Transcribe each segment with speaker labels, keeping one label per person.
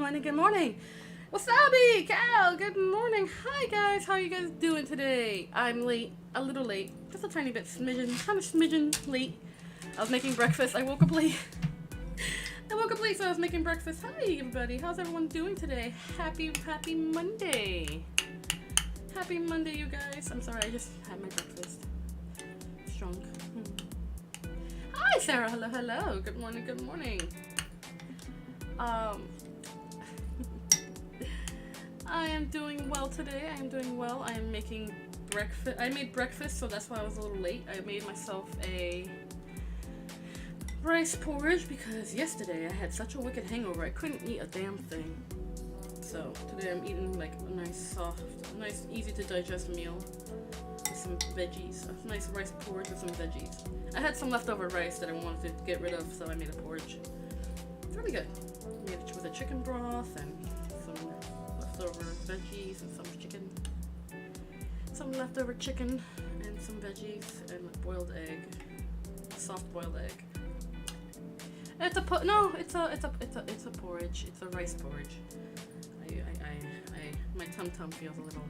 Speaker 1: morning, good morning. Wasabi, Cal, good morning. Hi guys, how are you guys doing today? I'm late, a little late, just a tiny bit smidgen, kind of smidgen late. I was making breakfast, I woke up late. So I was making breakfast. Hi everybody, how's everyone doing today? Happy Monday. Happy Monday, you guys. I'm sorry, I just had my breakfast. Strong. Hi Sarah, hello. Good morning. I am doing well today. I am doing well. I am making breakfast. I made breakfast, so that's why I was a little late. I made myself a rice porridge because yesterday I had such a wicked hangover. I couldn't eat a damn thing. So today I'm eating like a nice soft, nice easy to digest meal with some veggies. A nice rice porridge with some veggies. I had some leftover rice that I wanted to get rid of, so I made a porridge. It's really good. I made it with a chicken broth and some leftover veggies and some chicken. Some leftover chicken and some veggies and a boiled egg. A soft boiled egg. It's a porridge. It's a rice porridge. My tum feels a little.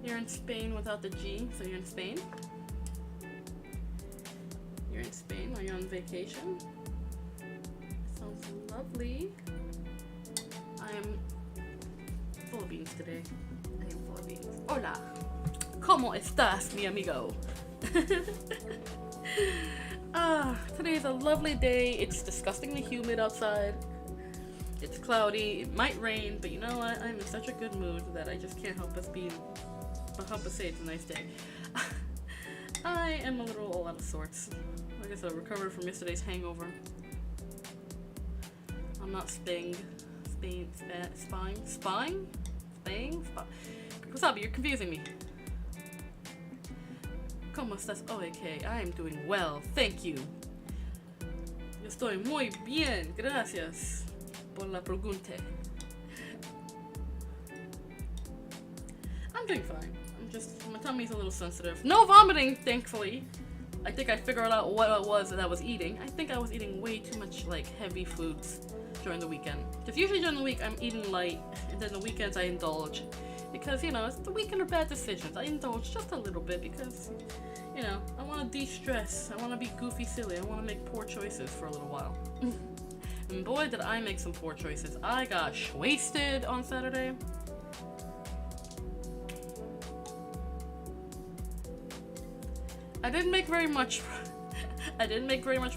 Speaker 1: You're in Spain without the G, so you're in Spain. You're in Spain. Are you on vacation? Sounds lovely. I am full of beans today. I am full of beans. Hola. ¿Cómo estás, mi amigo? Today is a lovely day. It's disgustingly humid outside. It's cloudy. It might rain, but you know what? I'm in such a good mood that I just can't help but say it's a nice day. I am a little all out of sorts. Like I said, I recovered from yesterday's hangover. I'm not spying. Wasabi, you're confusing me. ¿Cómo estás? Oh, okay. I am doing well, thank you. Yo estoy muy bien, gracias por la pregunta. I'm doing fine. My tummy's a little sensitive. No vomiting, thankfully. I think I figured out what it was that I was eating. I think I was eating way too much like heavy foods during the weekend. Because usually during the week I'm eating light, and then the weekends I indulge. Because, you know, it's the weekend of bad decisions. I indulge just a little bit because, you know, I want to de-stress. I want to be goofy silly. I want to make poor choices for a little while. And boy, did I make some poor choices. I got wasted on Saturday. I didn't make very much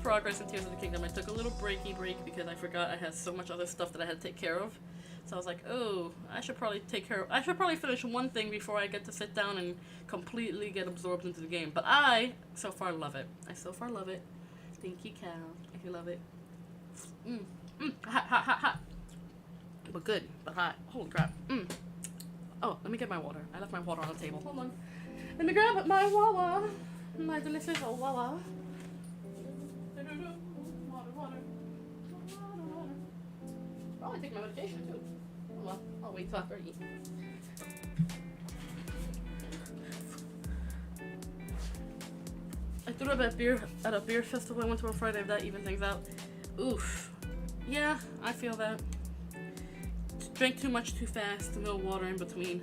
Speaker 1: progress in Tears of the Kingdom. I took a little break because I forgot I had so much other stuff that I had to take care of. So I was like, oh, I should probably finish one thing before I get to sit down and completely get absorbed into the game. But I so far love it. Stinky cow. I love it. Hot. But good, but hot. Holy crap. Oh, let me get my water. I left my water on the table. Hold on. Let me grab my wawa. My delicious wawa. Water. Probably take my medication too. Oh well, I'll wait till after I eat. I threw up at a beer festival I went to on Friday. If that even things out. Oof. Yeah, I feel that. Drank too much too fast. No water in between.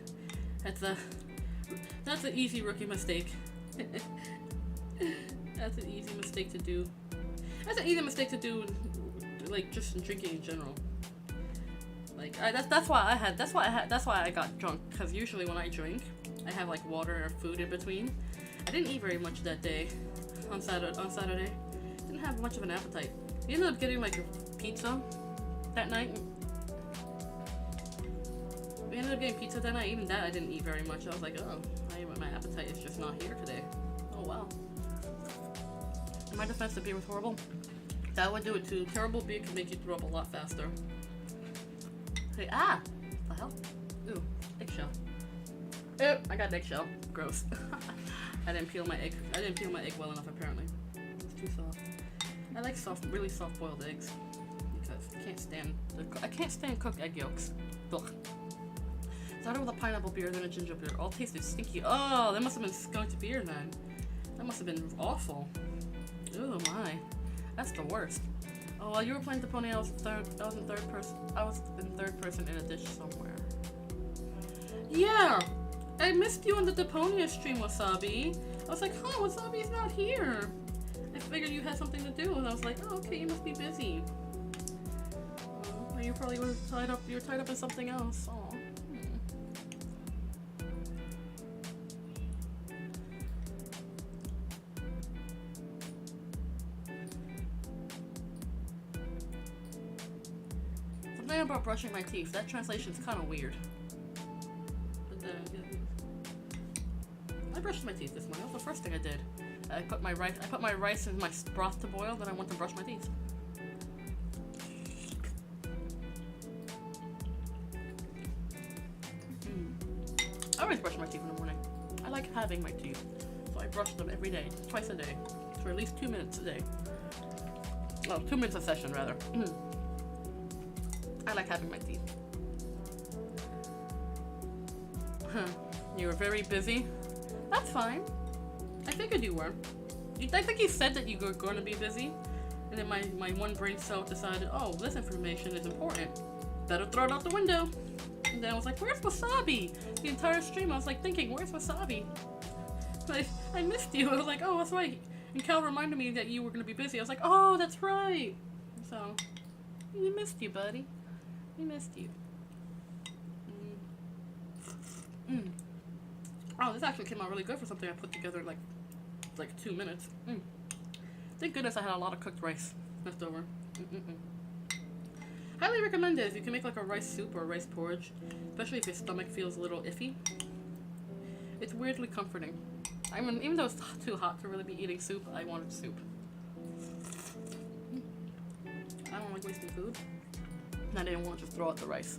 Speaker 1: That's an easy rookie mistake. That's an easy mistake to do. That's an easy mistake to do, like just in drinking in general. Like that's why I got drunk. Cause usually when I drink, I have like water or food in between. I didn't eat very much that day. On Saturday, didn't have much of an appetite. We ended up getting like a pizza that night. Even that I didn't eat very much. I was like, oh, my appetite is just not here today. Oh wow. In my defense, the beer was horrible. That would do it too. Terrible beer can make you throw up a lot faster. Hey, what the hell? Ooh, eggshell. Ew, I got an eggshell. Gross. I didn't peel my egg well enough apparently. It's too soft. I like really soft boiled eggs because I can't stand cooked egg yolks. Ugh. Started with a pineapple beer, then a ginger beer. All tasted stinky. Oh, that must have been skunked beer then. That must have been awful. Oh my, that's the worst. Oh, while you were playing the pony, I was in third person. I was in third person in a dish somewhere. Yeah, I missed you on the Deponia stream, Wasabi. I was like, huh, Wasabi's not here. I figured you had something to do, and I was like, oh, okay, you must be busy. You probably were tied up. You were tied up in something else. Aw. Something about brushing my teeth. That translation's kind of weird. But then, I brushed my teeth this morning. That was the first thing I did. I put my rice in my broth to boil. Then I went to brush my teeth. I always brush my teeth in the morning. I like having my teeth, so I brush them every day, twice a day, for at least 2 minutes a day. Well, 2 minutes a session, rather. I like having my teeth. You were very busy? That's fine. I figured you were. I think you said that you were going to be busy, and then my one brain cell decided, oh, this information is important. Better throw it out the window. And then I was like, where's Wasabi? The entire stream I was like thinking, where's Wasabi? Like, I missed you. I was like, oh, that's right. And Cal reminded me that you were going to be busy. I was like, oh, that's right. So, we missed you, buddy. We missed you. Oh, this actually came out really good for something I put together in like 2 minutes. Thank goodness I had a lot of cooked rice left over. Highly recommend it if you can make like a rice soup or a rice porridge, especially if your stomach feels a little iffy. It's weirdly comforting. I mean, even though it's too hot to really be eating soup, I wanted soup. I don't like wasting food. And I didn't want to just throw out the rice.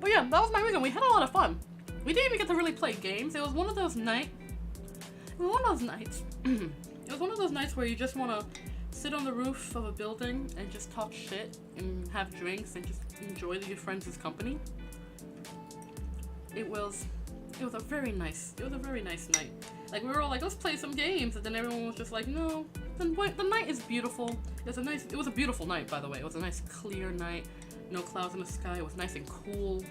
Speaker 1: But yeah, that was my weekend. We had a lot of fun. We didn't even get to really play games. It was one of those nights. It was one of those nights where you just want to sit on the roof of a building and just talk shit and have drinks and just enjoy your friends' company. It was a very nice night. Like, we were all like, let's play some games, and then everyone was just like, no. Then the night is beautiful. It was a beautiful night, by the way. It was a nice clear night. No clouds in the sky. It was nice and cool.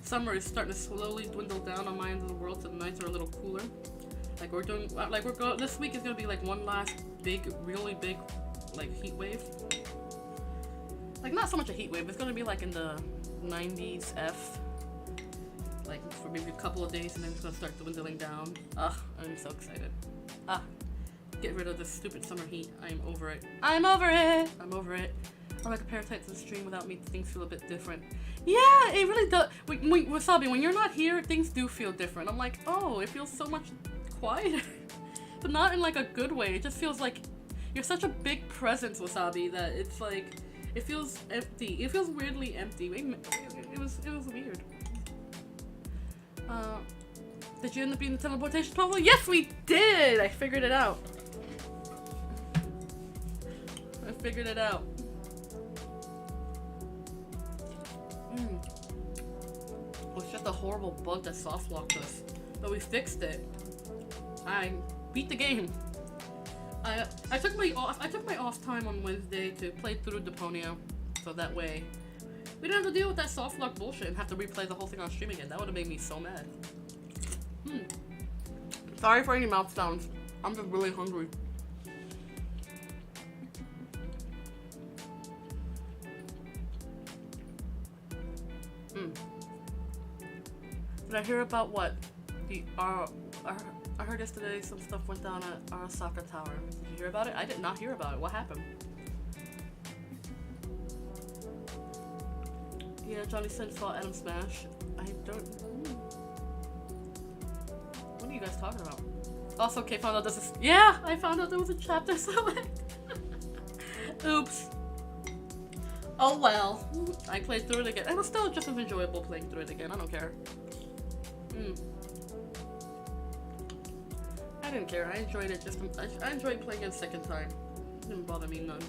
Speaker 1: Summer is starting to slowly dwindle down on my end of the world, so the nights are a little cooler. This week is gonna be like one last really big, like, heat wave. Like, not so much a heat wave. It's gonna be like in the 90s F, like for maybe a couple of days, and then it's gonna start dwindling down. I'm so excited. Get rid of this stupid summer heat. I'm over it. I'm over it. I'm like a parasite to the stream. Without me, things feel a bit different. Yeah, it really does. Wasabi, when you're not here, things do feel different. I'm like, oh, it feels so much quieter. But not in like a good way. It just feels like you're such a big presence, Wasabi, that it's like, it feels empty. It feels weirdly empty. It was weird. Did you end up being the teleportation puzzle? Yes, we did! I figured it out. It was just a horrible bug that soft locked us. But we fixed it. I beat the game. I took my off time on Wednesday to play through Deponia, so that way we didn't have to deal with that soft lock bullshit and have to replay the whole thing on stream again. That would have made me so mad. Sorry for any mouth sounds. I'm just really hungry. Did I hear about what? I heard yesterday some stuff went down at our soccer tower. Did you hear about it? I did not hear about it. What happened? Yeah, Johnny Sin saw Adam Smash. I don't... What are you guys talking about? Also, Kay found out this is... Yeah! I found out there was a chapter select! Oops. Oh well. I played through it again. It was still just as enjoyable playing through it again. I don't care. I didn't care. I enjoyed it. I enjoyed playing it a second time. It didn't bother me none.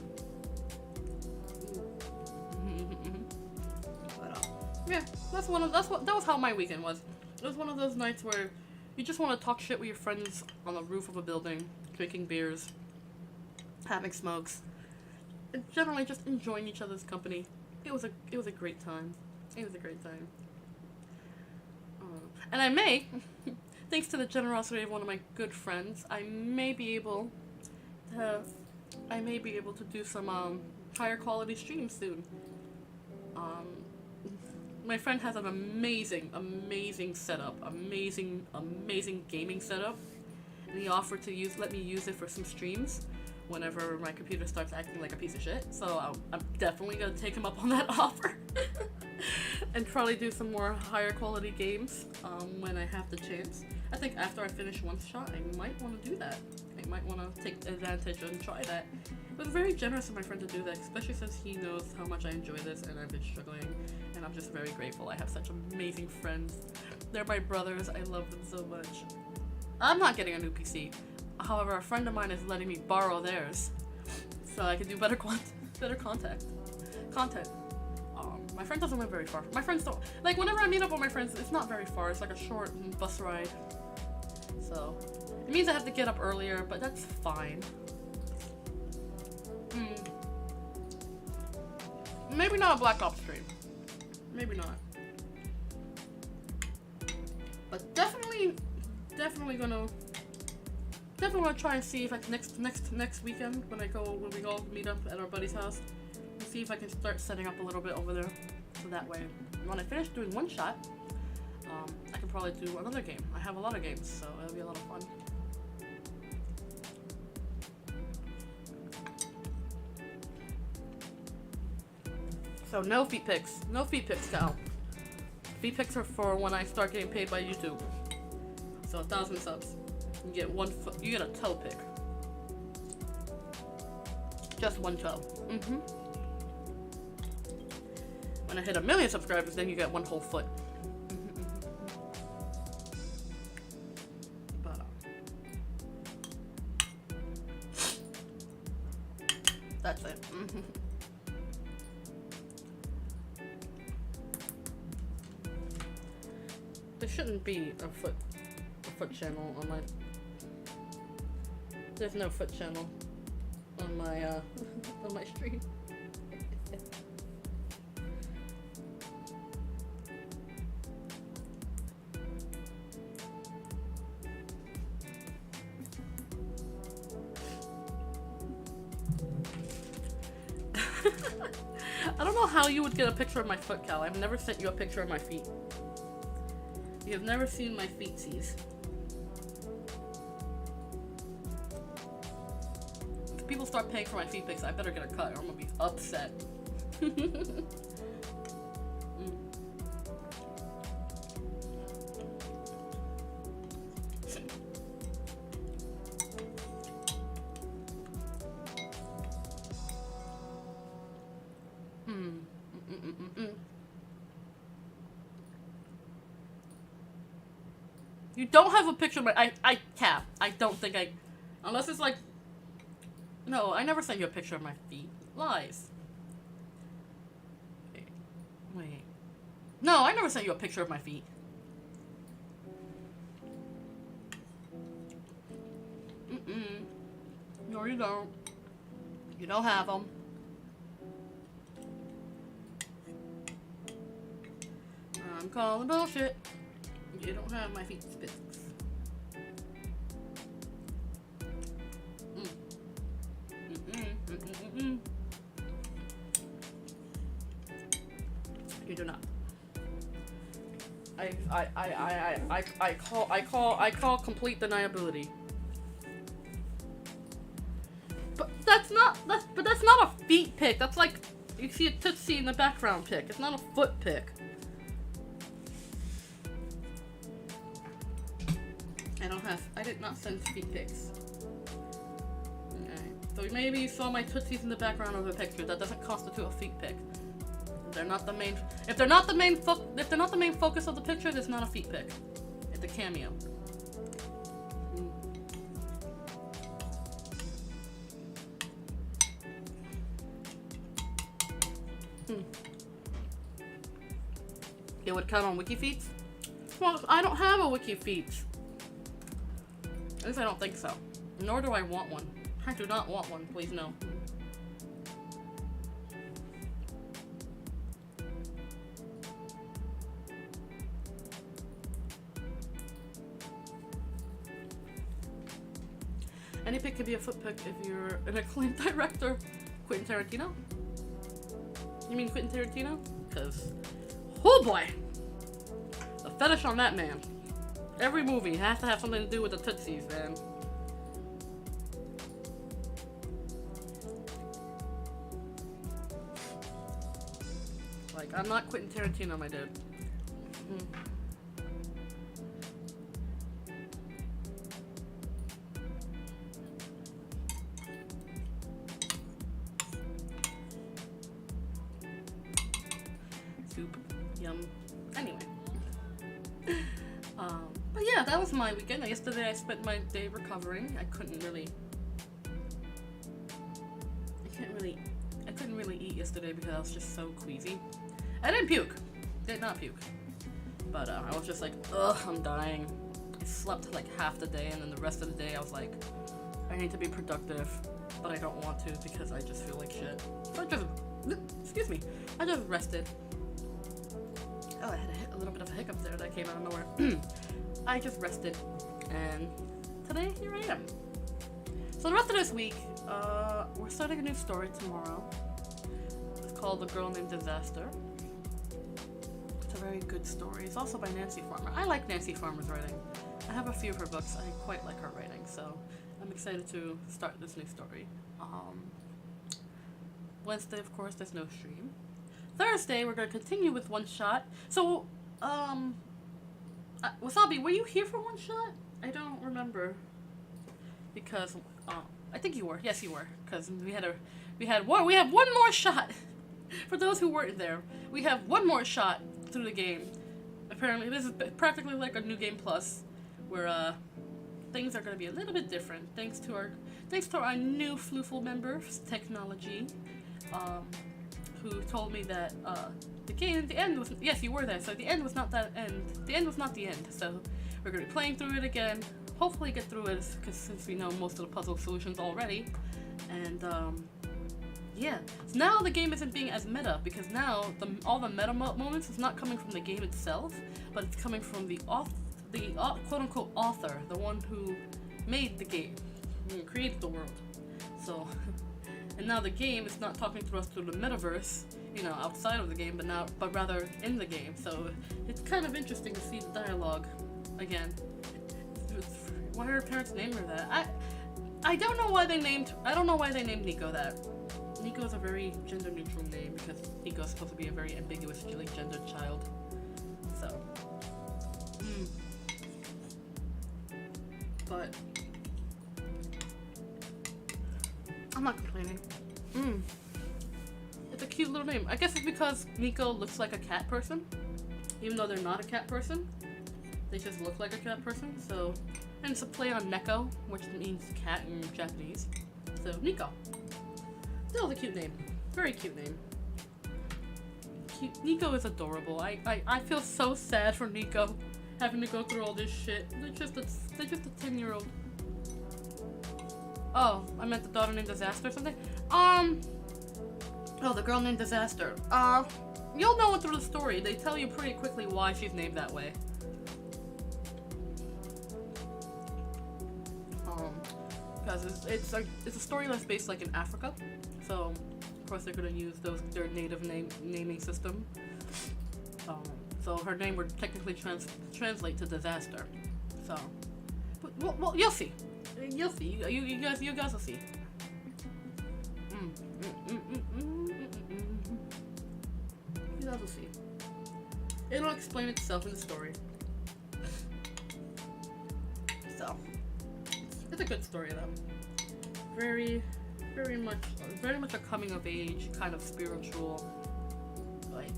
Speaker 1: Yeah, that was how my weekend was. It was one of those nights where you just want to talk shit with your friends on the roof of a building, drinking beers, having smokes. generally just enjoying each other's company. It was a great time. It was a great time. And I may, thanks to the generosity of one of my good friends, I may be able to do some higher quality streams soon. My friend has an amazing setup, amazing gaming setup, and he offered to let me use it for some streams whenever my computer starts acting like a piece of shit. So I'm definitely gonna take him up on that offer and probably do some more higher quality games when I have the chance. I think after I finish One Shot, I might want to do that. I might want to take advantage and try that. It was very generous of my friend to do that, especially since he knows how much I enjoy this and I've been struggling, and I'm just very grateful. I have such amazing friends. They're my brothers. I love them so much. I'm not getting a new PC. However, a friend of mine is letting me borrow theirs so I can do better content. My friend doesn't live very far. My friends don't, like, whenever I meet up with my friends, it's not very far. It's like a short bus ride. So it means I have to get up earlier, but that's fine. Maybe not a Black Ops stream. Maybe not. But definitely gonna try and see if I next weekend when we go meet up at our buddy's house, and see if I can start setting up a little bit over there. So that way, when I finish doing One Shot, I can probably do another game. I have a lot of games, so it'll be a lot of fun. So no feet pics. No feet pics, Cal. Feet pics are for when I start getting paid by YouTube. So 1,000 subs. You get you get a toe pic. Just one toe. When I hit 1 million subscribers, then you get one whole foot. But that's it. There shouldn't be a foot channel on my. There's no foot channel on my on my stream. I don't know how you would get a picture of my foot, Cal. I've never sent you a picture of my feet. You have never seen my feetsies. If people start paying for my feet pics, I better get a cut or I'm gonna be upset. You don't have a picture of my. I don't think I. Unless it's like. No, I never sent you a picture of my feet. Lies. Wait. No, I never sent you a picture of my feet. No, you don't. You don't have them. I'm calling bullshit. You don't have my feet pics. You do not. I call complete deniability. But that's not a feet pic. That's like you see a tootsie in the background pic. It's not a foot pic. I did not send feet pics. Okay. So maybe you saw my tootsies in the background of a picture. That doesn't constitute a feet pic. They're not the main. If they're not the main focus of the picture, it's not a feet pic. It's a cameo. It would count on WikiFeet? Well, I don't have a WikiFeet. At least I don't think so. Nor do I want one. I do not want one, please no. Any pick could be a foot pick if you're an acclaimed director. Quentin Tarantino? You mean Quentin Tarantino? Because, oh boy! The fetish on that man. Every movie has to have something to do with the Tootsies, man. Like, I'm not Quentin Tarantino, my dude. Soup. Yum. Anyway. But yeah, that was my weekend. Yesterday I spent my day recovering. I couldn't really eat yesterday because I was just so queasy. I didn't puke. Did not puke. But I was just like, ugh, I'm dying. I slept like half the day, and then the rest of the day I was like, I need to be productive, but I don't want to because I just feel like shit. So excuse me, I just rested. Oh, I had a little bit of a hiccup there that came out of nowhere. I just rested, and today, here I am. So the rest of this week, we're starting a new story tomorrow. It's called The Girl Named Disaster. It's a very good story. It's also by Nancy Farmer. I like Nancy Farmer's writing. I have a few of her books. I quite like her writing, so I'm excited to start this new story. Wednesday, of course, there's no stream. Thursday, we're going to continue with One Shot. So, Wasabi, were you here for One Shot? I don't remember. Because, I think you were. Yes, you were. Because we have one more shot. For those who weren't there, we have one more shot through the game. Apparently, this is practically like a New Game Plus, where, things are going to be a little bit different. Thanks to our new Floofle members, Technology, who told me that the end was, yes, you were there, so the end was not that end. The end was not the end, so we're going to be playing through it again, hopefully get through it, because since we know most of the puzzle solutions already, and yeah, so now the game isn't being as meta, because now all the meta moments is not coming from the game itself, but it's coming from the quote-unquote author, the one who made the game, who created the world. So, and now the game is not talking to us through the metaverse, outside of the game, but rather in the game. So it's kind of interesting to see the dialogue again. Why are her parents named her that? I don't know why they named Nico that. Nico is a very gender neutral name because Nico is supposed to be a very ambiguously gendered child. So, but I'm not complaining. It's a cute little name. I guess it's because Nico looks like a cat person, even though they're not a cat person. They just look like a cat person. So, and it's a play on Neko, which means cat in Japanese. So Nico. Still a cute name. Very cute name. Nico is adorable. I feel so sad for Nico having to go through all this shit. They're just a 10-year-old. Oh, I meant the daughter named Disaster or something. Oh, the girl named Disaster. You'll know it through the story. They tell you pretty quickly why she's named that way. Because it's a story that's based like in Africa, so of course they're gonna use their native naming system. So her name would technically translate to disaster. So, well, you'll see. You'll see. You guys will see. You guys will see. It'll explain itself in the story. So, it's a good story though. Very much a coming of age kind of spiritual, like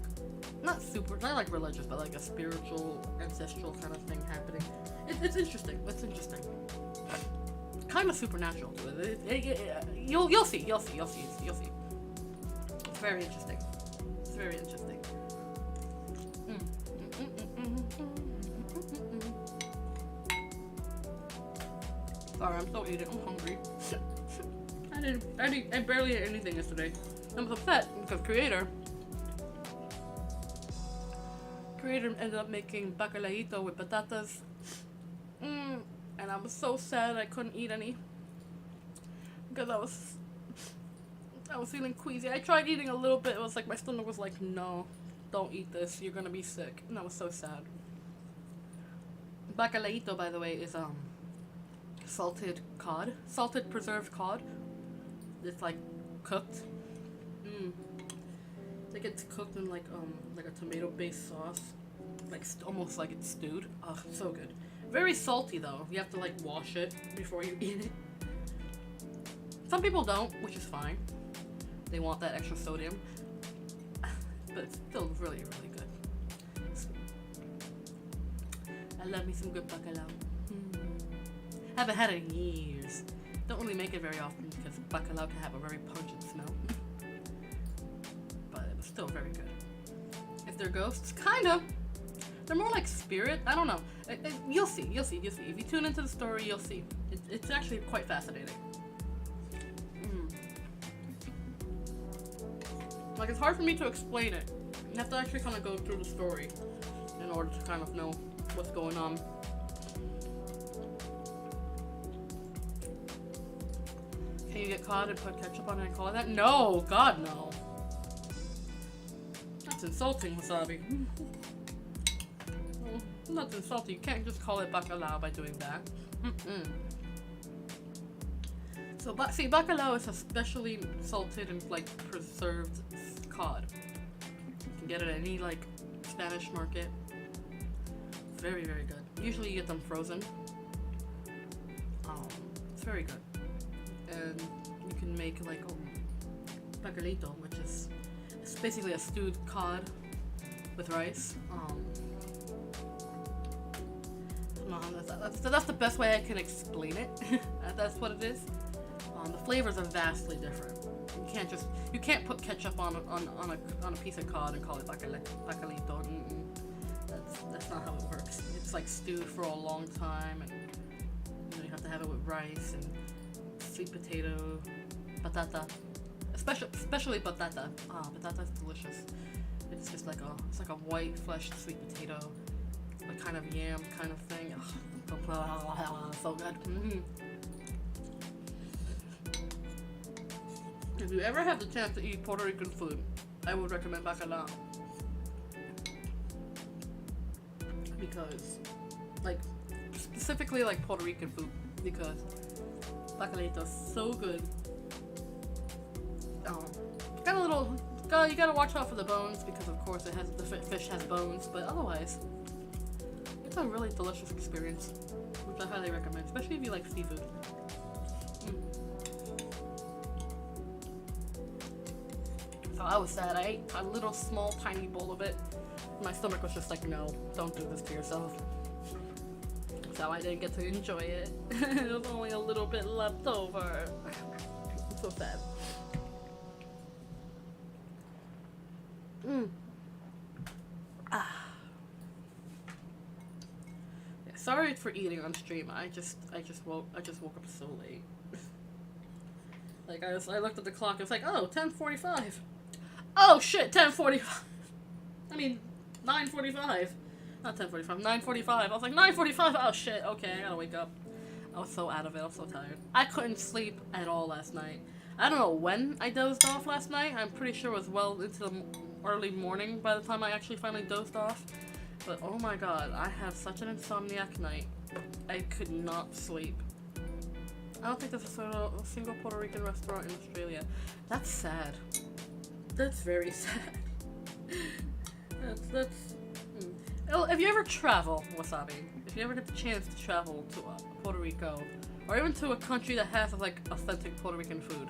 Speaker 1: not like religious, but like a spiritual ancestral kind of thing happening. It's interesting. It's interesting. Kind of supernatural to it. You'll see. It's very interesting. It's very interesting. Sorry, I'm still eating. I'm hungry. I barely ate anything yesterday. I was upset because Creator ended up making bacalaíto with patatas. And I was so sad I couldn't eat any. because I was feeling queasy. I tried eating a little bit. It was like my stomach was like, no, don't eat this. You're gonna be sick. And I was so sad. Bacalaito, by the way, is salted cod, salted preserved cod. It's like cooked. Like it's cooked in like a tomato-based sauce, like almost like it's stewed. Oh, so good. Very salty though. You have to like wash it before you eat it. Some people don't, which is fine. They want that extra sodium, but it's still really, really good. I love me some good bacalao. Haven't had it in years. Don't really make it very often because bacalao can have a very pungent smell. But it was still very good. If they're ghosts, kind of. They're more like spirit. I don't know. You'll see. If you tune into the story, you'll see. It's actually quite fascinating. Like, it's hard for me to explain it. You have to actually kind of go through the story in order to kind of know what's going on. Can you get caught and put ketchup on it and call it that? No! God, no. That's insulting, wasabi. Well, that's insulting. You can't just call it bacalao by doing that. So, see, bacalao is especially salted and, like, preserved cod. You can get it at any, like, Spanish market. Very, very good. Usually you get them frozen. It's very good. And you can make, like, bacalito, which is it's basically a stewed cod with rice. That's the best way I can explain it. That's what it is. The flavors are vastly different. You can't put ketchup on a piece of cod and call it bacalito. That's not how it works. It's like stewed for a long time, and you have to have it with rice and sweet potato, batata, especially batata. Batata is delicious. It's just like a white fleshed sweet potato, a kind of yam kind of thing. So good. If you ever have the chance to eat Puerto Rican food, I would recommend bacalao. Because, like, specifically like Puerto Rican food, because bacalito is so good. Got a little, you gotta watch out for the bones because of course the fish has bones, but otherwise, it's a really delicious experience, which I highly recommend, especially if you like seafood. So I was sad. I ate a little small tiny bowl of it. My stomach was just like, no, don't do this to yourself. So I didn't get to enjoy it. It was only a little bit left over. I'm so sad. Yeah, sorry for eating on stream. I just woke up so late. Like I looked at the clock. It's like, oh, 10:45. Oh shit, 10:45. I mean, 9:45. Not 10:45. 9:45. I was like 9:45. Oh shit. Okay, I gotta wake up. I was so out of it. I was so tired. I couldn't sleep at all last night. I don't know when I dozed off last night. I'm pretty sure it was well into the early morning by the time I actually finally dozed off. But oh my god, I have such an insomniac night. I could not sleep. I don't think there's a single Puerto Rican restaurant in Australia. That's sad. That's very sad. If you ever travel, Wasabi, if you ever get the chance to travel to Puerto Rico, or even to a country that has like authentic Puerto Rican food,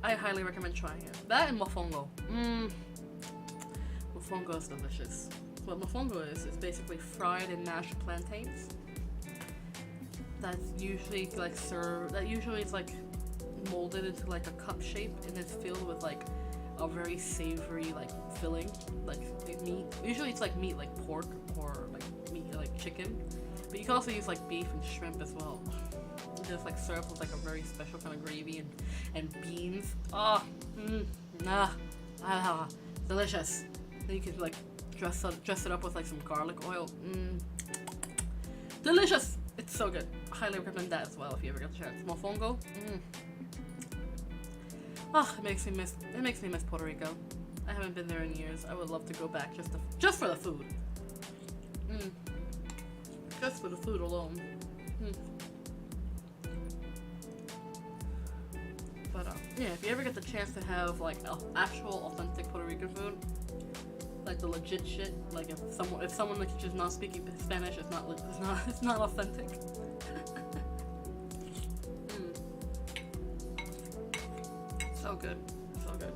Speaker 1: I highly recommend trying it. That and mofongo. Mofongo is delicious. What mofongo is basically fried and mashed plantains. That's usually like served. That usually is like molded into like a cup shape, and it's filled with like a very savory like filling, like meat. Usually it's like meat, like pork or like meat, like chicken. But you can also use like beef and shrimp as well. It's just like served with like a very special kind of gravy and beans. Delicious. Then you can like dress it up with like some garlic oil. Delicious. It's so good. I highly recommend that as well if you ever get the chance. Mofongo. Ah, it makes me miss Puerto Rico. I haven't been there in years. I would love to go back just for the food. Just for the food alone. But yeah, if you ever get the chance to have like actual authentic Puerto Rican food, like the legit shit, like if someone like just not speaking Spanish, it's not authentic. So good, so good.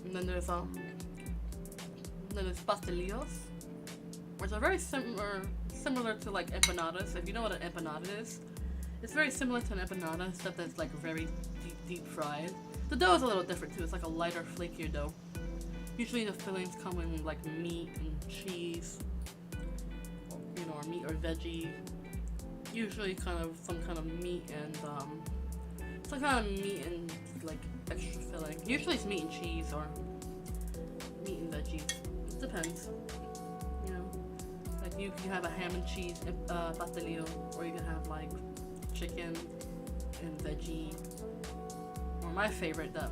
Speaker 1: And then there's pastelillos, which are very similar to like empanadas. If you know what an empanada is, it's very similar to an empanada, except that it's like very deep fried. The dough is a little different too. It's like a lighter, flakier dough. Usually the fillings come in like meat and cheese, or meat or veggie. Usually kind of some kind of meat and like extra filling. Usually it's meat and cheese or meat and veggies. It depends. Like you can have a ham and cheese pastelillo, or you can have like chicken and veggie. Or my favorite that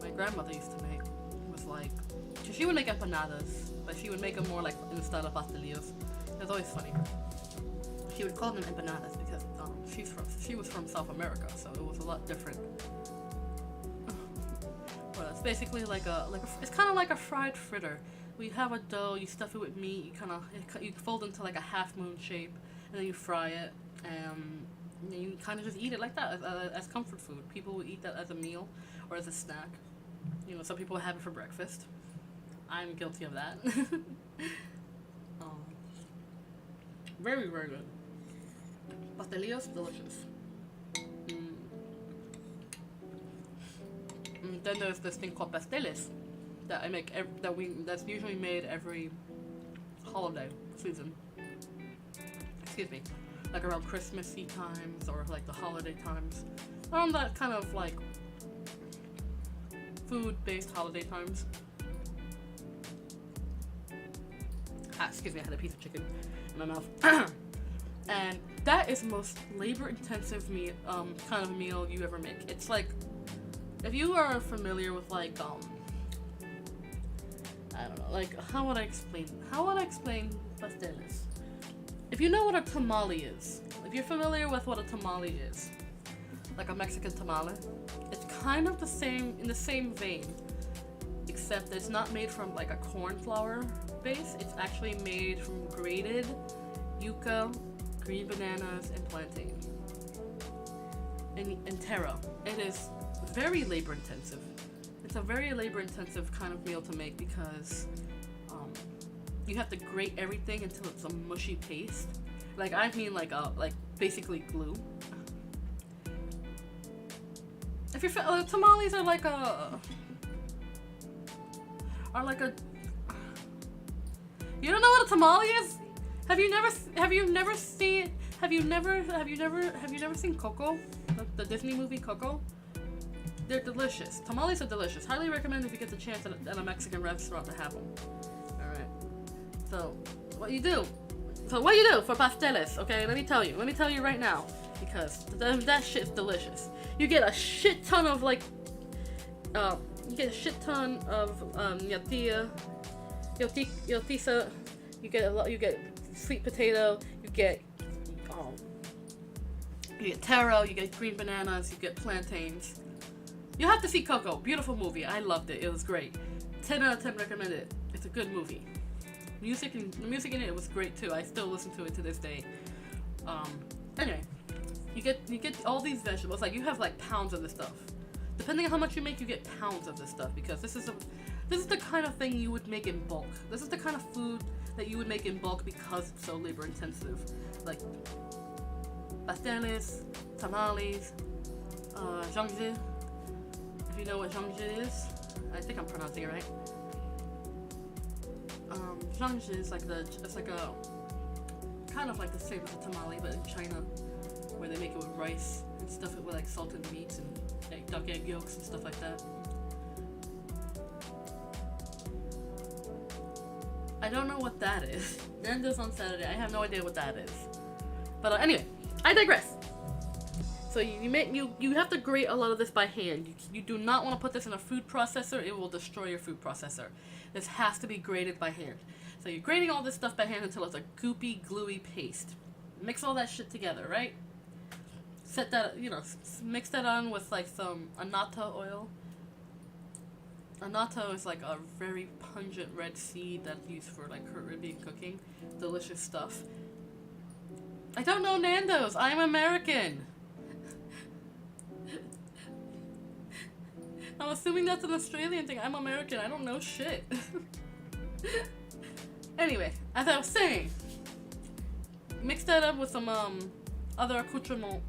Speaker 1: my grandmother used to make was like, she would make empanadas, but she would make them more like in the style of pastelillos. It was always funny. She would call them empanadas because she was from South America, so it was a lot different. Well, it's basically it's kind of like a fried fritter. We have a dough, you stuff it with meat, you fold into like a half moon shape, and then you fry it, and you kind of just eat it like that as comfort food. People will eat that as a meal or as a snack. Some people have it for breakfast. I'm guilty of that. Very, very good. Pastelillos, delicious. And then there's this thing called pasteles that I make that's usually made every holiday season. Excuse me, like around Christmassy times or like the holiday times. Around that kind of like food-based holiday times. Excuse me, I had a piece of chicken in my mouth. And that is the most labor-intensive kind of meal you ever make. It's like, if you are familiar with like, I don't know, like, how would I explain pasteles? If you know what a tamale is, if you're familiar with what a tamale is, like a Mexican tamale, it's kind of in the same vein, except it's not made from like a corn flour base. It's actually made from grated yuca, green bananas, and plantain, and taro. It is very labor intensive. It's a very labor intensive kind of meal to make because you have to grate everything until it's a mushy paste. Like I mean like basically glue. If you're tamales are like a you don't know what a tamale is? Have you never seen Coco? The Disney movie Coco? They're delicious. Tamales are delicious. Highly recommend if you get the chance at a Mexican restaurant to have them. Alright. So what you do for pasteles, okay? Let me tell you right now, because that shit's delicious. You get a shit ton of yatilla, yotisa, you get sweet potato, you get taro, you get green bananas, you get plantains. You have to see Coco. Beautiful movie. I loved it. It was great. 10 out of 10 recommend it. It's a good movie. The music in it was great too. I still listen to it to this day. Anyway, you get all these vegetables. Like you have like pounds of this stuff. Depending on how much you make, you get pounds of this stuff because this is the kind of thing you would make in bulk. This is the kind of food that you would make in bulk because it's so labor intensive. Like pasteles, tamales, zhangzi. If you know what zhangzi is, I think I'm pronouncing it right. Zhangzi is it's like a kind of like the same as a tamale, but in China, where they make it with rice and stuff it with like salted meats and duck egg yolks and stuff like that. I don't know what that is. Nando's on Saturday. I have no idea what that is. But anyway, I digress. So you have to grate a lot of this by hand. You do not want to put this in a food processor. It will destroy your food processor. This has to be grated by hand. So you're grating all this stuff by hand until it's a goopy, gluey paste. Mix all that shit together, right? Set that, mix that on with like some annatto oil. Annatto is like a very pungent red seed that's used for like Caribbean cooking. Delicious stuff. I don't know Nando's. I'm American. I'm assuming that's an Australian thing. I'm American. I don't know shit. Anyway, as I was saying, mix that up with some other accoutrement,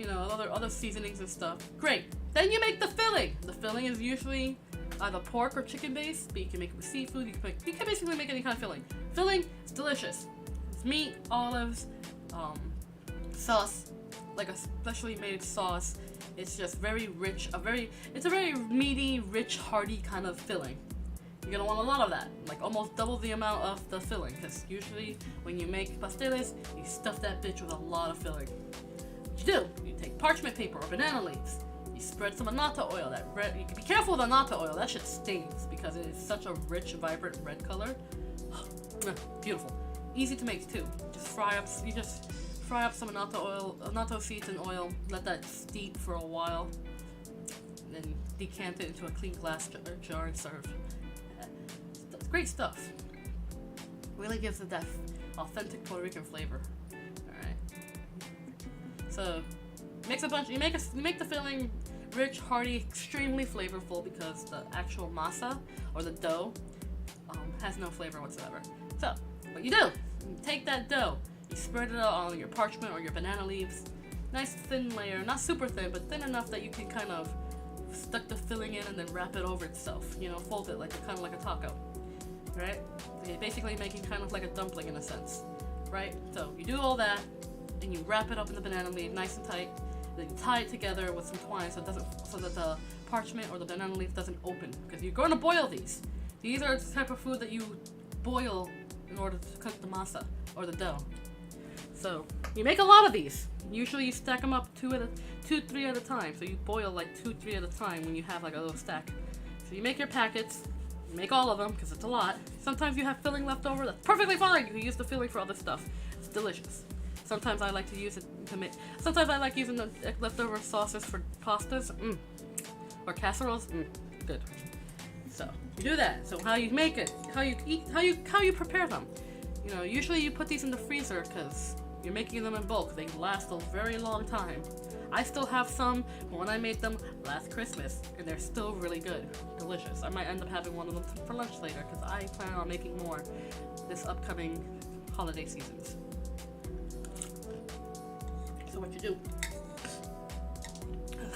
Speaker 1: other seasonings and stuff. Great. Then you make the filling. The filling is usually either pork or chicken based, but you can make it with seafood. You can basically make any kind of filling. Filling is delicious. It's meat, olives, sauce, like a specially made sauce. It's just very rich. It's a very meaty, rich, hearty kind of filling. You're gonna want a lot of that, like almost double the amount of the filling, because usually when you make pasteles, you stuff that bitch with a lot of filling. What you do, you take parchment paper or banana leaves, you spread some annatto oil. You can be careful with annatto oil, that shit stings because it is such a rich, vibrant red color. Beautiful. Easy to make too. You just fry up some annatto seeds in oil, let that steep for a while, then decant it into a clean glass jar and serve. Great stuff. Really gives it that authentic Puerto Rican flavor. Alright. So, you make the filling rich, hearty, extremely flavorful because the actual masa, or the dough, has no flavor whatsoever. So, what you do, you take that dough, you spread it out on your parchment or your banana leaves. Nice thin layer, not super thin, but thin enough that you can kind of stuck the filling in and then wrap it over itself. Fold it kind of like a taco. Right? So you're basically making kind of like a dumpling in a sense. Right? So you do all that, and you wrap it up in the banana leaf nice and tight. Then you tie it together with some twine so that the parchment or the banana leaf doesn't open. Because you're going to boil these. These are the type of food that you boil in order to cook the masa or the dough. So you make a lot of these. Usually you stack them up 3 at a time. So you boil like 2, 3 at a time when you have like a little stack. So you make your packets. Make all of them because it's a lot. Sometimes you have filling left over. That's perfectly fine. You can use the filling for other stuff. It's delicious. Sometimes I like to use it to make. Sometimes I like using the leftover sauces for pastas, or casseroles. Good. So you do that. So how you make it, how you eat, how you prepare them. Usually you put these in the freezer because you're making them in bulk. They last a very long time. I still have some from when I made them last Christmas, and they're still really good. Delicious. I might end up having one of them for lunch later, because I plan on making more this upcoming holiday seasons. So what you do,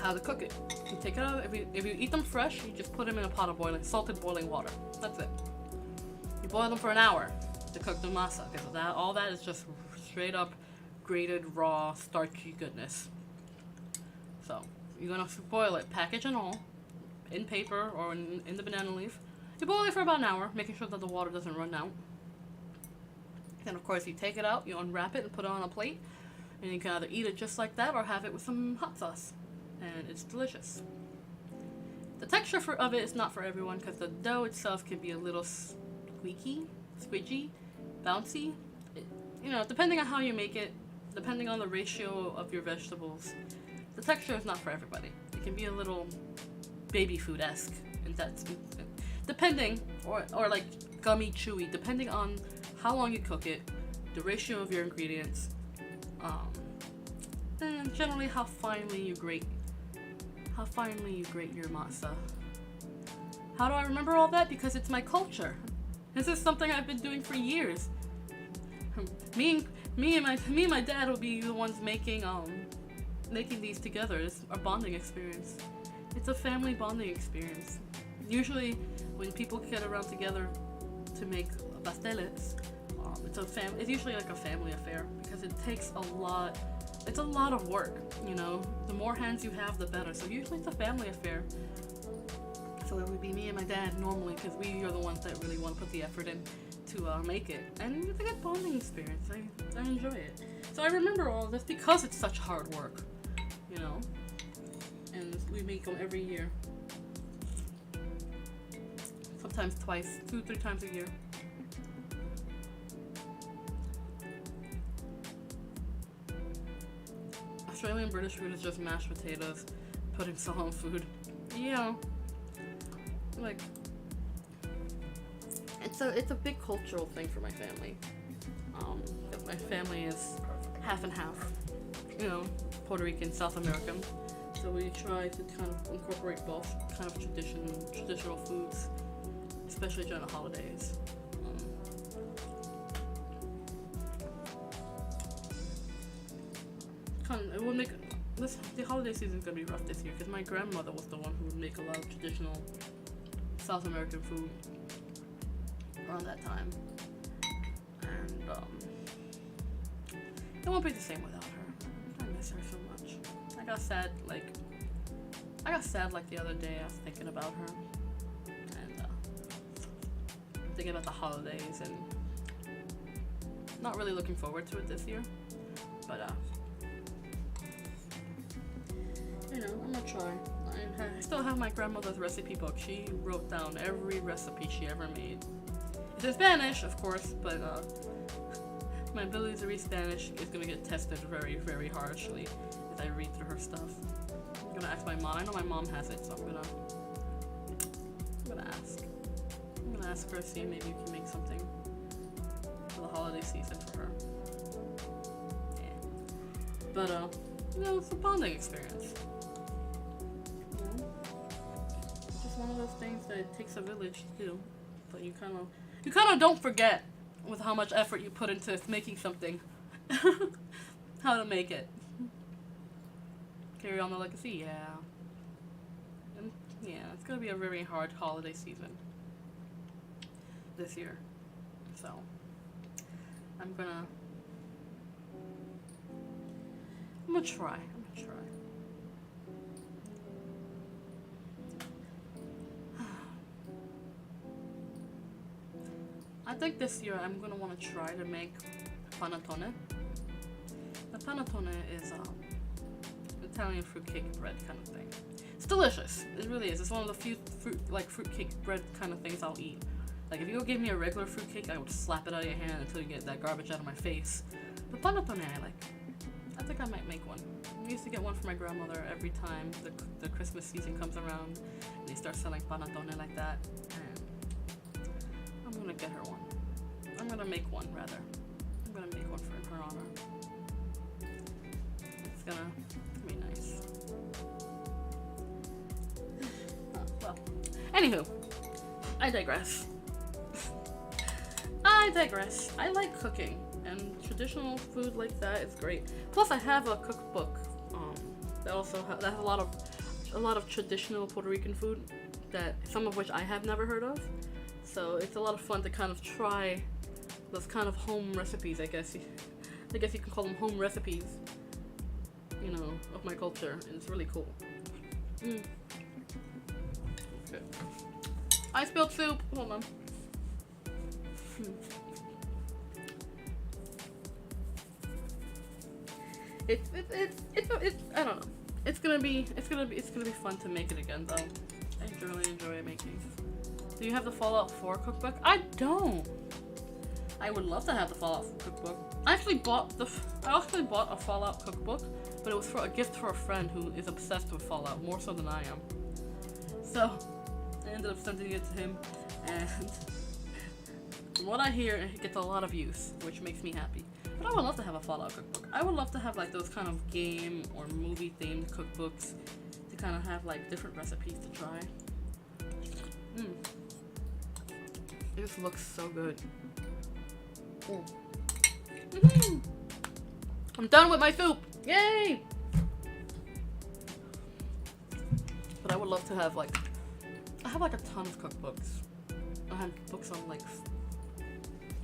Speaker 1: how to cook it. You take it out, if you eat them fresh, you just put them in a pot of salted boiling water. That's it. You boil them for an hour to cook the masa, because all that is just straight up grated, raw, starchy goodness. So, you're going to boil it, package and all, in paper or in the banana leaf. You boil it for about an hour, making sure that the water doesn't run out. Then, of course, you take it out, you unwrap it and put it on a plate. And you can either eat it just like that or have it with some hot sauce. And it's delicious. The texture of it is not for everyone because the dough itself can be a little squidgy, bouncy. Depending on how you make it, depending on the ratio of your vegetables, the texture is not for everybody. It can be a little baby food-esque, and that's depending, or like gummy, chewy, depending on how long you cook it, the ratio of your ingredients, and generally how finely you grate your masa. How do I remember all that? Because it's my culture. This is something I've been doing for years. Me and my dad will be the ones making these together. It's a bonding experience. It's a family bonding experience. Usually, when people get around together to make pasteles, it's usually like a family affair because it takes a lot. It's a lot of work. The more hands you have, the better. So usually it's a family affair. So it would be me and my dad normally because we are the ones that really want to put the effort in to make it, and it's a good bonding experience. I enjoy it. So I remember all this because it's such hard work, you know. And we make them every year. Sometimes twice, 2-3 times a year. Australian British food is just mashed potatoes, putting salt on food. Yeah. Like, it's a big cultural thing for my family. My family is half and half, you know, Puerto Rican, South American. So we try to kind of incorporate both kind of traditional foods, especially during the holidays. It will make the holiday season is gonna be rough this year because my grandmother was the one who would make a lot of traditional South American food around that time, and it won't be the same without her. I miss her so much. I got sad like the other day. I was thinking about her and thinking about the holidays and not really looking forward to it this year, but you know, I'm gonna try. I still have my grandmother's recipe book. She wrote down every recipe she ever made. It's in Spanish, of course, but my ability to read Spanish is gonna get tested very, very harshly as I read through her stuff. I'm gonna ask my mom. I know my mom has it, so I'm gonna ask. I'm gonna ask her, see maybe we can make something for the holiday season for her. Yeah. But you know, it's a bonding experience. One of those things that it takes a village to do, but you kind of don't forget with how much effort you put into making something how to make it. Carry on the legacy, yeah. And yeah, it's gonna be a very hard holiday season this year, so I'm gonna try. I think this year I'm gonna want to try to make panettone. The panettone is Italian fruitcake bread kind of thing. It's delicious. It really is. It's one of the few fruitcake bread kind of things I'll eat. Like if you go give me a regular fruitcake, I would slap it out of your hand until you get that garbage out of my face. But panettone, I like. I think I might make one. I used to get one for my grandmother every time the Christmas season comes around and they start selling panettone like that. And I'm gonna get her one. I'm gonna make one, rather. I'm gonna make one in her honor. It's gonna be nice. Well, anywho, I digress. I like cooking, and traditional food like that is great. Plus, I have a cookbook that also that has a lot of traditional Puerto Rican food that some of which I have never heard of. So it's a lot of fun to kind of try those kind of home recipes. I guess you can call them home recipes. You know, of my culture, and it's really cool. Okay. I spilled soup. Hold on. It's I don't know. It's gonna be fun to make it again though. I really enjoy making. Do you have the Fallout 4 cookbook? I don't. I would love to have the Fallout 4 cookbook. I actually bought a Fallout cookbook, but it was for a gift for a friend who is obsessed with Fallout, more so than I am. So I ended up sending it to him, and from what I hear, it gets a lot of use, which makes me happy. But I would love to have a Fallout cookbook. I would love to have like those kind of game or movie themed cookbooks to kind of have like different recipes to try. It just looks so good. I'm done with my soup! Yay! But I would love to have like, I have like a ton of cookbooks. I have books on like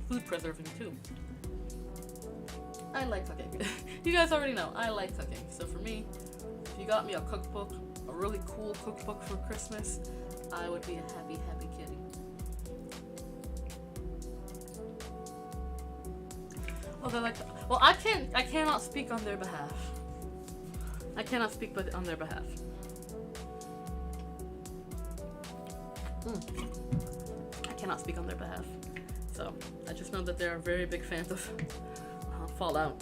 Speaker 1: food preserving too. I like cooking. You guys already know, I like cooking. So for me, if you got me a cookbook, a really cool cookbook for Christmas, I would be a happy, happy kitty. Oh, they're like, well, I cannot speak on their behalf. I cannot speak on their behalf. I cannot speak on their behalf. So, I just know that they're very big fans of Fallout.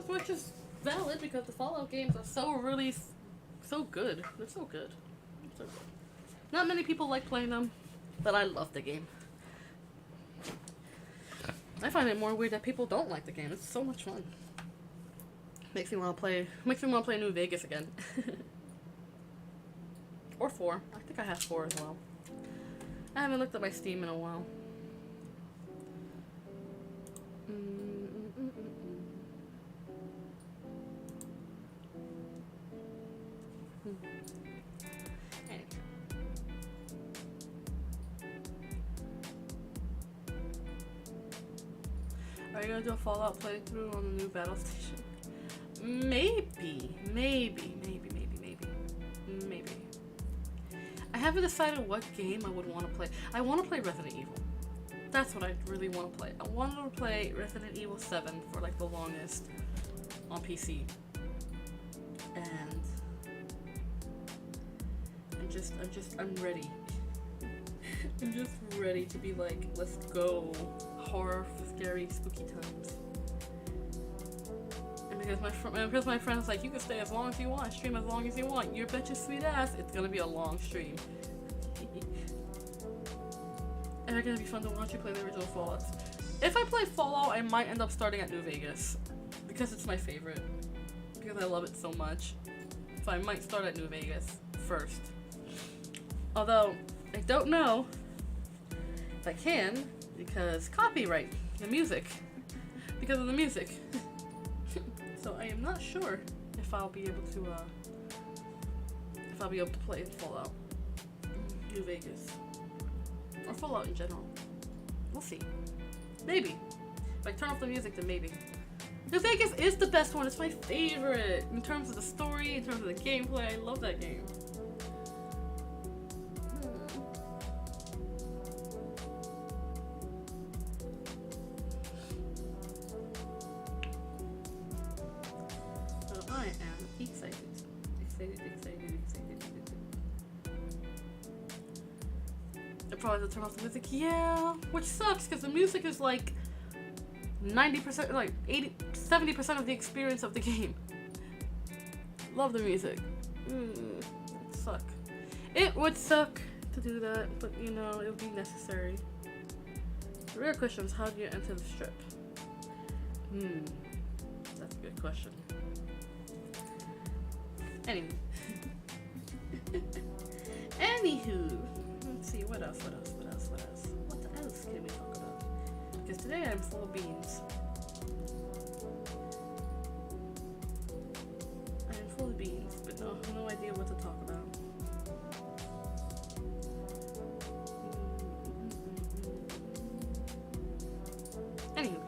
Speaker 1: Which is valid because the Fallout games are so good. They're so good. So good. Not many people like playing them, but I love the game. I find it more weird that people don't like the game. It's so much fun. Makes me want to play New Vegas again. Or 4. I think I have 4 as well. I haven't looked at my Steam in a while. Are you gonna do a Fallout playthrough on the new battle station? Maybe. I haven't decided what game I would want to play. I want to play Resident Evil. That's what I really want to play. I wanted to play Resident Evil 7 for like the longest on PC. And I'm ready. I'm just ready to be like, let's go. Horror, scary, spooky times. And because my friend's like, you can stay as long as you want, stream as long as you want. You bet your sweet ass it's gonna be a long stream. And it's gonna be fun to watch you play the original Fallout. If I play Fallout, I might end up starting at New Vegas. Because it's my favorite. Because I love it so much. So I might start at New Vegas first. Although, I don't know if I can, because copyright, the music. Because of the music. So I am not sure if I'll be able to play Fallout New Vegas. Or Fallout in general. We'll see. Maybe. If I turn off the music, then maybe. New Vegas is the best one. It's my favorite. In terms of the story, in terms of the gameplay. I love that game. So I am excited. I probably have to turn off the music. Yeah. Which sucks because the music is like 90%, like 70% of the experience of the game. Love the music. It'd suck. It would suck to do that, but you know, it would be necessary. The real question is, how do you enter the strip? That's a good question. Anyway. Anywho. Let's see, what else? What else can we talk about? Because today I'm full of beans. I am full of beans, but no idea what to talk about. Anywho,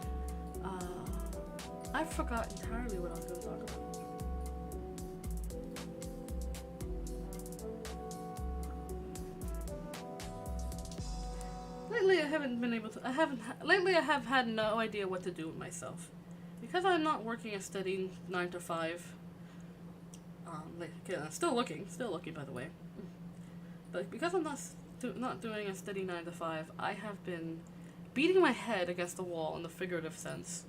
Speaker 1: I forgot entirely what I was going to talk about. Lately I have had no idea what to do with myself. Because I'm not working a steady 9 to 5. Still looking by the way. But because I'm not doing a steady 9 to 5, I have been beating my head against the wall in the figurative sense.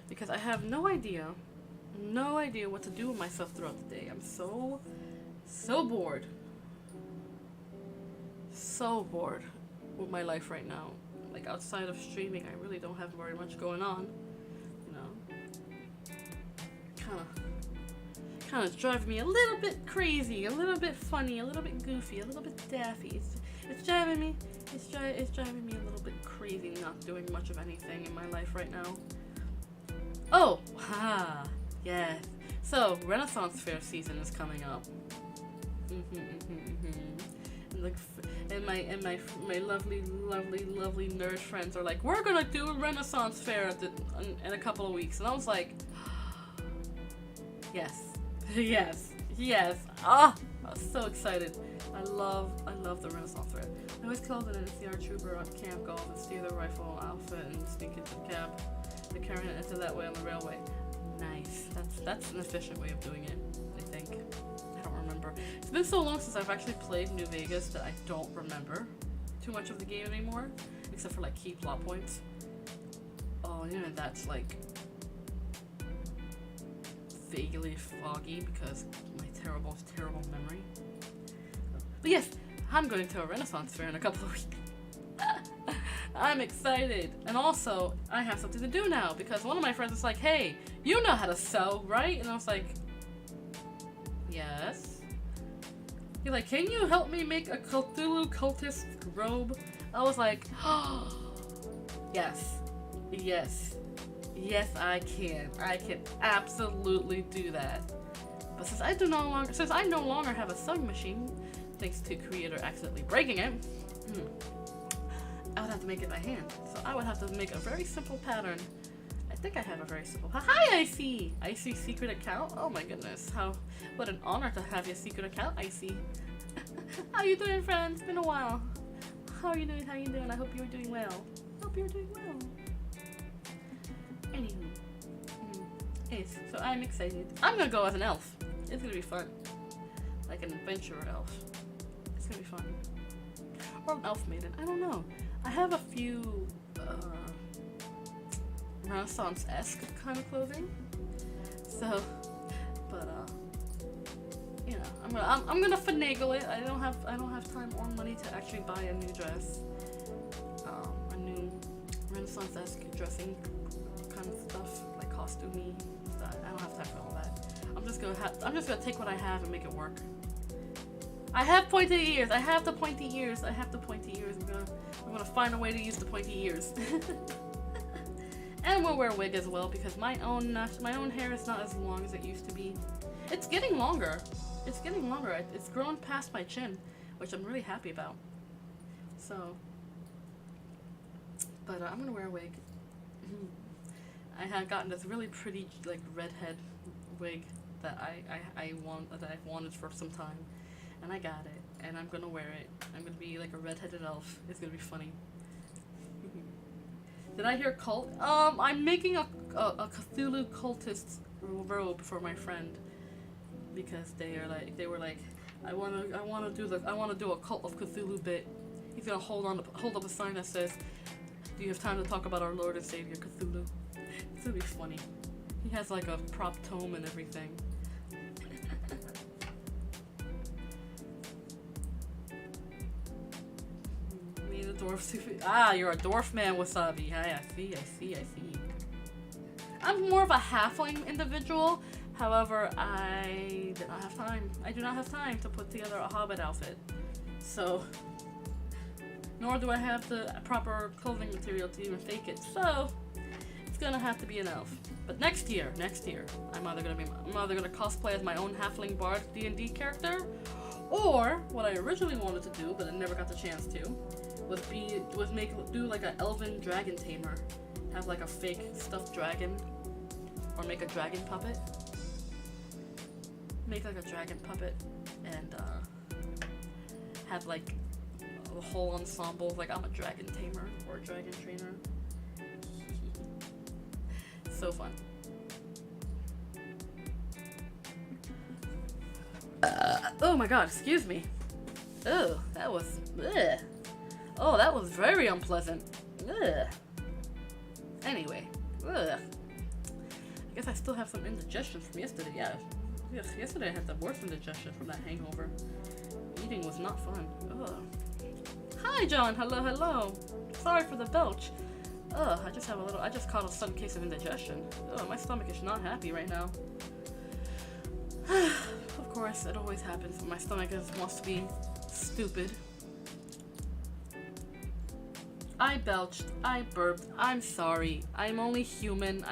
Speaker 1: Because I have no idea what to do with myself throughout the day. I'm so bored. So bored with my life right now. Like outside of streaming, I really don't have very much going on. You know, kind of drive me a little bit crazy, a little bit funny, a little bit goofy, a little bit daffy. It's driving me a little bit crazy, not doing much of anything in my life right now. Oh, yeah. So Renaissance Fair season is coming up. And my lovely nerd friends are like, we're gonna do a Renaissance Fair in a couple of weeks, and I was like, yes. I was so excited. I love the Renaissance thread. I always called it an NCR trooper on camp golf and steal the rifle outfit and sneak into the cab. The carrying it into that way on the railway. Nice. That's an efficient way of doing it, I think. I don't remember. It's been so long since I've actually played New Vegas that I don't remember too much of the game anymore, except for like key plot points. Oh, even that's like vaguely foggy because my terrible memory. But yes, I'm going to a Renaissance fair in a couple of weeks. I'm excited. And also, I have something to do now because one of my friends was like, hey, you know how to sew, right? And I was like, yes. He's like, can you help me make a Cthulhu cultist robe? I was like, oh, yes. Yes. Yes, I can. I can absolutely do that. But since I no longer have a sewing machine, thanks to creator accidentally breaking it, I would have to make it by hand. So I would have to make a very simple pattern. I think I have a very simple. Hi, Icy! Icy secret account? Oh my goodness. What an honor to have your secret account, Icy. How you doing, friends? It's been a while. How are you doing? How you doing? I hope you're doing well. Hope you're doing well. Anywho. Yes, so I'm excited. I'm gonna go as an elf. It's gonna be fun. Like an adventurer elf. It's gonna be fun. Or an elf maiden. I don't know. I have a few Renaissance-esque kind of clothing. So, but you know, I'm gonna finagle it. I don't have time or money to actually buy a new dress. A new Renaissance-esque dressing kind of stuff, like costumey stuff. I don't have time for all that. I'm just gonna take what I have and make it work. I have pointy ears. I have the pointy ears. I have the pointy ears. I'm gonna find a way to use the pointy ears. And we'll wear a wig as well because my own hair is not as long as it used to be. It's getting longer. It's getting longer. It's grown past my chin, which I'm really happy about. So, but I'm gonna wear a wig. I had gotten this really pretty like redhead wig that I've wanted for some time. And I got it, and I'm gonna wear it. I'm gonna be like a redheaded elf. It's gonna be funny. Did I hear cult? I'm making a Cthulhu cultist robe for my friend because they were like, I wanna do a cult of Cthulhu bit. He's gonna hold up a sign that says, "Do you have time to talk about our Lord and Savior Cthulhu?" It's gonna be funny. He has like a prop tome and everything. You're a dwarf man, Wasabi. I see. I'm more of a halfling individual. However, I did not have time. I do not have time to put together a hobbit outfit. So, nor do I have the proper clothing material to even fake it. So, it's gonna have to be an elf. But next year, I'm either gonna cosplay as my own halfling bard D&D character, or what I originally wanted to do, but I never got the chance to, do like an elven dragon tamer, have like a fake stuffed dragon, or make a dragon puppet. Make like a dragon puppet, and have like a whole ensemble. Like I'm a dragon tamer or a dragon trainer. So fun. Oh my god! Excuse me. Oh, that was. Ugh. Oh, that was very unpleasant. Ugh. Anyway, ugh. I guess I still have some indigestion from yesterday. Yeah, yesterday I had the worst indigestion from that hangover. Eating was not fun. Ugh. Hi, John. Hello. Sorry for the belch. Ugh, I just caught a sudden case of indigestion. Ugh, my stomach is not happy right now. Of course, it always happens when my stomach wants to be stupid. I belched, I burped, I'm sorry. I'm only human.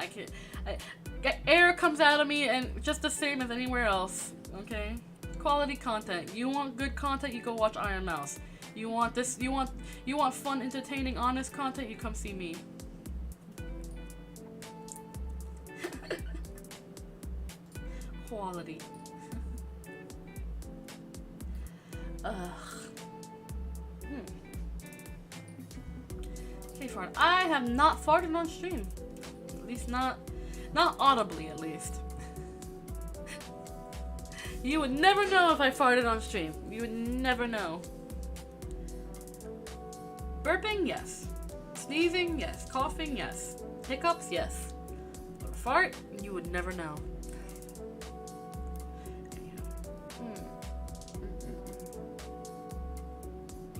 Speaker 1: Air comes out of me and just the same as anywhere else, okay? Quality content. You want good content, you go watch Iron Mouse. You want fun, entertaining, honest content, you come see me. Quality. Okay, fart. I have not farted on stream. At least not audibly, at least. You would never know if I farted on stream. You would never know. Burping, yes. Sneezing, yes. Coughing, yes. Hiccups, yes. But a fart, you would never know.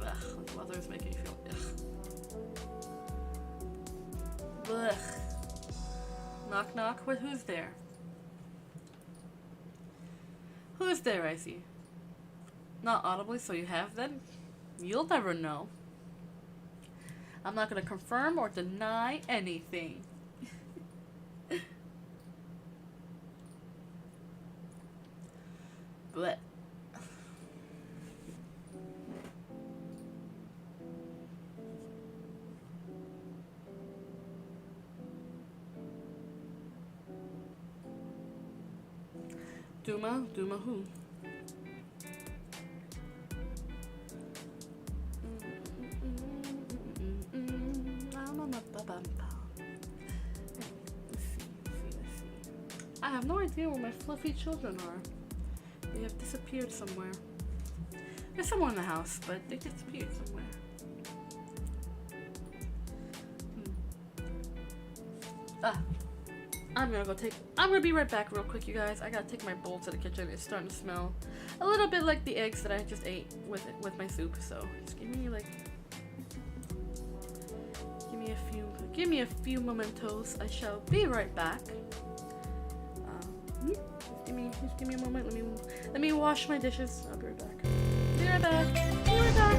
Speaker 1: Ugh, the weather is making me feel ugh. Ugh. Knock knock. Who's there? Who's there, I see? Not audibly, so you have then? You'll never know. I'm not gonna confirm or deny anything. But Duma who? Let's see. I have no idea where my fluffy children are. They have disappeared somewhere. They're somewhere in the house, but they disappeared somewhere. I'm gonna be right back real quick, you guys. I gotta take my bowl to the kitchen. It's starting to smell a little bit like the eggs that I just ate with my soup. So just give me a few mementos. I shall be right back. Just give me a moment. Let me wash my dishes. I'll be right back. Be right back. Be right back.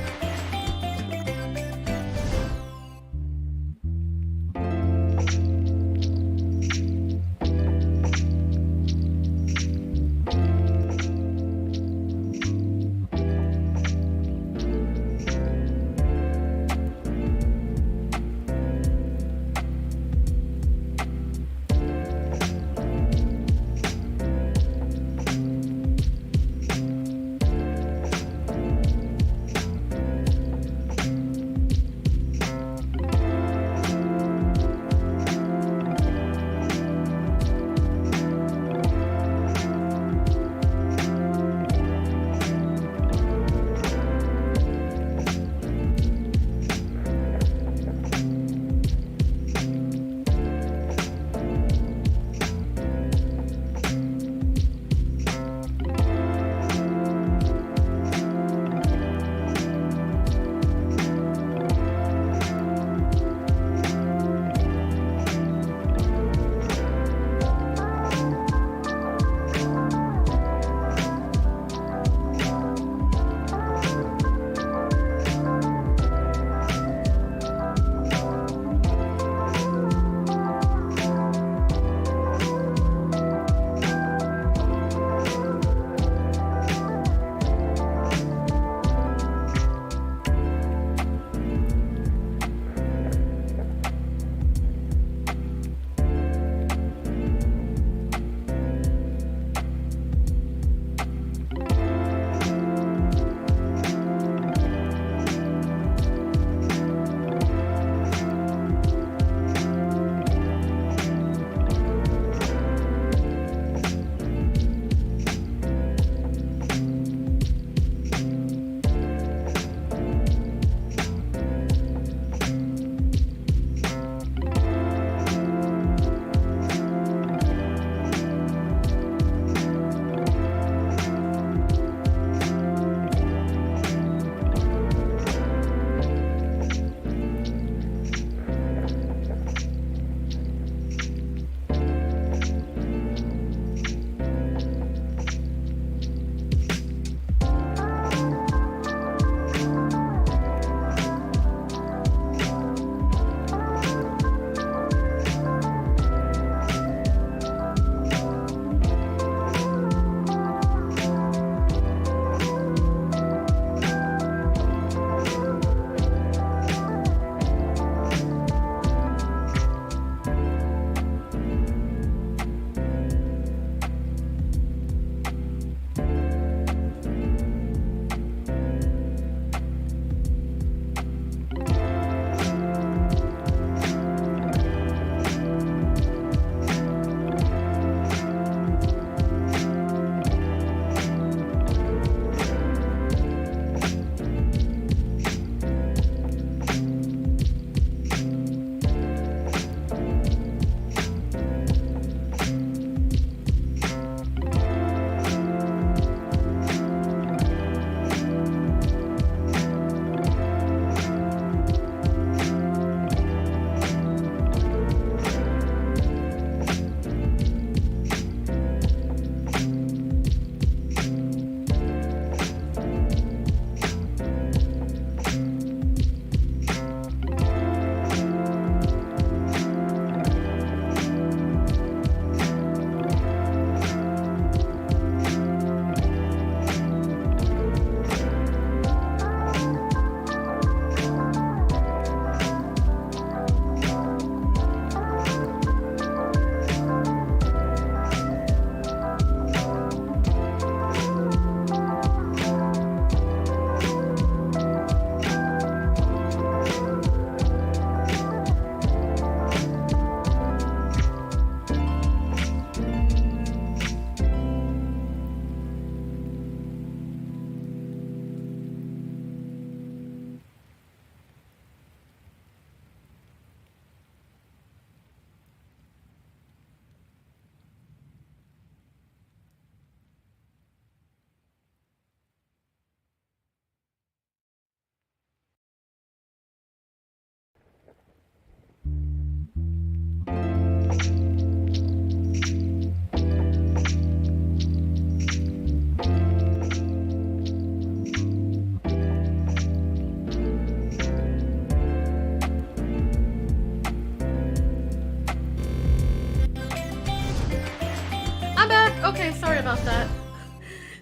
Speaker 1: Okay, sorry about that.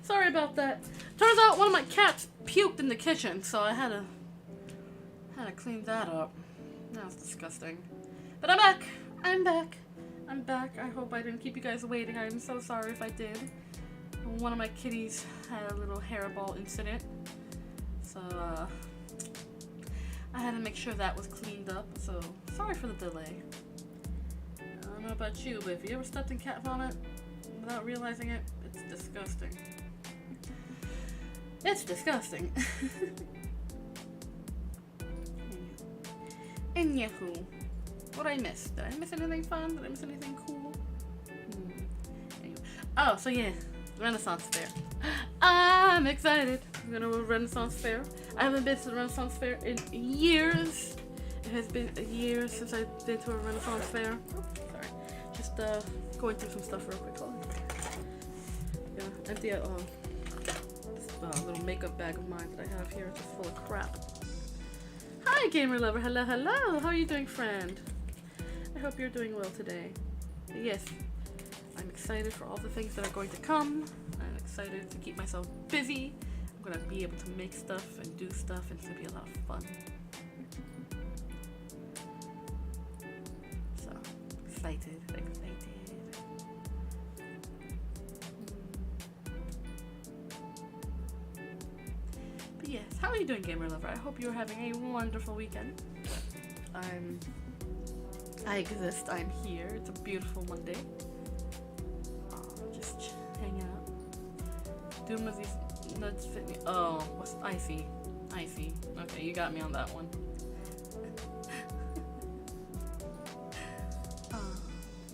Speaker 1: Sorry about that. Turns out one of my cats puked in the kitchen, so I had to clean that up. That was disgusting. But I'm back. I'm back. I'm back. I hope I didn't keep you guys waiting. I'm so sorry if I did. One of my kitties had a little hairball incident, so I had to make sure that was cleaned up. So sorry for the delay. I don't know about you, but if you ever stepped in cat vomit without realizing it, it's disgusting. It's disgusting. And Yahoo. What I missed? Did I miss anything fun? Did I miss anything cool? Anyway. Oh, so yeah, Renaissance Fair. I'm excited. I'm gonna go to Renaissance Fair. I haven't been to the Renaissance Fair in years. It has been years since I've been to a Renaissance Fair. Oh, sorry. Just going through some stuff real quick. Hold on. Yeah, empty out this little makeup bag of mine that I have here. It's just full of crap. Hi, gamer lover. Hello, hello. How are you doing, friend? I hope you're doing well today. Yes, I'm excited for all the things that are going to come. I'm excited to keep myself busy. I'm going to be able to make stuff and do stuff, and it's going to be a lot of fun. So, excited, excited. But yes, how are you doing, gamer lover? I hope you're having a wonderful weekend. I exist. I'm here. It's a beautiful Monday. Just hanging out. Doom of these nuts fit me. Oh, what's icy? Icy. Okay, you got me on that one.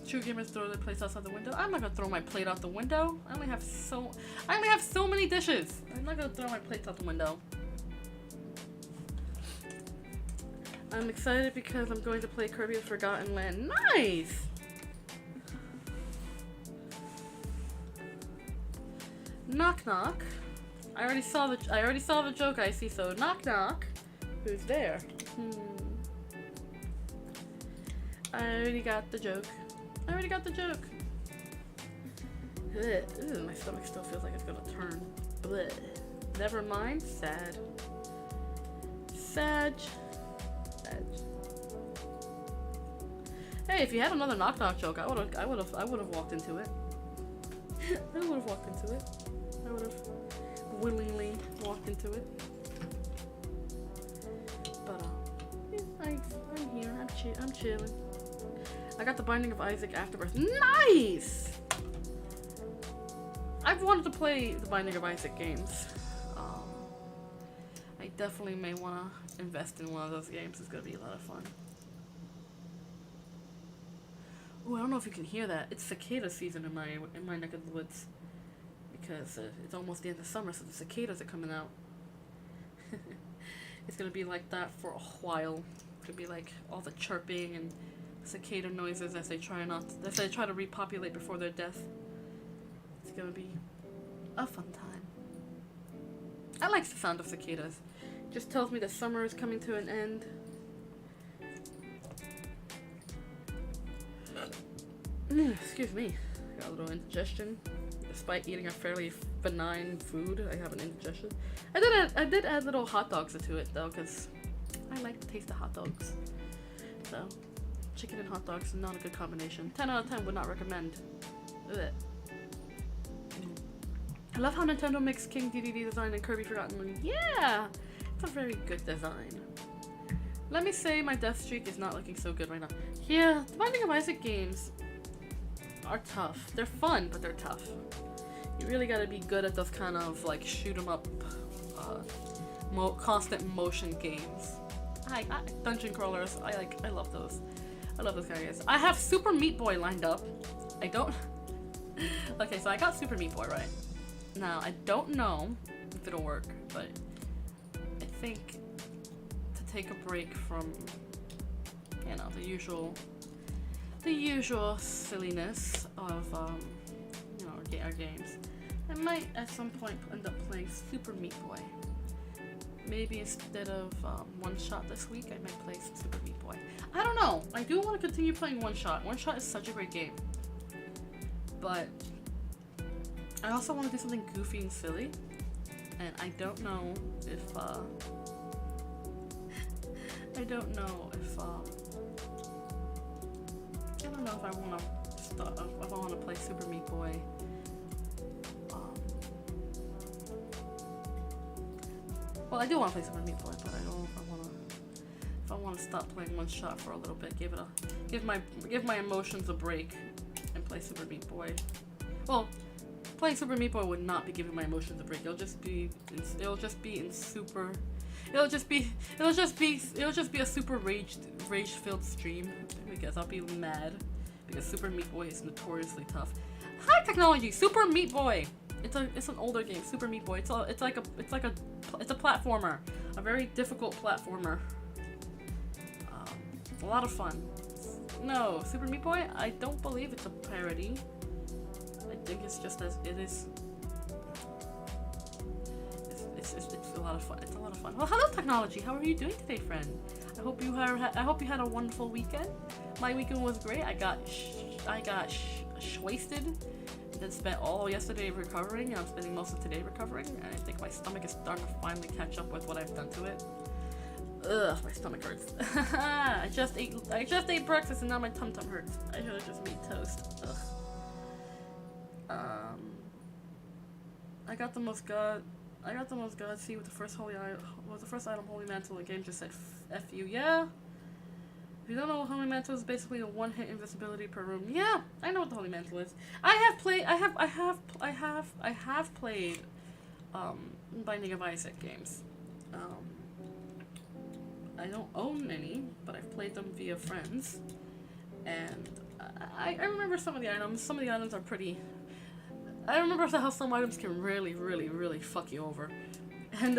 Speaker 1: True gamers throw their plates outside the window. I'm not gonna throw my plate out the window. I only have so many dishes. I'm not gonna throw my plates out the window. I'm excited because I'm going to play Kirby the Forgotten Land. Nice! Knock knock. I already saw the joke, I see, so knock knock. Who's there? I already got the joke. Ugh, my stomach still feels like it's gonna turn. Blech. Never mind. Sad. Hey, if you had another knock knock joke, I would have walked into it. I would have willingly walked into it. But yeah, I'm here. I'm chilling. I got the Binding of Isaac Afterbirth. Nice. I've wanted to play the Binding of Isaac games. I definitely may want to invest in one of those games. It's gonna be a lot of fun. Oh, I don't know if you can hear that. It's cicada season in my neck of the woods, because it's almost the end of summer, so the cicadas are coming out. It's gonna be like that for a while. It's gonna be like all the chirping and cicada noises as they try to repopulate before their death. It's gonna be a fun time. I like the sound of cicadas. Just tells me that summer is coming to an end. Excuse me. Got a little indigestion. Despite eating a fairly benign food, I have an indigestion. I did add little hot dogs into it though, because I like the taste of hot dogs. So, chicken and hot dogs, not a good combination. 10 out of 10 would not recommend. Ugh. I love how Nintendo makes King DDD design and Kirby Forgotten Land. Yeah! It's a very good design. Let me say my death streak is not looking so good right now. Yeah, the Binding of Isaac games are tough. They're fun, but they're tough. You really gotta be good at those kind of like shoot 'em up, constant motion games. Dungeon crawlers. I love those. I love those kind of games. I have Super Meat Boy lined up. I don't. Okay, so I got Super Meat Boy right. Now I don't know if it'll work, but I think to take a break from, you know, the usual silliness of you know, our games, I might at some point end up playing Super Meat Boy. Maybe instead of One Shot this week, I might play Super Meat Boy. I don't know. I do want to continue playing One Shot. One Shot is such a great game, but I also want to do something goofy and silly, and I don't know if I don't know if I want to start, if I want to play Super Meat Boy. Well, I do want to play Super Meat Boy, but I don't know if I want to stop playing One Shot for a little bit. Give my emotions a break and play Super Meat Boy. Well, playing Super Meat Boy would not be giving my emotions a break. It'll just be a super rage-filled stream because I'll be mad because Super Meat Boy is notoriously tough. High technology, Super Meat Boy. It's an older game, Super Meat Boy. It's a platformer, a very difficult platformer. A lot of fun. No, Super Meat Boy. I don't believe it's a parody. I think it's just as it is. It's a lot of fun. It's a lot of fun. Well, hello technology. How are you doing today, friend? I hope you had a wonderful weekend. My weekend was great. I got wasted. Then spent all yesterday recovering, and I'm spending most of today recovering. And I think my stomach is starting to finally catch up with what I've done to it. Ugh, my stomach hurts. I just ate breakfast and now my tum hurts. I should have just made toast. Ugh. I got the most god see with the first item Holy Mantle. The game just said F you. Yeah. If you don't know what Holy Mantle is, basically a one-hit invisibility per room. Yeah, I know what the Holy Mantle is. I have played Binding of Isaac games. I don't own any, but I've played them via friends. And I remember some of the items. Some of the items are pretty. I remember how some items can really fuck you over. And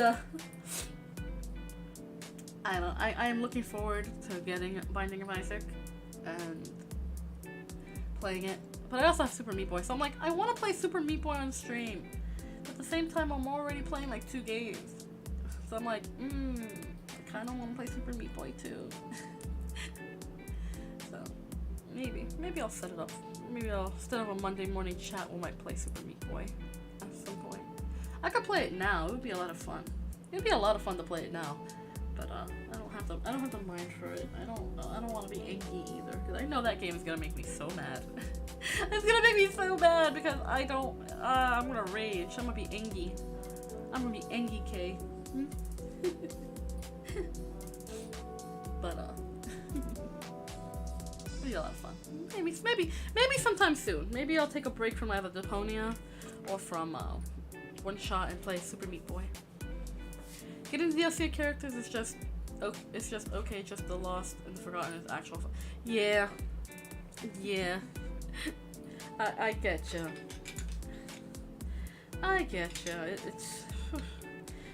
Speaker 1: I am looking forward to getting Binding of Isaac and playing it. But I also have Super Meat Boy, so I'm like, I want to play Super Meat Boy on stream. But at the same time, I'm already playing like 2 games. So I'm like, I kind of want to play Super Meat Boy too. So maybe I'll set it up. Maybe instead of a Monday morning chat, we might play Super Meat Boy at some point. I could play it now. It would be a lot of fun. It would be a lot of fun to play it now. But I don't have the mind for it. I don't want to be angry either, because I know that game is gonna make me so mad. It's gonna make me so mad because I'm gonna rage. I'm gonna be angry. I'm gonna be angry, K. But it'll be a lot of fun. Maybe sometime soon. Maybe I'll take a break from either Deponia or from One Shot and play Super Meat Boy. Getting the DLC characters is just okay. Just the Lost and Forgotten is actual fun. Yeah. I get you.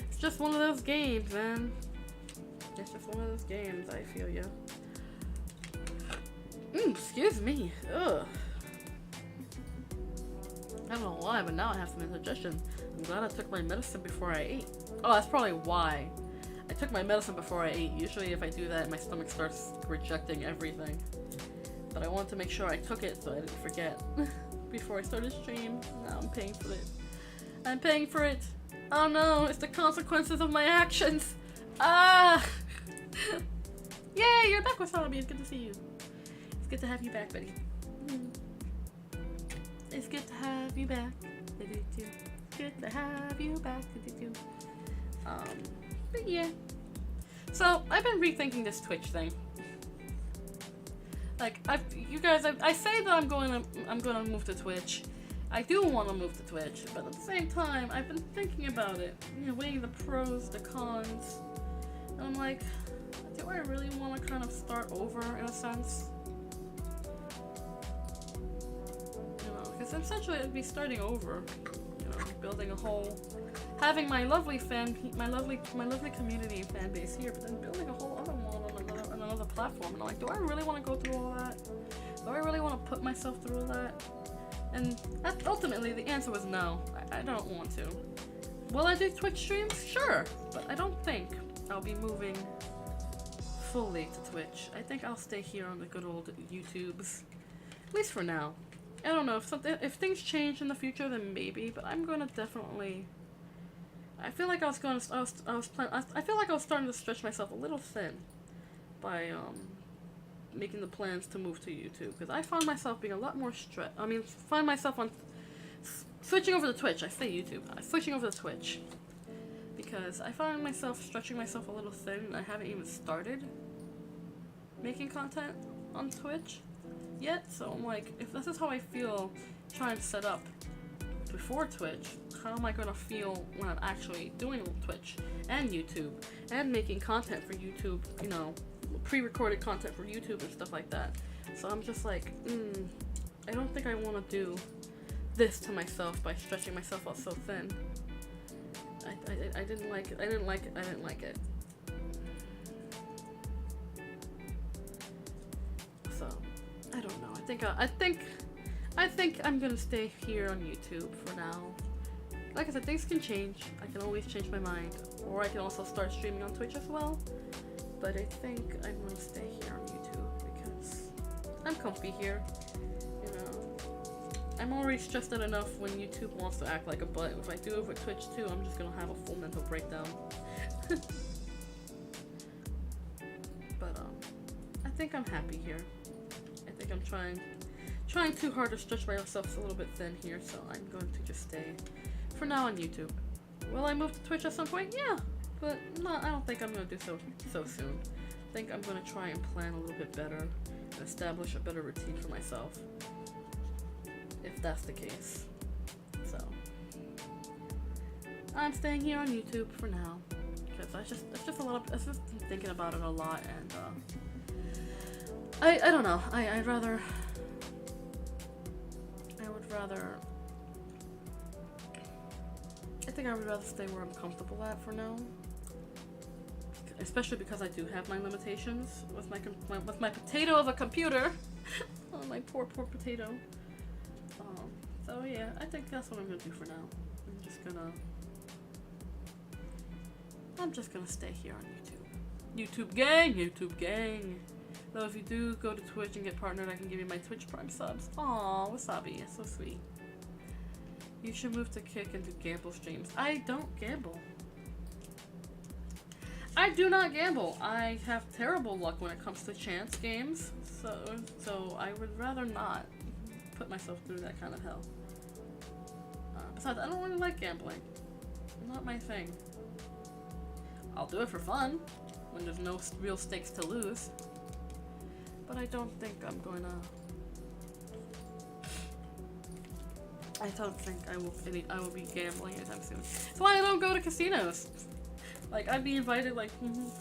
Speaker 1: It's just one of those games, man. It's just one of those games. I feel you. Excuse me. Ugh. I don't know why, but now I have some indigestion. I'm glad I took my medicine before I ate. Oh, that's probably why. I took my medicine before I ate. Usually if I do that, my stomach starts rejecting everything. But I wanted to make sure I took it so I didn't forget before I started stream. Now I'm paying for it. I'm paying for it. Oh no, it's the consequences of my actions. Ah! Yay, you're back with Wasabi. It's good to see you. It's good to have you back, buddy. It's good to have you back. Good to have you back. But yeah. So I've been rethinking this Twitch thing. Like I say that I'm gonna move to Twitch. I do want to move to Twitch, but at the same time, I've been thinking about it. Weighing the pros, the cons, and I'm like, do I really want to kind of start over in a sense? Because essentially it'd be starting over. Building a whole, having my lovely community and fan base here, but then building a whole other one on another platform. And I'm like, do I really want to go through all that? Do I really want to put myself through all that? And ultimately, the answer was no. I don't want to. Will I do Twitch streams? Sure, but I don't think I'll be moving fully to Twitch. I think I'll stay here on the good old YouTubes, at least for now. I don't know if things change in the future, then maybe. But I'm gonna definitely. I feel like I was starting to stretch myself a little thin by making the plans to move to YouTube, because I found myself being a lot more stressed. I mean, find myself on switching over to Twitch. I say YouTube. Switching over to Twitch because I found myself stretching myself a little thin, and I haven't even started making content on Twitch yet. So I'm like, if this is how I feel trying to set up before Twitch, how am I gonna feel when I'm actually doing Twitch and YouTube and making content for YouTube, you know, pre-recorded content for YouTube and stuff like that. So I'm just like, I don't think I want to do this to myself by stretching myself out so thin. I didn't like it. So I don't know. I think I'm gonna stay here on YouTube for now. Like I said, things can change. I can always change my mind, or I can also start streaming on Twitch as well. But I think I'm gonna stay here on YouTube because I'm comfy here. You know, I'm already stressed out enough when YouTube wants to act like a butt. If I do it with Twitch too, I'm just gonna have a full mental breakdown. But I think I'm happy here. I think I'm trying too hard to stretch myself a little bit thin here, so I'm going to just stay for now on YouTube. Will I move to Twitch at some point? Yeah, but no, I don't think I'm gonna do so soon. I think I'm gonna try and plan a little bit better and establish a better routine for myself, if that's the case. So I'm staying here on YouTube for now because I just thinking about it a lot, and I don't know. I would rather. I think I would rather stay where I'm comfortable at for now, especially because I do have my limitations with my potato of a computer. Oh, my poor potato. So yeah, I think that's what I'm gonna do for now. I'm just gonna stay here on YouTube. YouTube gang. Though if you do go to Twitch and get partnered, I can give you my Twitch Prime subs. Aw, Wasabi, that's so sweet. You should move to Kick and do gamble streams. I don't gamble. I do not gamble. I have terrible luck when it comes to chance games. So I would rather not put myself through that kind of hell. Besides, I don't really like gambling. Not my thing. I'll do it for fun when there's no real stakes to lose. But I don't think I'm going to. I don't think I will be gambling anytime soon. That's why I don't go to casinos. Like, I'd be invited. Like,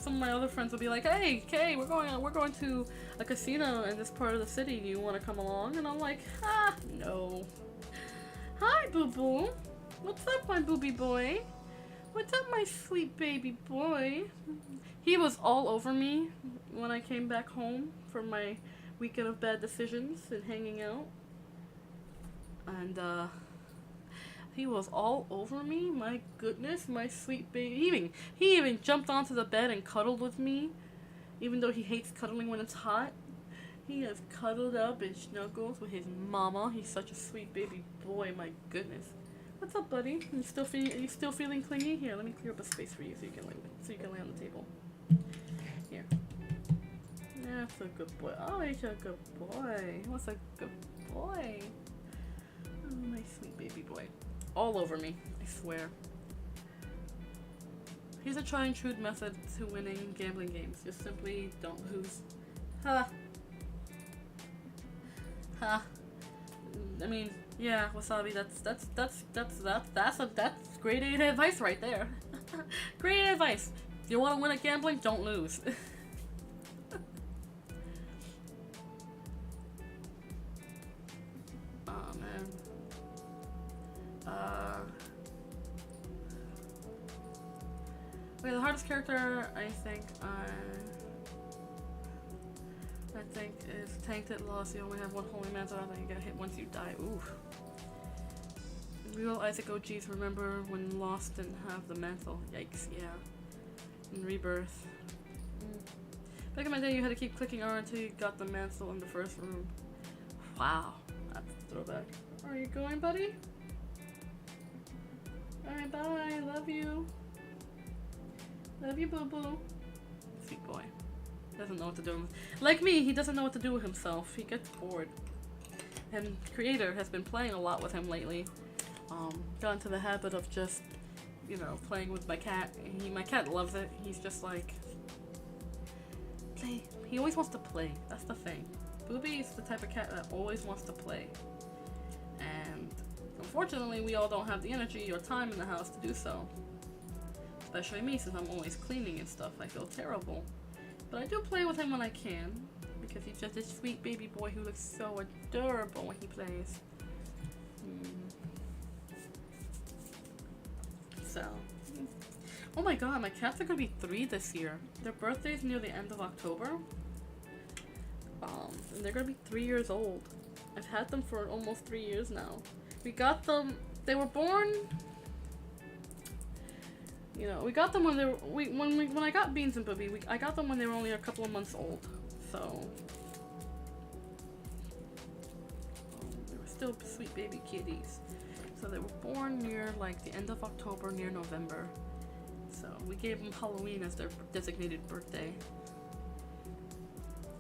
Speaker 1: some of my other friends would be like, "Hey, Kay, we're going to a casino in this part of the city. Do you want to come along?" And I'm like, no. Hi, boo boo. What's up, my booby boy? What's up, my sweet baby boy? He was all over me when I came back home from my weekend of bad decisions and hanging out. And he was all over me. My goodness, my sweet baby. He even jumped onto the bed and cuddled with me, even though he hates cuddling when it's hot. He has cuddled up and snuggles with his mama. He's such a sweet baby boy. My goodness. What's up, buddy? Are you still feeling clingy? Here, let me clear up a space for you so you can lay on the table. Here. That's a good boy. Oh, he's a good boy. What's a good boy? Oh, my sweet baby boy. All over me, I swear. Here's a try and true method to winning gambling games. Just simply don't lose. Ha. Ha. I mean, yeah, Wasabi, that's great advice right there. Great advice. If you want to win at gambling, don't lose. Oh man. Okay, the hardest character I think is Tainted Lost. You only have one holy mantle, and then you get hit once you die. Oof. Real Isaac OGs remember when Lost didn't have the mantle. Yikes, yeah. In Rebirth. Back in my day, you had to keep clicking R until you got the mantle in the first room. Wow. That's a throwback. Are you going, buddy? Alright, bye. Love you. Love you, boo-boo. Sweet boy. Doesn't know what to do. Like me, he doesn't know what to do with himself. He gets bored. And Creator has been playing a lot with him lately. Got into the habit of just, you know, playing with my cat. My cat loves it. He's just like, play. He always wants to play. That's the thing. Booby is the type of cat that always wants to play. And unfortunately, we all don't have the energy or time in the house to do so. Especially me, since I'm always cleaning and stuff. I feel terrible. But I do play with him when I can. Because he's just a sweet baby boy who looks so adorable when he plays. So, oh my god, my cats are gonna be 3 this year. Their birthday's near the end of October. And they're gonna be 3 years old. I've had them for almost 3 years now. We got them, they were born, you know, we got them when they were, when I got Beans and Booby, I got them when they were only a couple of months old. So, they were still sweet baby kitties. So they were born near like the end of October, near November. So we gave them Halloween as their designated birthday.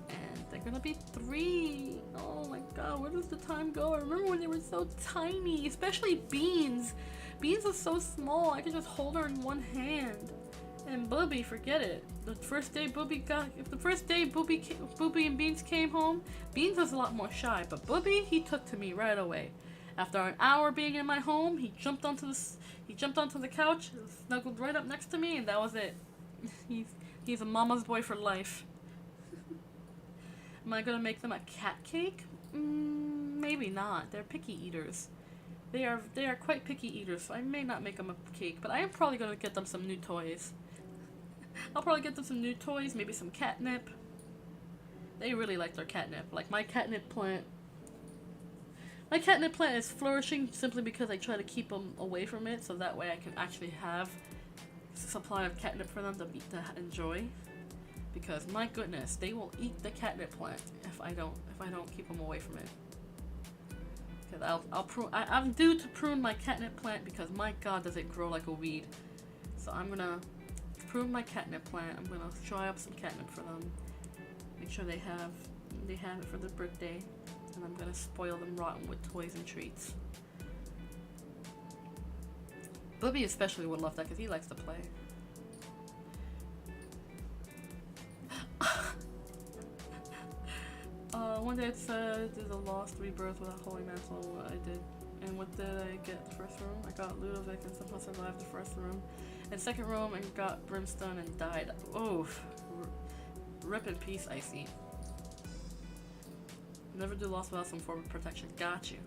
Speaker 1: And they're gonna be 3. Oh my god, where does the time go? I remember when they were so tiny, especially Beans. Beans was so small, I could just hold her in one hand. And Booby, forget it. The first day Booby and Beans came home, Beans was a lot more shy, but Booby, he took to me right away. After an hour being in my home, he jumped onto the couch, snuggled right up next to me, and that was it. He's a mama's boy for life. Am I gonna make them a cat cake? Maybe not. They're picky eaters. They are quite picky eaters, so I may not make them a cake, but I am probably gonna get them some new toys. I'll probably get them some new toys, maybe some catnip. They really like their catnip. Like my catnip plant. My catnip plant is flourishing simply because I try to keep them away from it, so that way I can actually have a supply of catnip for them to enjoy. Because my goodness, they will eat the catnip plant if I don't keep them away from it. Because I'm due to prune my catnip plant because my god does it grow like a weed. So I'm gonna prune my catnip plant. I'm gonna dry up some catnip for them. Make sure they have it for their birthday. And I'm gonna spoil them rotten with toys and treats. Booby especially would love that because he likes to play. One day it said there's a lost rebirth without Holy Mantle. What I did. And what did I get the first room? I got Ludovic and somehow survived the first room. And second room and got Brimstone and died. Oh, rip in peace, Icy. Never do lost without some form of protection. Got you.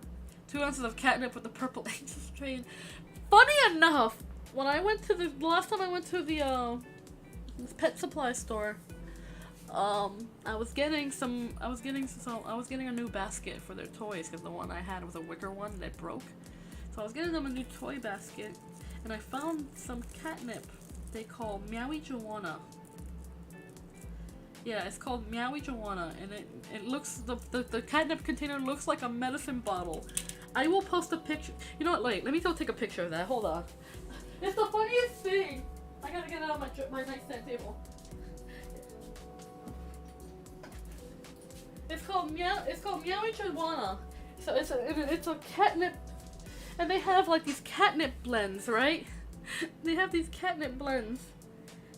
Speaker 1: 2 ounces of catnip with the purple angel strain. Funny enough, when I went to the last time I went to the pet supply store, I was getting a new basket for their toys because the one I had was a wicker one that broke. So I was getting them a new toy basket, and I found some catnip they call Meowie Joanna. Yeah, it's called Meowie Joanna, and it looks, the catnip container looks like a medicine bottle. I will post a picture. You know what, wait, let me go take a picture of that. Hold on. It's the funniest thing. I gotta get it on my nightstand table. It's called Meowie Joanna. So it's a catnip, and they have like these catnip blends, right? They have these catnip blends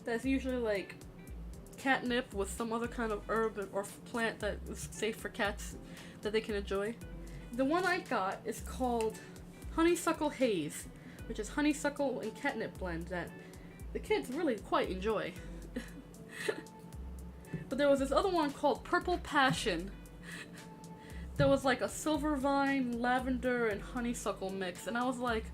Speaker 1: that's usually like catnip with some other kind of herb or plant that is safe for cats that they can enjoy. The one I got is called Honeysuckle Haze, which is honeysuckle and catnip blend that the kids really quite enjoy. But there was this other one called Purple Passion. There was like a silver vine, lavender, and honeysuckle mix, and I was like,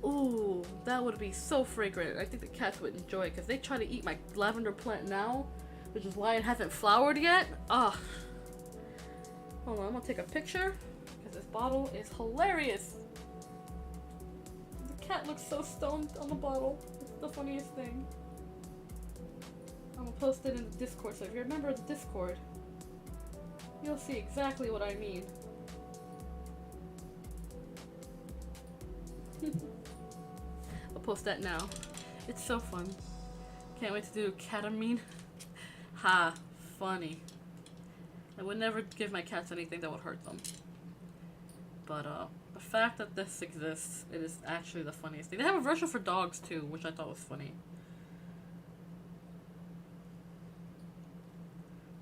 Speaker 1: ooh, that would be so fragrant. I think the cats would enjoy it because they try to eat my lavender plant now, which is why it hasn't flowered yet. Ugh. Hold on, I'm gonna take a picture because this bottle is hilarious. The cat looks so stoned on the bottle. It's the funniest thing. I'm gonna post it in the Discord, so if you remember the Discord, You'll see exactly what I mean. I'll post that now. It's so fun. Can't wait to do ketamine. Ha, funny. I would never give my cats anything that would hurt them. But the fact that this exists, it is actually the funniest thing. They have a version for dogs too, which I thought was funny.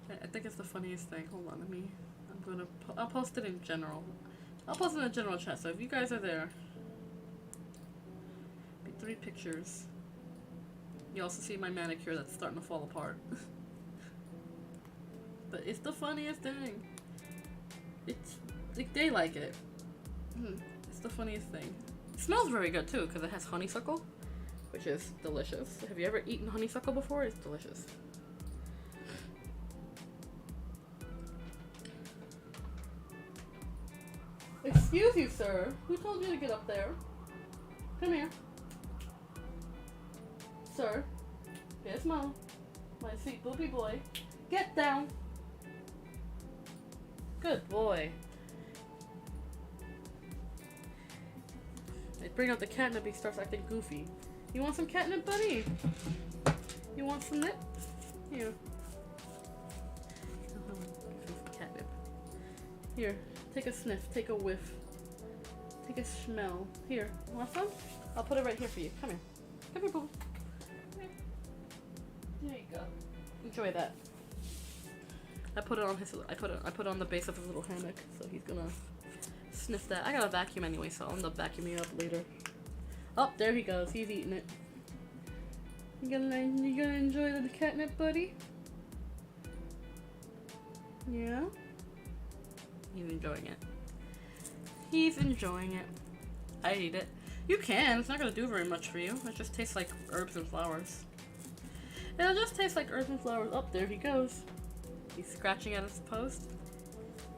Speaker 1: I think it's the funniest thing. Hold on, I'll post it in general. I'll post it in the general chat, so if you guys are there, 3 pictures. You also see my manicure that's starting to fall apart. But it's the funniest thing. It's like, they like it. It's the funniest thing. It smells very good too, because it has honeysuckle, which is delicious. Have you ever eaten honeysuckle before? It's delicious. Excuse you, sir. Who told you to get up there? Come here. Sir. Here's Mo. My sweet booby boy. Get down. Good boy. I bring out the catnip, he starts acting goofy. You want some catnip, buddy? You want some nip? Here. Catnip. Here, take a sniff, take a whiff. Take a smell. Here, want some? I'll put it right here for you. Come here. Come here, boo. There you go. Enjoy that. I put it on his. I put it on the base of his little hammock, so he's gonna sniff that. I got a vacuum anyway, so I'll end up vacuuming up later. Oh, there he goes. He's eating it. You gonna enjoy the catnip, buddy? Yeah. He's enjoying it. He's enjoying it. I eat it. You can. It's not gonna do very much for you. It just tastes like herbs and flowers. It'll just taste like herbs and flowers. Oh, there he goes. He's scratching at his post.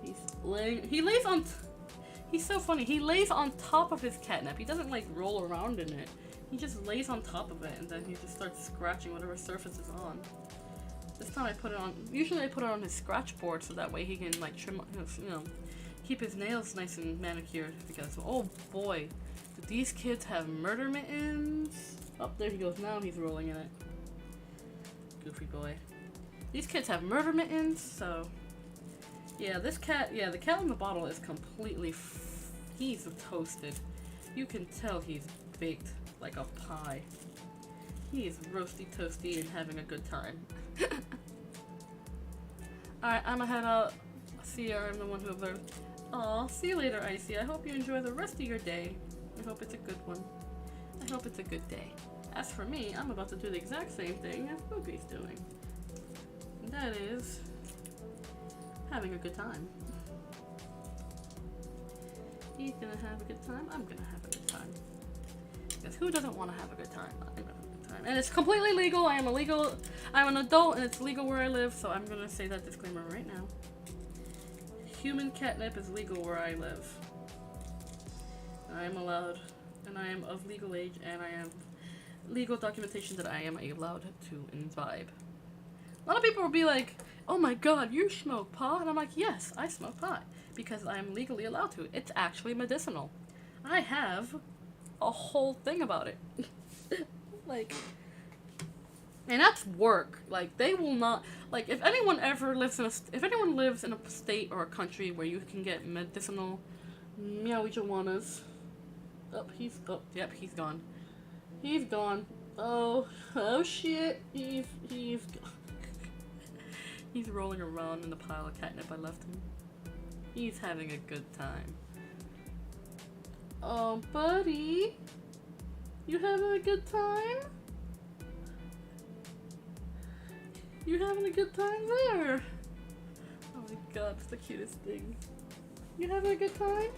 Speaker 1: He's so funny. He lays on top of his catnip. He doesn't like roll around in it. He just lays on top of it and then he just starts scratching whatever surface is on. This time I put it on, usually I put it on his scratch board so that way he can like trim, you know, keep his nails nice and manicured because, oh boy, do these kids have murder mittens? Oh, there he goes. Now he's rolling in it. Goofy boy. These kids have murder mittens, so yeah, this cat, yeah, the cat in the bottle is completely, he's toasted. You can tell he's baked like a pie. He is roasty toasty and having a good time. Alright, I'm gonna head out. See you, I'm the one who observed. Aw, see you later, Icy. I hope you enjoy the rest of your day. I hope it's a good one. I hope it's a good day. As for me, I'm about to do the exact same thing as Boopy's doing. And that is having a good time. He's gonna have a good time. I'm gonna have a good time. Because who doesn't want to have a good time? I'm gonna have a good time. And it's completely legal. I'm an adult and it's legal where I live, so I'm gonna say that disclaimer right now. Human catnip is legal where I live. I am allowed, and I am of legal age, and I have legal documentation that I am allowed to imbibe. A lot of people will be like, oh my god, you smoke pot? And I'm like, yes, I smoke pot. Because I'm legally allowed to. It's actually medicinal. I have a whole thing about it. Like, and that's work. Like, they will not, like, if anyone ever lives in if anyone lives in a state or a country where you can get medicinal marijuanas. Yep, he's gone. He's gone. Oh shit. He's gone. He's rolling around in the pile of catnip I left him. He's having a good time. Oh, buddy. You having a good time? You having a good time there? Oh my god, it's the cutest thing. You having a good time?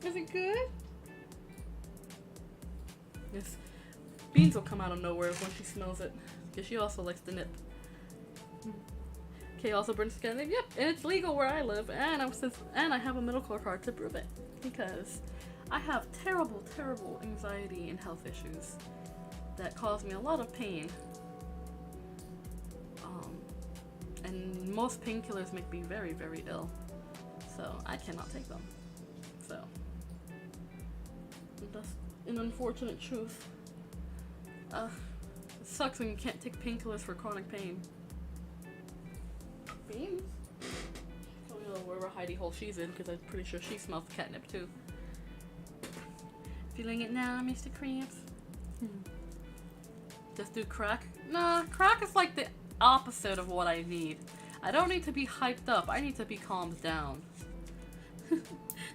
Speaker 1: Is it good? Yes. Beans will come out of nowhere when she smells it. Because she also likes the nip. Kay also brings together. Yep, and it's legal where I live, and I have a medical card to prove it. Because I have terrible, terrible anxiety and health issues that cause me a lot of pain. and most painkillers make me very, very ill. So I cannot take them. So that's an unfortunate truth. It sucks when you can't take painkillers for chronic pain. Beans? Oh, you know, wherever hidey hole she's in, because I'm pretty sure she smells catnip too. Feeling it now, Mr. Cramps? Just do crack? Nah, crack is like the opposite of what I need. I don't need to be hyped up, I need to be calmed down.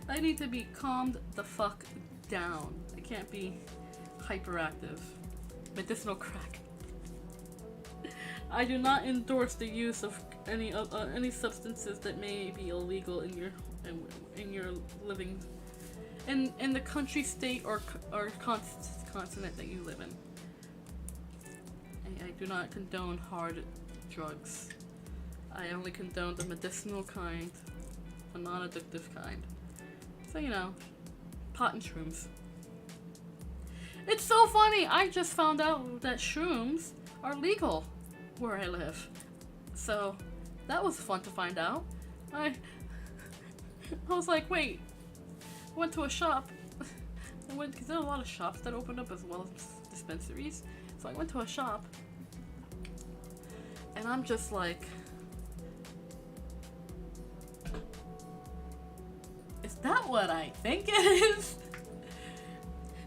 Speaker 1: I need to be calmed the fuck down. I can't be hyperactive. Medicinal crack. I do not endorse the use of any substances that may be illegal in your living in the country, state, or continent that you live in. I do not condone hard drugs. I only condone the medicinal kind, the non-addictive kind. So, you know, pot and shrooms. It's so funny! I just found out that shrooms are legal where I live. So, that was fun to find out. I was like, wait. I went to a shop. Because there are a lot of shops that opened up as well as dispensaries. So I went to a shop. And I'm just like, is that what I think it is?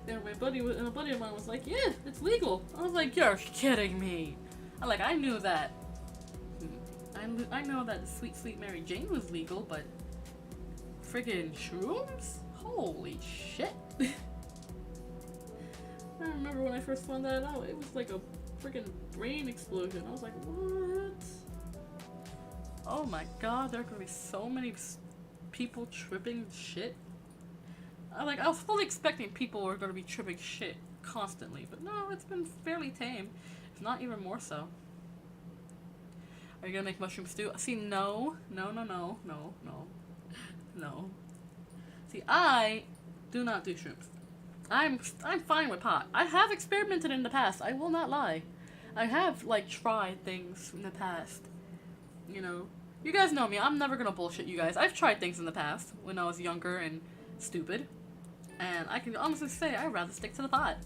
Speaker 1: And a buddy of mine was like, yeah, it's legal. I was like, you're kidding me. I knew that. I know that Sweet Sweet Mary Jane was legal, but friggin' shrooms? Holy shit. I remember when I first found that out, it was like a friggin' brain explosion. I was like, what? Oh my god, there are gonna be so many people tripping shit. I was fully expecting people were gonna be tripping shit constantly, but no, it's been fairly tame. If not even more so. Are you gonna make mushroom stew? See, no. See, I do not do shrooms. I'm fine with pot. I have experimented in the past. I will not lie. I have tried things in the past. You know, you guys know me. I'm never gonna bullshit you guys. I've tried things in the past when I was younger and stupid, and I can honestly say I'd rather stick to the pot.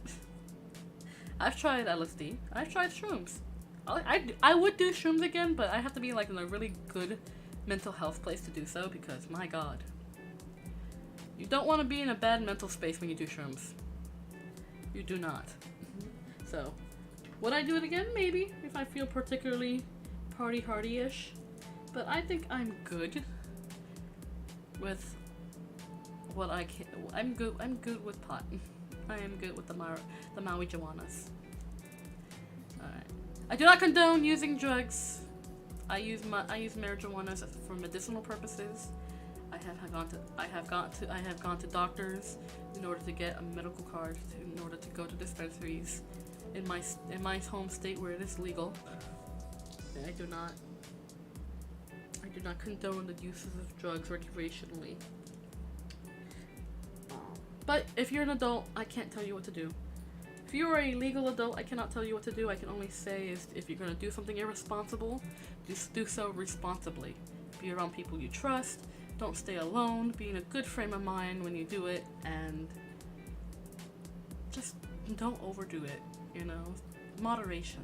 Speaker 1: I've tried LSD. I've tried shrooms. I would do shrooms again, but I have to be in a really good mental health place to do so, because my god. You don't want to be in a bad mental space when you do shrooms. You do not. So, would I do it again? Maybe, if I feel particularly party-hardy-ish. But I think I'm good with what I can. I'm good with pot. I am good with the Maui Joannas. Alright. I do not condone using drugs. I use marijuana for medicinal purposes. I have gone to doctors in order to get a medical card, in order to go to dispensaries in my home state where it is legal. I do not condone the uses of drugs recreationally. But if you're an adult, I can't tell you what to do. If you are a legal adult, I cannot tell you what to do. I can only say is if you're going to do something irresponsible, just do so responsibly. Be around people you trust. Don't stay alone. Be in a good frame of mind when you do it, and just don't overdo it. You know, moderation.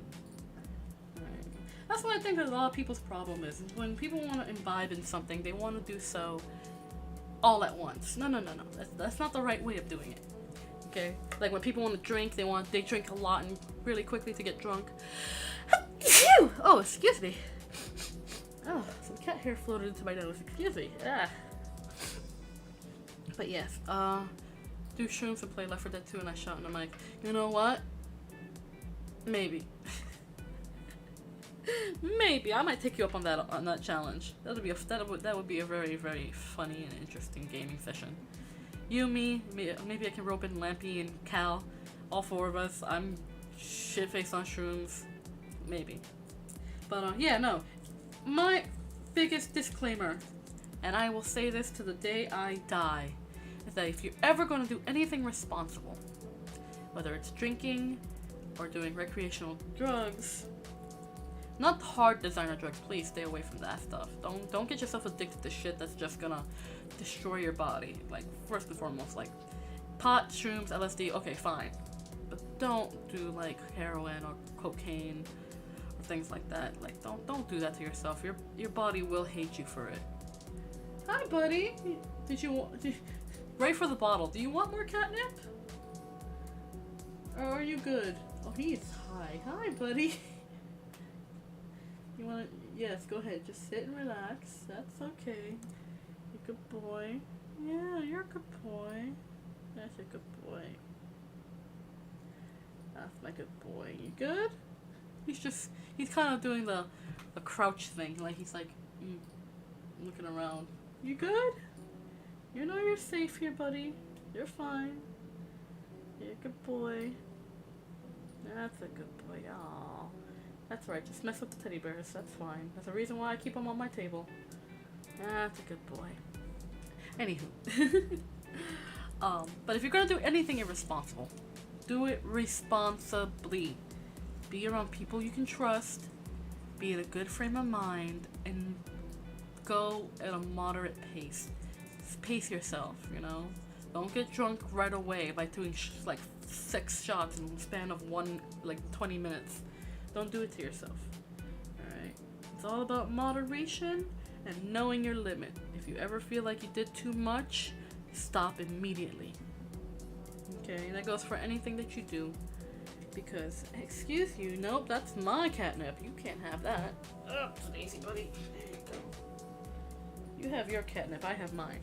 Speaker 1: Alright. That's what I think that a lot of people's problem is when people want to imbibe in something, they want to do so all at once. No. That's not the right way of doing it. Okay? Like when people want to drink, they drink a lot and really quickly to get drunk. Oh, excuse me. Oh, some cat hair floated into my nose. Excuse me. Ah. But yes, do shrooms and play Left 4 Dead 2, and I shout in the mic. You know what? Maybe. Maybe I might take you up on that challenge. That would be a very, very funny and interesting gaming session. You, me, maybe I can rope in Lampy and Cal, all four of us. I'm shit-faced on shrooms, maybe. But yeah, no. My biggest disclaimer, and I will say this to the day I die, is that if you're ever going to do anything responsible, whether it's drinking or doing recreational drugs, Not hard designer drugs. Please stay away from that stuff. Don't get yourself addicted to shit that's just gonna destroy your body. Like, first and foremost, like pot, shrooms, LSD. Okay, fine, but don't do like heroin or cocaine or things like that. Like, don't do that to yourself. Your body will hate you for it. Hi, buddy. Right for the bottle. Do you want more catnip? Or are you good? Oh, he's high. Hi, buddy. You wanna? Yes, go ahead. Just sit and relax. That's okay. You're a good boy. Yeah, you're a good boy. That's a good boy. That's my good boy. You good? He's kind of doing the crouch thing. Like, he's like, looking around. You good? You know you're safe here, buddy. You're fine. You're a good boy. That's a good boy. Aww. That's right. Just mess with the teddy bears. That's fine. That's the reason why I keep them on my table. That's a good boy. Anywho. But if you're gonna do anything irresponsible, do it responsibly. Be around people you can trust. Be in a good frame of mind, and go at a moderate pace. Pace yourself, you know. Don't get drunk right away by doing like 6 shots in the span of 20 minutes. Don't do it to yourself. Alright? It's all about moderation and knowing your limit. If you ever feel like you did too much, stop immediately. Okay? That goes for anything that you do. Because, excuse you, nope, that's my catnip. You can't have that. Oh, Stacy, buddy. There you go. You have your catnip, I have mine.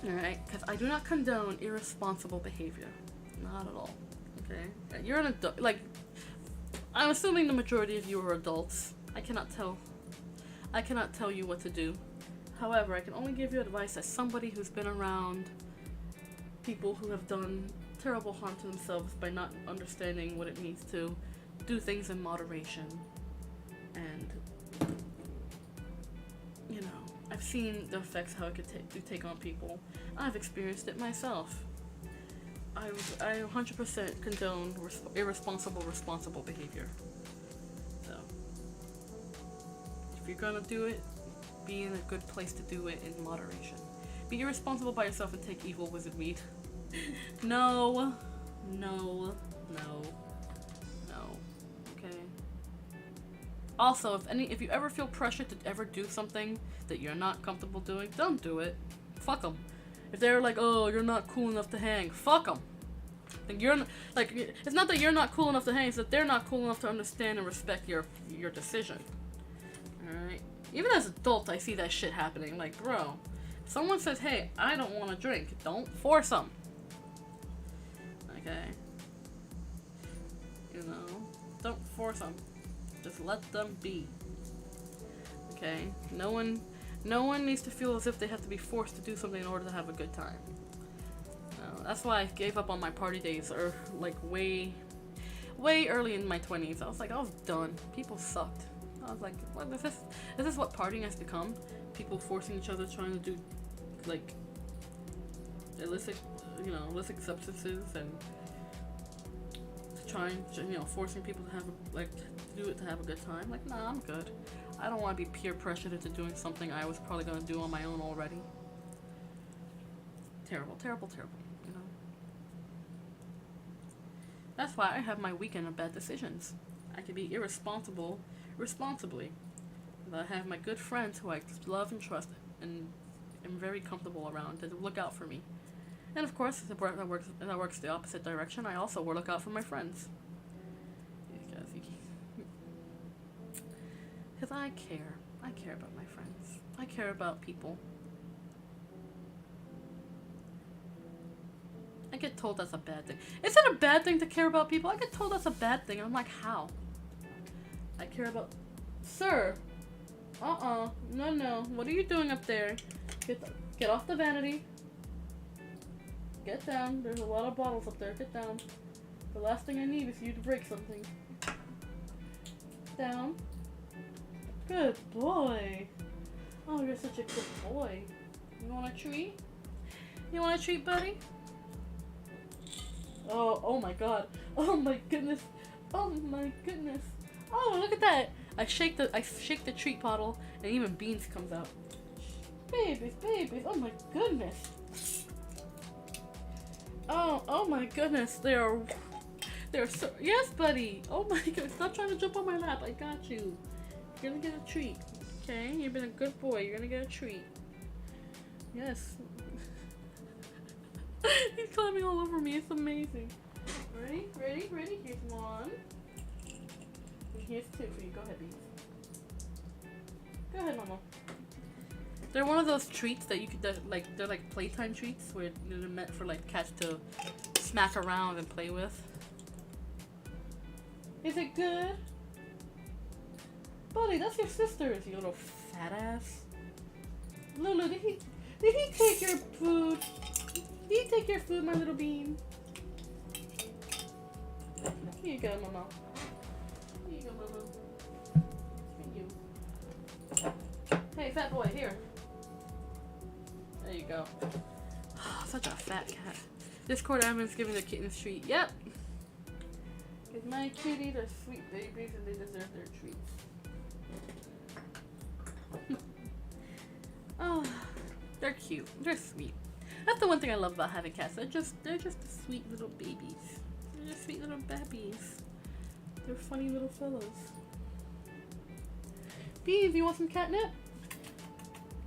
Speaker 1: Alright? Because I do not condone irresponsible behavior. Not at all. Okay? You're an adult. Like, I'm assuming the majority of you are adults. I cannot tell you what to do. However, I can only give you advice as somebody who's been around people who have done terrible harm to themselves by not understanding what it means to do things in moderation. And, you know, I've seen the effects how it could take on people. I've experienced it myself. I 100% condone responsible behavior. So, if you're gonna do it, be in a good place to do it in moderation. Be irresponsible by yourself and take evil wizard weed. No. Okay. Also, if you ever feel pressure to ever do something that you're not comfortable doing, don't do it. Fuck them. If they're like, oh, you're not cool enough to hang, fuck them. Like, it's not that you're not cool enough to hang, it's that they're not cool enough to understand and respect your decision. Alright? Even as adults, I see that shit happening. Like, bro, if someone says, hey, I don't want to drink, don't force them. Okay? You know? Don't force them. Just let them be. Okay? No one needs to feel as if they have to be forced to do something in order to have a good time. No, that's why I gave up on my party days, or like way early in my 20s. I was done. People sucked. I was like, what is this? Is this what partying has become? People forcing each other, trying to do like illicit substances, and trying, forcing people to have to do it to have a good time. Like, nah, I'm good. I don't want to be peer pressured into doing something I was probably going to do on my own already. Terrible, terrible, terrible, you know. That's why I have my weekend of bad decisions. I can be irresponsible responsibly. I have my good friends who I love and trust and am very comfortable around to look out for me. And of course, that works the opposite direction. I also will look out for my friends. Because I care. I care about my friends. I care about people. I get told that's a bad thing. Is it a bad thing to care about people? I get told that's a bad thing, and I'm like, how? I care about... Sir! No. What are you doing up there? Get off the vanity. Get down. There's a lot of bottles up there. Get down. The last thing I need is you to break something. Down. Good boy. Oh, you're such a good boy. You want a treat? You want a treat, buddy? Oh my god. Oh my goodness. Oh my goodness. Oh, look at that. I shake the treat bottle and even beans comes out. Babies, babies. Oh my goodness. Oh my goodness. They're so, yes, buddy. Oh my goodness. Stop trying to jump on my lap. I got you. You're gonna get a treat. Okay? You've been a good boy. You're gonna get a treat. Yes. He's climbing all over me. It's amazing. Ready? Ready? Ready? Here's one. And here's two for you. Go ahead, Beans. Go ahead, Mama. They're one of those treats that you could, they're like playtime treats where they're meant for like cats to smack around and play with. Is it good? Buddy, that's your sister's, you little fat ass. Lulu, did he take your food? Did he take your food, my little bean? Here you go, Mama. Here you go, Mama. Here you. Hey, fat boy, here. There you go. Such a fat cat. Discord admin's giving the kittens treat. Yep. Because my kitties are sweet babies and they deserve their treats. Oh, they're cute. They're sweet. That's the one thing I love about having cats. They're just sweet little babies. They're just sweet little babbies. They're funny little fellows. Beans, you want some catnip?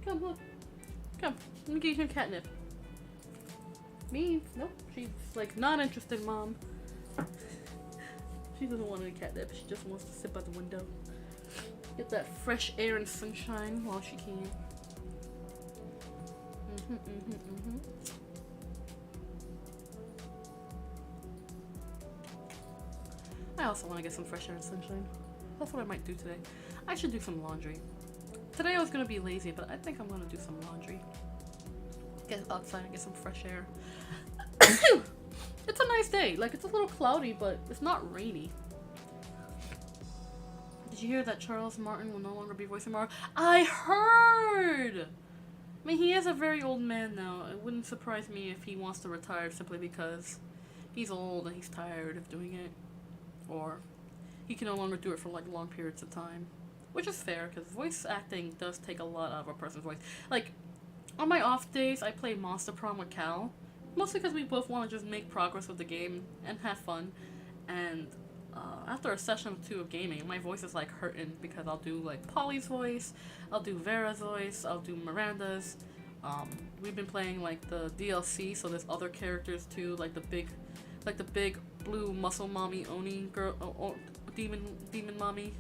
Speaker 1: Come, look. Come, let me get you some catnip. Beans, nope. She's like not interested, Mom. She doesn't want any catnip. She just wants to sit by the window. Get that fresh air and sunshine while she can. I also want to get some fresh air and sunshine. That's what I might do today. I should do some laundry. Today I was going to be lazy, but I think I'm going to do some laundry. Get outside and get some fresh air. It's a nice day. Like, it's a little cloudy, but it's not rainy. Did you hear that Charles Martin will no longer be voicing Mario? I heard! I mean, he is a very old man now. It wouldn't surprise me if he wants to retire simply because he's old and he's tired of doing it. Or he can no longer do it for like long periods of time. Which is fair, because voice acting does take a lot out of a person's voice. Like, on my off days, I play Monster Prom with Cal. Mostly because we both want to just make progress with the game and have fun. And after a session or two of gaming, my voice is like hurting because I'll do like Polly's voice, I'll do Vera's voice, I'll do Miranda's. We've been playing like the DLC, so there's other characters too, like the big blue muscle mommy Oni girl, demon mommy,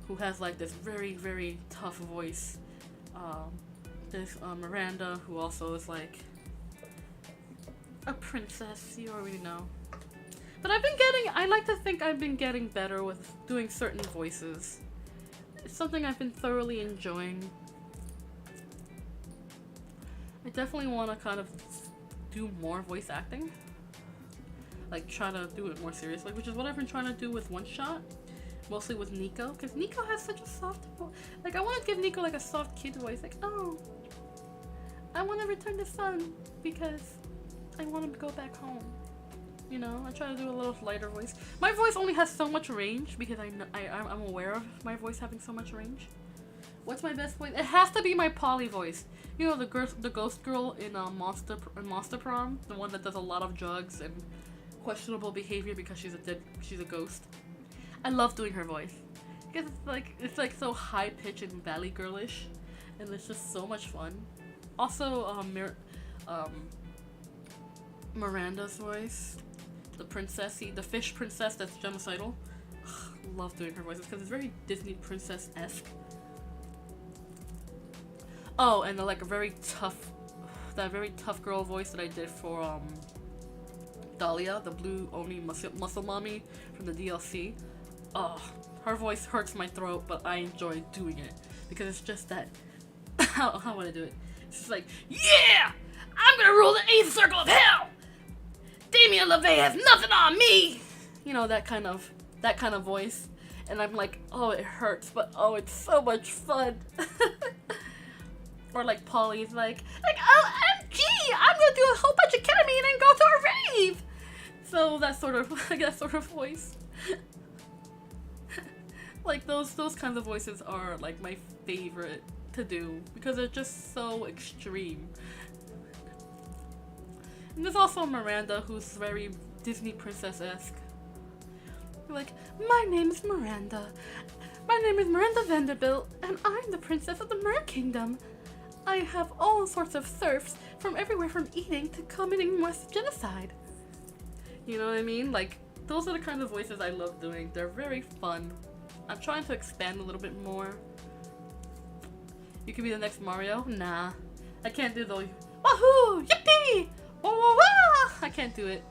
Speaker 1: who has like this very, very tough voice. There's Miranda, who also is like a princess, you already know. But I like to think I've been getting better with doing certain voices. It's something I've been thoroughly enjoying. I definitely want to kind of do more voice acting. Like, try to do it more seriously, which is what I've been trying to do with One Shot. Mostly with Nico, because Nico has such a soft voice. Like, I want to give Nico like a soft kid voice. Like, oh, I want to return the sun because I want to go back home. You know, I try to do a little lighter voice. My voice only has so much range because I'm aware of my voice having so much range. What's my best voice? It has to be my Polly voice. You know, the ghost girl in Monster Prom, the one that does a lot of drugs and questionable behavior because she's a ghost. I love doing her voice because it's like so high pitched and valley girlish, and it's just so much fun. Also, Miranda's voice, the fish princess that's genocidal. Love doing her voices because it's very Disney princess-esque. Oh, and that very tough girl voice that I did for Dahlia, the blue Oni muscle mommy from the DLC. Oh, her voice hurts my throat, but I enjoy doing it because it's just that. How would I do it? It's just like, yeah, I'm gonna rule the 8th circle of hell. Damien LeVay has nothing on me. You know, that kind of voice, and I'm like, oh, it hurts, but oh, it's so much fun. Or like Polly's like, OMG, I'm gonna do a whole bunch of ketamine and go to a rave. So that sort of voice. Like those kinds of voices are like my favorite to do because they're just so extreme. And there's also Miranda, who's very Disney princess-esque. Like, my name is Miranda. My name is Miranda Vanderbilt, and I'm the princess of the Mer Kingdom. I have all sorts of serfs from everywhere from eating to committing mass genocide. You know what I mean? Like, those are the kind of voices I love doing. They're very fun. I'm trying to expand a little bit more. You could be the next Mario? Nah. I can't do the wahoo! Yippee! Wah wah wah! I can't do it.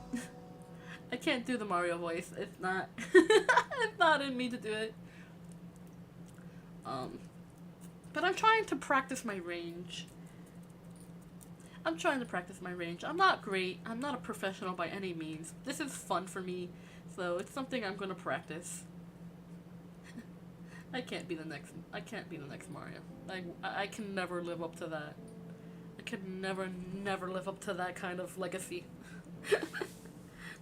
Speaker 1: I can't do the Mario voice. It's not it's not in me to do it. But I'm trying to practice my range. I'm not great. I'm not a professional by any means. This is fun for me, so it's something I'm gonna practice. I can't be the next Mario. I can never live up to that. I can never live up to that kind of legacy.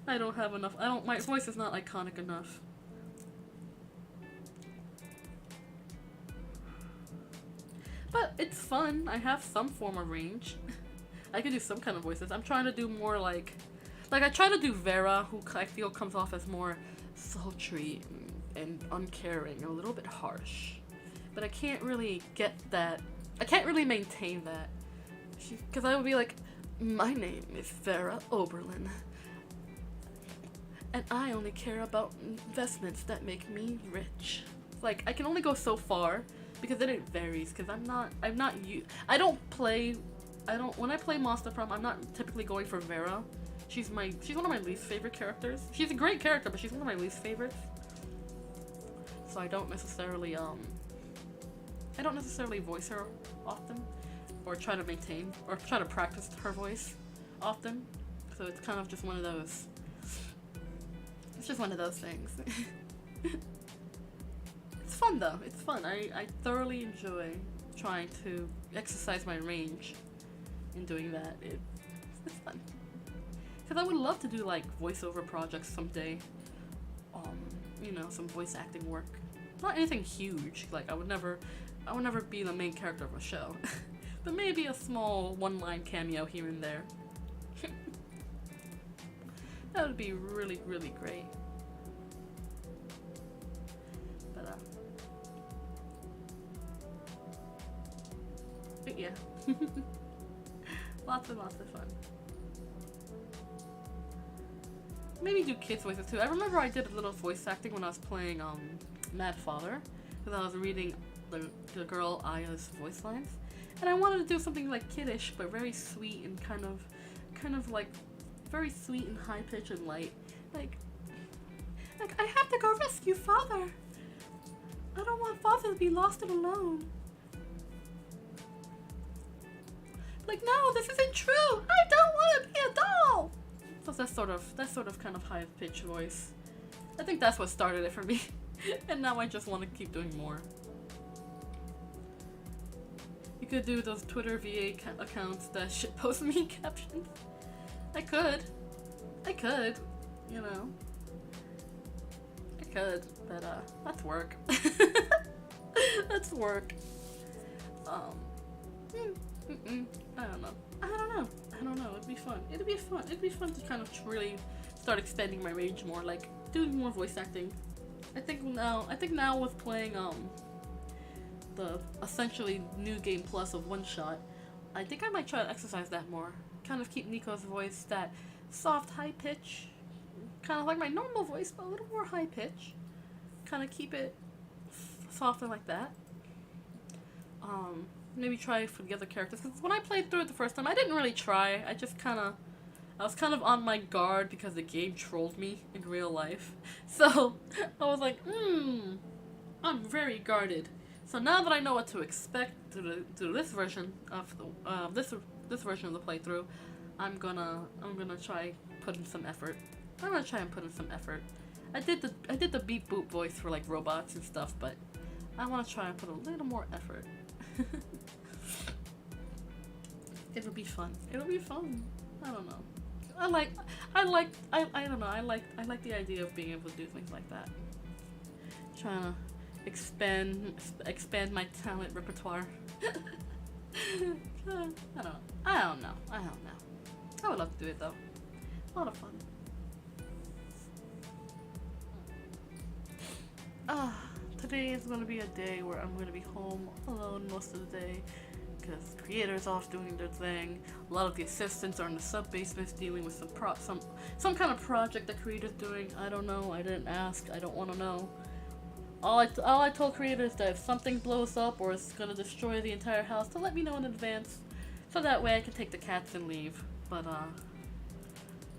Speaker 1: I don't have enough. My voice is not iconic enough. But it's fun. I have some form of range. I can do some kind of voices. I'm trying to do more like I try to do Vera, who I feel comes off as more sultry and uncaring, a little bit harsh. But I can't really get that. I can't really maintain that. Because I would be like, my name is Vera Oberlin. And I only care about investments that make me rich. Like, I can only go so far because then it varies. Because when I play Monster Prom, I'm not typically going for Vera. She's one of my least favorite characters. She's a great character, but she's one of my least favorites. So I don't necessarily voice her often, or try to maintain, or try to practice her voice often. So it's kind of just one of those. It's just one of those things. It's fun though. It's fun. I thoroughly enjoy trying to exercise my range in doing that. It's fun. Because I would love to do like voiceover projects someday. You know, some voice acting work. Not anything huge. Like I would never be the main character of a show. But maybe a small one-line cameo here and there. That would be really, really great. But yeah. Lots of fun. Maybe do kids' voices too. I remember I did a little voice acting when I was playing Mad Father, because I was reading the girl Aya's voice lines, and I wanted to do something like kiddish but very sweet and kind of like very sweet and high pitched and light. Like I have to go rescue Father. I don't want Father to be lost and alone. Like, no, this isn't true. I don't want to be a doll. So that sort of kind of high pitched voice. I think that's what started it for me. And now I just want to keep doing more. You could do those Twitter VA accounts that shitpost me captions. I could, you know. I could, but that's work. That's work. I don't know. It'd be fun to kind of really start expanding my range more, like doing more voice acting. I think now with playing the essentially new game plus of One Shot, I think I might try to exercise that more. Kind of keep Nico's voice that soft, high pitch, kind of like my normal voice, but a little more high pitch. Kind of keep it softer like that. Maybe try for the other characters, because when I played through it the first time, I didn't really try. I was kind of on my guard because the game trolled me in real life. So I was like, I'm very guarded. So now that I know what to expect through this version of the this version of the playthrough, I'm gonna try putting some effort. I'm gonna try and put in some effort. I did the beep boop voice for like robots and stuff, but I want to try and put a little more effort. It'll be fun. I don't know. I like the idea of being able to do things like that. expand my talent repertoire. I don't know. I would love to do it though. A lot of fun. Today is going to be a day where I'm going to be home alone most of the day because creators off doing their thing. A lot of the assistants are in the sub-basements dealing with some kind of project that creators doing. I don't know. I didn't ask. I don't want to know. All I told creators that if something blows up or is going to destroy the entire house, to let me know in advance so that way I can take the cats and leave. But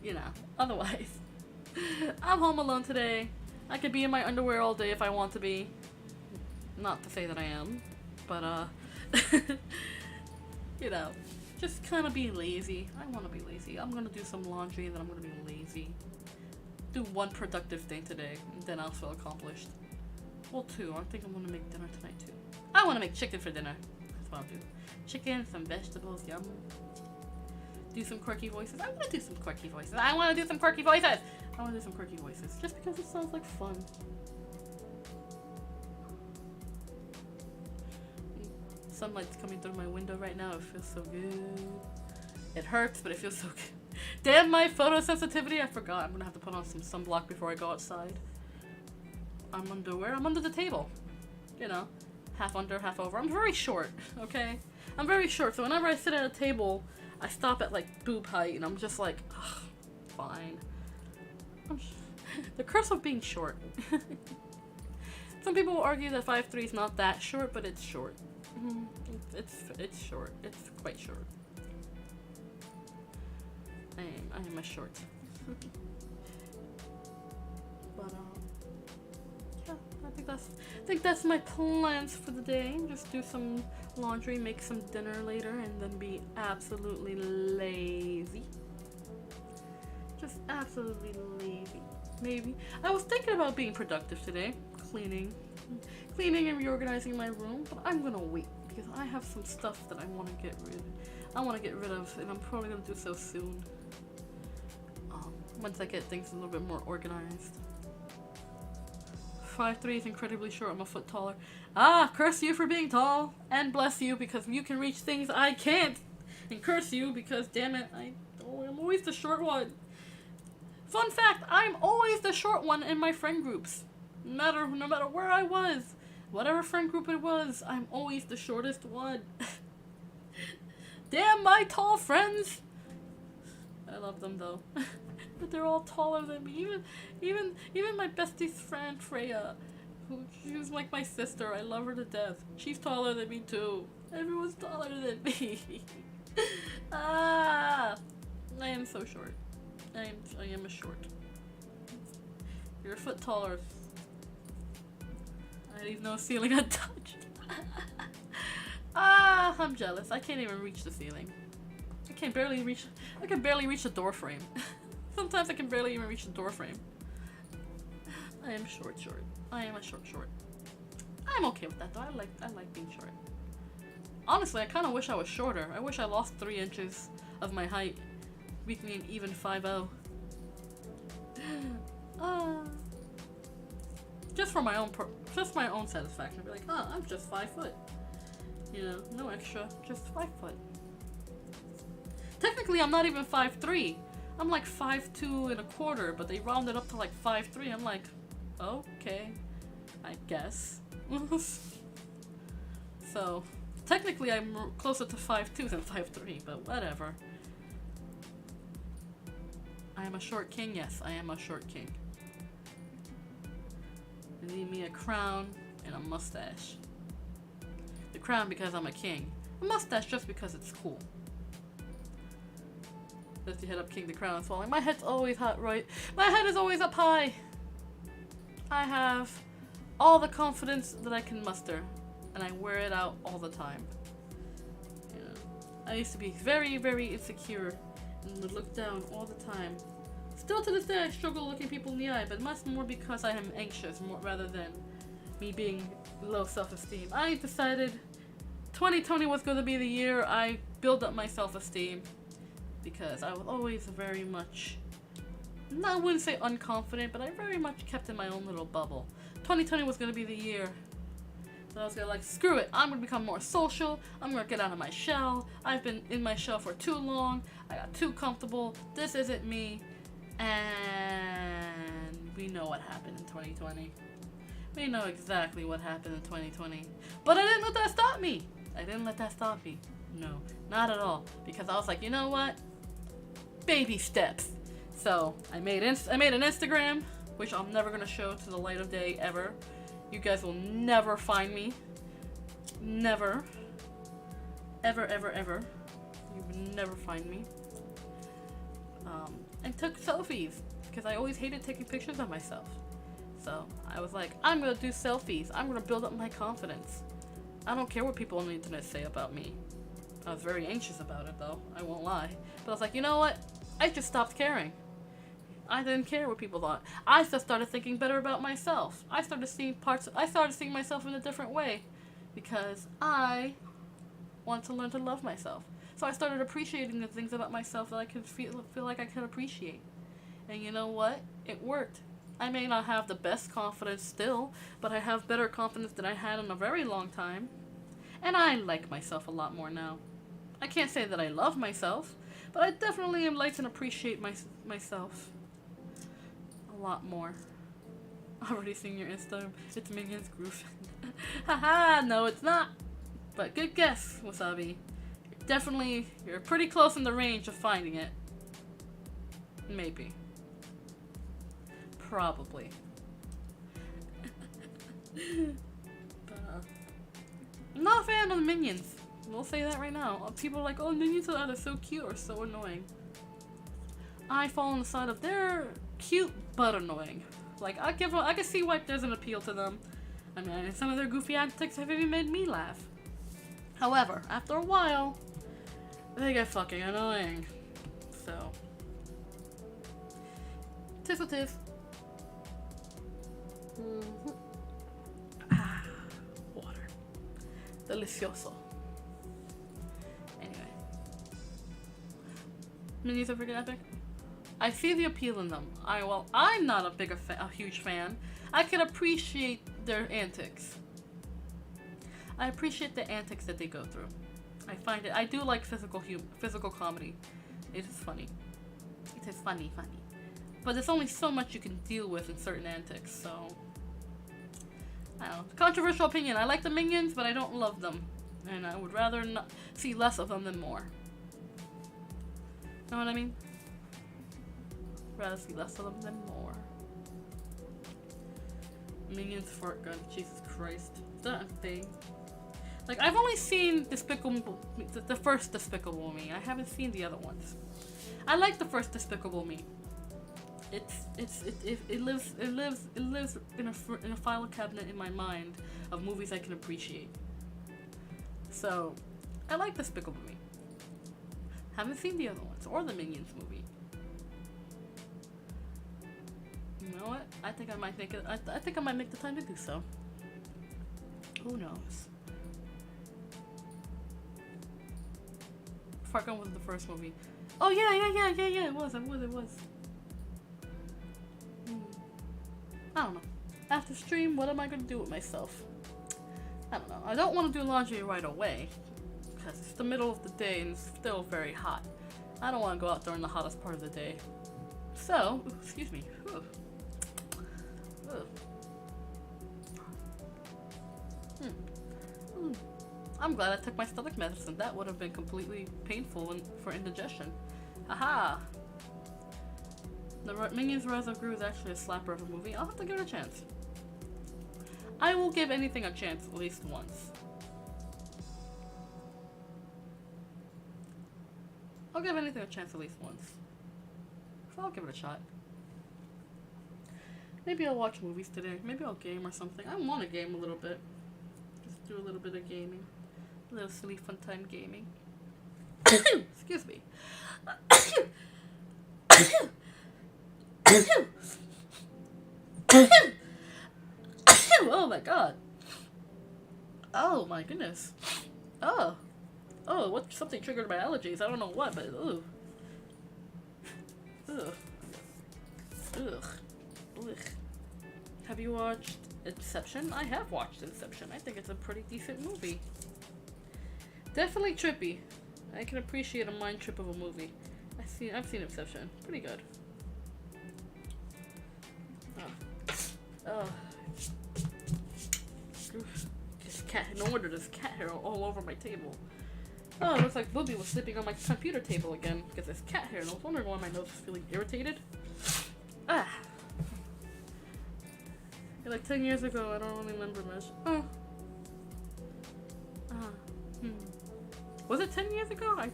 Speaker 1: you know, otherwise I'm home alone today. I could be in my underwear all day if I want to be. Not to say that I am, but you know, just kind of be lazy. I want to be lazy. I'm gonna do some laundry and then I'm gonna be lazy. Do one productive thing today and then I'll feel accomplished. Well, two. I think I'm gonna make dinner tonight too. I want to make chicken for dinner. That's what I'll do. Chicken, some vegetables, yum. Do some quirky voices. I want to do some quirky voices. Just because it sounds like fun. Sunlight's coming through my window right now. It feels so good. It hurts, but it feels so good. Damn my photosensitivity. I forgot. I'm gonna have to put on some sunblock before I go outside. I'm underwear. I'm under the table. You know, half under, half over. I'm very short, okay? I'm very short, so whenever I sit at a table, I stop at like boob height, and I'm just like, ugh, fine. The curse of being short. Some people will argue that 5'3" is not that short, but it's short. It's short. It's quite short. I am a short. But yeah, I think that's my plans for the day. Just do some laundry, make some dinner later, and then be absolutely lazy. Just absolutely lazy. Maybe. I was thinking about being productive today. Cleaning and reorganizing my room, but I'm gonna wait because I have some stuff that I want to get rid of, and I'm probably gonna do so soon. Once I get things a little bit more organized. 5'3" is incredibly short. I'm a foot taller. Ah, curse you for being tall, and bless you because you can reach things I can't, and curse you because damn it, I'm always the short one. Fun fact, I'm always the short one in my friend groups. No matter where I was, whatever friend group it was, I'm always the shortest one. Damn my tall friends! I love them though. But they're all taller than me. Even my bestie's friend Freya, she's like my sister. I love her to death. She's taller than me too. Everyone's taller than me. I am so short. I am a short. You're a foot taller. I leave no ceiling untouched. I'm jealous. I can't even reach the ceiling. I can barely reach the door frame. Sometimes I can barely even reach the door frame. I am short. I am a short. I'm okay with that though. I like being short. Honestly, I kind of wish I was shorter. I wish I lost 3 inches of my height, making me an even 5'0". Just for my own satisfaction. Be like, I'm just 5 foot. You know, no extra, just 5 foot. Technically, I'm not even 5'3". I'm like 5'2 1/4, but they rounded up to like 5'3". I'm like, okay, I guess. So, technically, I'm closer to 5'2 than 5'3", but whatever. I am a short king. Yes, I am a short king. They need me a crown and a mustache. The crown because I'm a king. A mustache just because it's cool. Lift your head up, king, the crown is falling. My head's always hot, right? My head is always up high. I have all the confidence that I can muster, and I wear it out all the time. Yeah. I used to be very, very insecure and would look down all the time. Still to this day, I struggle looking people in the eye, but much more because I am anxious rather than me being low self-esteem. I decided 2020 was going to be the year I build up my self-esteem. Because I was always very much, I wouldn't say unconfident, but I very much kept in my own little bubble. 2020 was going to be the year So I was like, screw it. I'm gonna become more social. I'm gonna get out of my shell. I've been in my shell for too long. I got too comfortable. This isn't me. And we know what happened in 2020. We know exactly what happened in 2020. But I didn't let that stop me. No, not at all. Because I was like, you know what? Baby steps. So I made an Instagram, which I'm never gonna show to the light of day ever. You guys will never find me. Never. Ever, ever, ever. You will never find me. And took selfies because I always hated taking pictures of myself. So I was like, I'm gonna do selfies. I'm gonna build up my confidence. I don't care what people on the internet say about me. I was very anxious about it though, I won't lie. But I was like, you know what? I just stopped caring. I didn't care what people thought. I just started thinking better about myself. I started seeing myself in a different way because I want to learn to love myself. So I started appreciating the things about myself that I could feel like I could appreciate. And you know what? It worked. I may not have the best confidence still, but I have better confidence than I had in a very long time. And I like myself a lot more now. I can't say that I love myself, but I definitely am like and appreciate myself a lot more. Already seen your Insta. It's Minions Groove. Haha, no it's not. But good guess, Wasabi. You're pretty close in the range of finding it. Maybe. Probably. But, I'm not a fan of the Minions. We'll say that right now. People are like, oh, Minions are either so cute or so annoying. I fall on the side of they're cute but annoying. Like, I can see why there's an appeal to them. I mean, some of their goofy antics have even made me laugh. However, after a while, they get fucking annoying. So, tis what tis. Ah, water. Delicioso. Anyway. Minis are freaking epic. I see the appeal in them. I'm not a huge fan. I can appreciate their antics. I appreciate the antics that they go through. I do like physical comedy. It is funny. It is funny. But there's only so much you can deal with in certain antics, so I don't know. Controversial opinion. I like the Minions, but I don't love them. And I would rather not see less of them than more. Know what I mean? Rather see less of them than more. Minions fart gun. Jesus Christ. Is that a thing? Like, I've only seen the first Despicable Me. I haven't seen the other ones. I like the first Despicable Me. It lives in a file cabinet in my mind of movies I can appreciate. So, I like Despicable Me. Haven't seen the other ones or the Minions movie. You know what? I think I might make it. I think I might make the time to do so. Who knows? Fart Gun was the first movie. Oh yeah. It was. I don't know. After stream, what am I gonna do with myself? I don't know. I don't want to do laundry right away because it's the middle of the day and it's still very hot. I don't want to go out during the hottest part of the day. So, excuse me. I'm glad I took my stomach medicine. That would have been completely painful for indigestion. Aha! The Minions Rise of Gru is actually a slapper of a movie. I'll have to give it a chance. I will give anything a chance at least once. I'll give anything a chance at least once. So I'll give it a shot. Maybe I'll watch movies today. Maybe I'll game or something. I want to game a little bit. Just do a little bit of gaming. A little silly fun time gaming. Excuse me. Oh my god. Oh my goodness. Oh, what? Something triggered my allergies. I don't know what, but ooh. Ugh. Have you watched Inception? I have watched Inception. I think it's a pretty decent movie. Definitely trippy. I can appreciate a mind trip of a movie. I've seen Inception. Pretty good. Oh. Just cat. No wonder there's cat hair all over my table. Oh, it looks like Booby was sleeping on my computer table again because there's cat hair. And I was wondering why my nose was feeling irritated. Ah. Like 10 years ago, I don't really remember much. Oh. Was it 10 years ago? I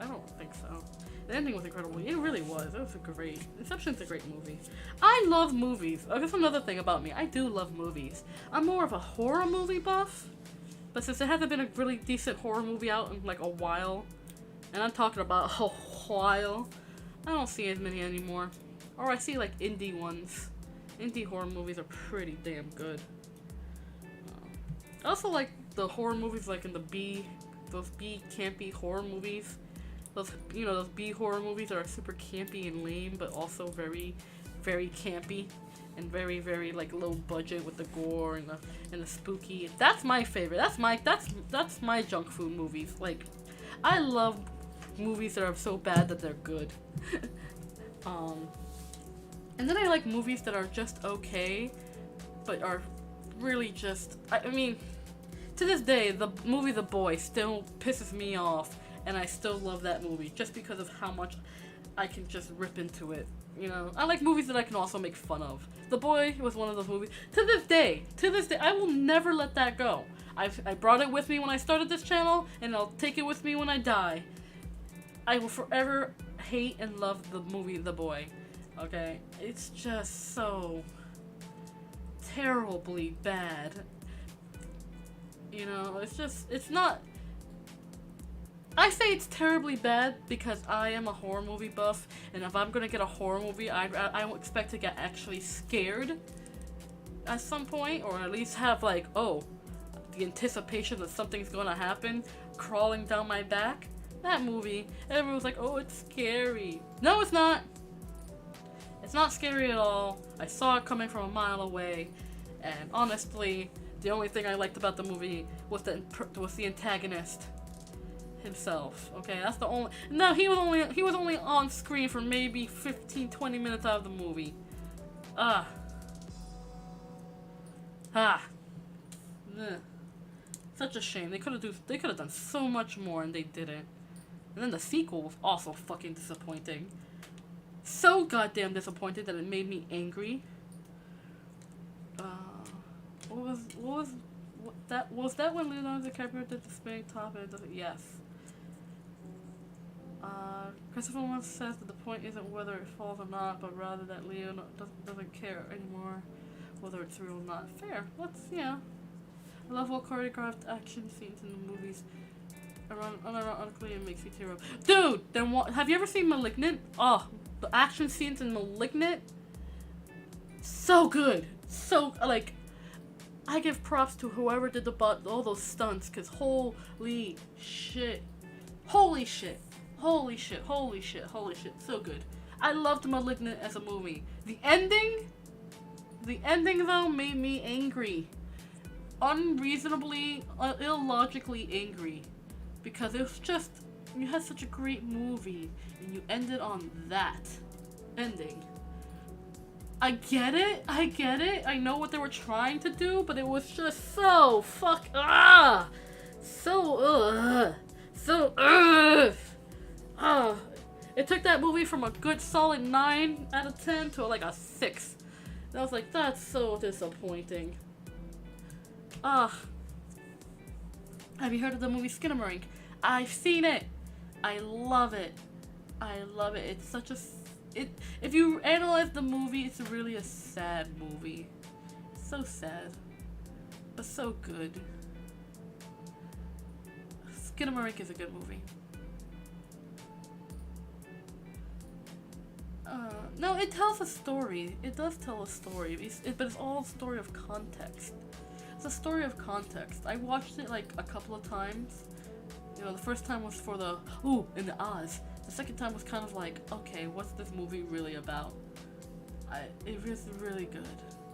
Speaker 1: don't think so. The ending was incredible. It really was. It was great. Inception's a great movie. I love movies. Oh, that's another thing about me. I do love movies. I'm more of a horror movie buff. But since there hasn't been a really decent horror movie out in like a while, and I'm talking about a while, I don't see as many anymore. Or I see like indie ones. Indie horror movies are pretty damn good. I also like the horror movies like in those B campy horror movies. Those B horror movies that are super campy and lame, but also very, very campy and very, very like low budget with the gore and the spooky. That's my favorite. That's my junk food movies. Like, I love movies that are so bad that they're good. And then I like movies that are just okay, but are really just, I mean, to this day, the movie The Boy still pisses me off, and I still love that movie, just because of how much I can just rip into it, you know? I like movies that I can also make fun of. The Boy was one of those movies. To this day, I will never let that go. I brought it with me when I started this channel, and I'll take it with me when I die. I will forever hate and love the movie The Boy. Okay, it's just so terribly bad. You know, it's not. I say it's terribly bad because I am a horror movie buff, and if I'm gonna get a horror movie, I will expect to get actually scared at some point, or at least have like, oh, the anticipation that something's gonna happen crawling down my back. That movie, everyone's like, oh, it's scary. No, it's not. It's not scary at all. I saw it coming from a mile away, and honestly, the only thing I liked about the movie was the antagonist himself. Okay, that's the only. No, he was only on screen for maybe 15-20 minutes out of the movie. Ugh. Such a shame. They could have done so much more, and they didn't. And then the sequel was also fucking disappointing. So goddamn disappointed that it made me angry. Was that when Leonardo DiCaprio did the spinning top? And yes. Christopher Nolan says that the point isn't whether it falls or not, but rather that Leo doesn't care anymore whether it's real or not. Fair. I love all choreographed action scenes in the movies. Unironically, it makes me tear up. Dude, then what? Have you ever seen *Malignant*? Oh. The action scenes in *Malignant*, so good. So, like, I give props to whoever did all those stunts, because holy shit. Holy shit. Holy shit. Holy shit. Holy shit. So good. I loved *Malignant* as a movie. The ending, though, made me angry. Unreasonably, illogically angry. Because it was just, you had such a great movie, and you ended on that ending. I get it. I know what they were trying to do, but it was just so It took that movie from a good solid 9 out of 10 to like a 6. And I was like, that's so disappointing. Have you heard of the movie Skinamarink? I've seen it. I love it. It's such a... if you analyze the movie, it's really a sad movie. So sad. But so good. Skinamarink is a good movie. No, it tells a story. It does tell a story. But it's all a story of context. It's a story of context. I watched it like a couple of times. You know, the first time was for the ooh and the ahs. The second time was kind of like, okay, what's this movie really about? It was really good.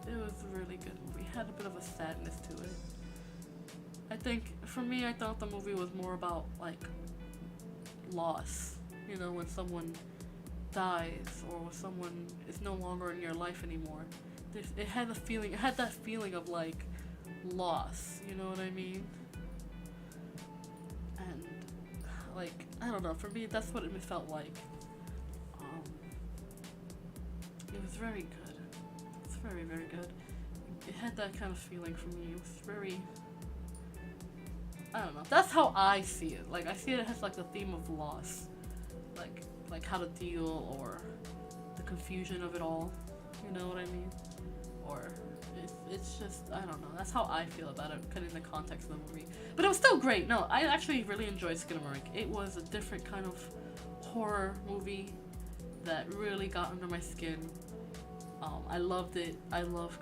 Speaker 1: It was a really good movie. had a bit of a sadness to it. I think, for me, I thought the movie was more about, like, loss. You know, when someone dies or when someone is no longer in your life anymore. It had that feeling of, like, loss. You know what I mean? And, like, I don't know. For me, that's what it felt like. It was very good. It's very, very good. It had that kind of feeling for me. It was very... I don't know. That's how I see it. Like, I see it as, like, the theme of loss. Like how to deal, or the confusion of it all. You know what I mean? Or... It's just, I don't know. That's how I feel about it, kind of in the context of the movie. But it was still great. No, I actually really enjoyed Skinamarink. It was a different kind of horror movie that really got under my skin. I loved it. I loved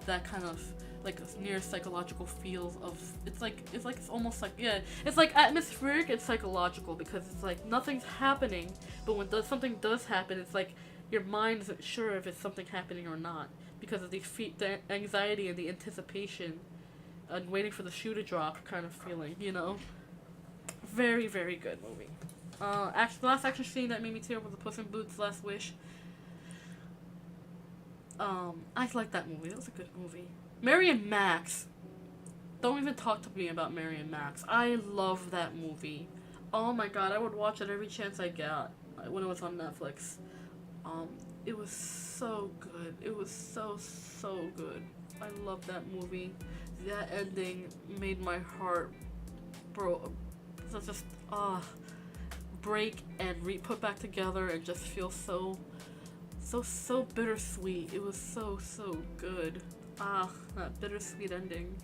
Speaker 1: that kind of like near psychological feels of it's almost like, yeah, it's like atmospheric and psychological, because it's like nothing's happening, but when something does happen, it's like your mind isn't sure if it's something happening or not, because of the anxiety and the anticipation and waiting for the shoe to drop kind of feeling, you know. Very, very good movie. The last action scene that made me tear was the Puss in Boots' Last Wish. I like that movie. That was a good movie. Mary and Max. Don't even talk to me about Mary and Max. I love that movie. Oh my god, I would watch it every chance I got when it was on Netflix. It was so good. It was so good. I love that movie. That ending made my heart break and put back together and just feel so bittersweet. It was so good. That bittersweet ending.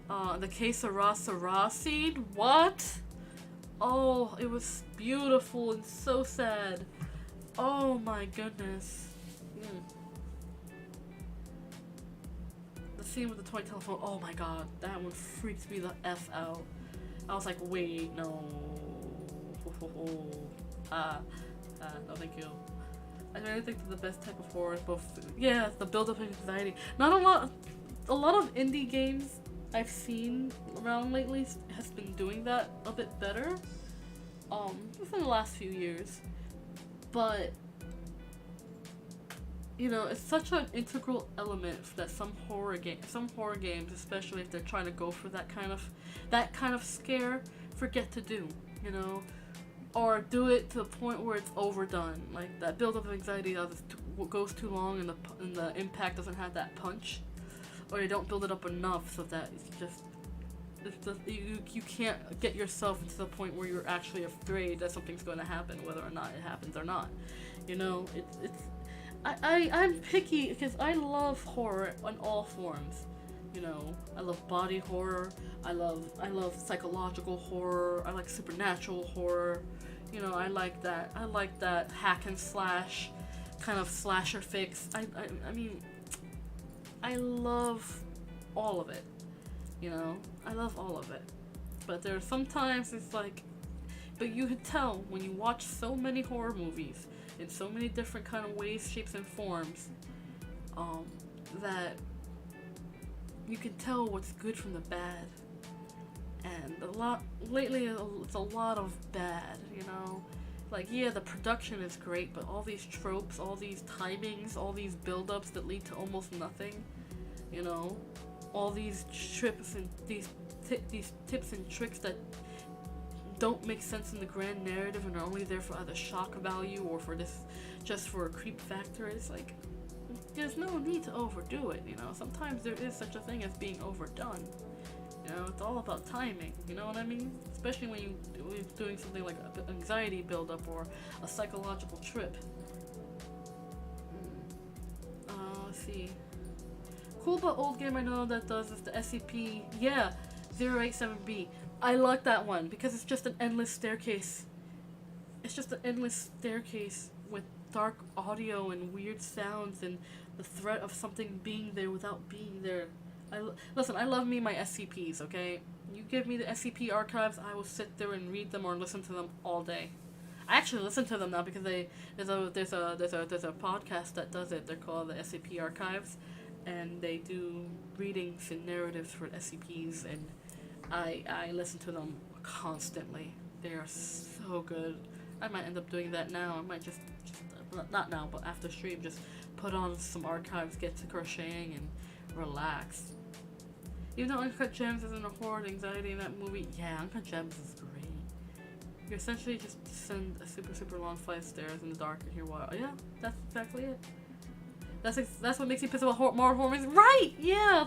Speaker 1: The Que Sera scene? What? Oh, it was beautiful and so sad. Oh my goodness. The scene with the toy telephone, oh my god, that one freaked me the F out. I was like, wait, no. No thank you. I really think that the best type of horror is both, yeah, the build-up and anxiety. Not a lot of indie games I've seen around lately has been doing that a bit better, within the last few years. But, you know, it's such an integral element that some horror games, especially if they're trying to go for that kind of scare, forget to do, you know, or do it to the point where it's overdone, like that build-up of anxiety goes too long and the impact doesn't have that punch, or you don't build it up enough so that you can't get yourself into the point where you're actually afraid that something's going to happen, whether or not it happens or not. You know, I'm picky because I love horror in all forms. You know, I love body horror. I love psychological horror. I like supernatural horror. You know, I like that hack and slash kind of slasher fix. I mean, I love all of it. You know, I love all of it. But there are sometimes it's like, but you can tell when you watch so many horror movies in so many different kind of ways, shapes, and forms, that you can tell what's good from the bad. And lately it's a lot of bad, you know? Like, yeah, the production is great, but all these tropes, all these timings, all these build-ups that lead to almost nothing, you know? All these trips and these tips and tricks that don't make sense in the grand narrative and are only there for either shock value or for just for a creep factor. It's like, there's no need to overdo it, you know? Sometimes there is such a thing as being overdone. You know, it's all about timing, you know what I mean? Especially when you're doing something like an anxiety buildup or a psychological trip. Let's see. Cool but old game I know that does is the SCP, yeah, 087B. I like that one because it's just an endless staircase. It's just an endless staircase with dark audio and weird sounds and the threat of something being there without being there. Listen, I love me my SCPs, okay? You give me the SCP archives, I will sit there and read them or listen to them all day. I actually listen to them now because there's a podcast that does it. They're called the SCP archives, and they do readings and narratives for SCPs, and I listen to them constantly. They are so good. I might end up doing that now. I might just not now, but after stream, just put on some archives, get to crocheting, and relax. Even though Uncut Gems isn't a horror and anxiety in that movie, yeah, Uncut Gems is great. You essentially just descend a super long flight of stairs in the dark and hear wild. Yeah, that's exactly it. That's what makes you piss about more horror movies, right? Yeah,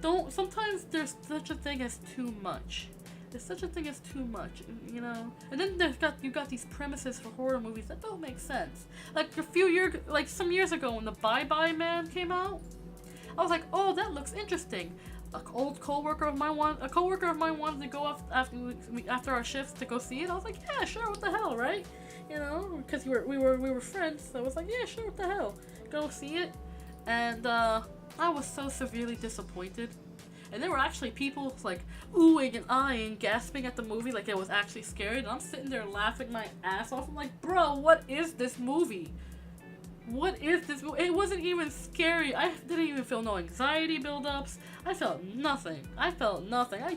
Speaker 1: don't. Sometimes there's such a thing as too much. There's such a thing as too much, you know. And then you've got these premises for horror movies that don't make sense. Like some years ago when the Bye Bye Man came out, I was like, oh, that looks interesting. A coworker of mine wanted to go after our shifts to go see it. I was like, yeah, sure, what the hell, right? You know, because we were friends. So I was like, yeah, sure, what the hell, go see it. And I was so severely disappointed. And there were actually people like oohing and eyeing, gasping at the movie like it was actually scary. And I'm sitting there laughing my ass off. I'm like, bro, what is this movie? What is this movie? It wasn't even scary. I didn't even feel no anxiety buildups. I felt nothing. I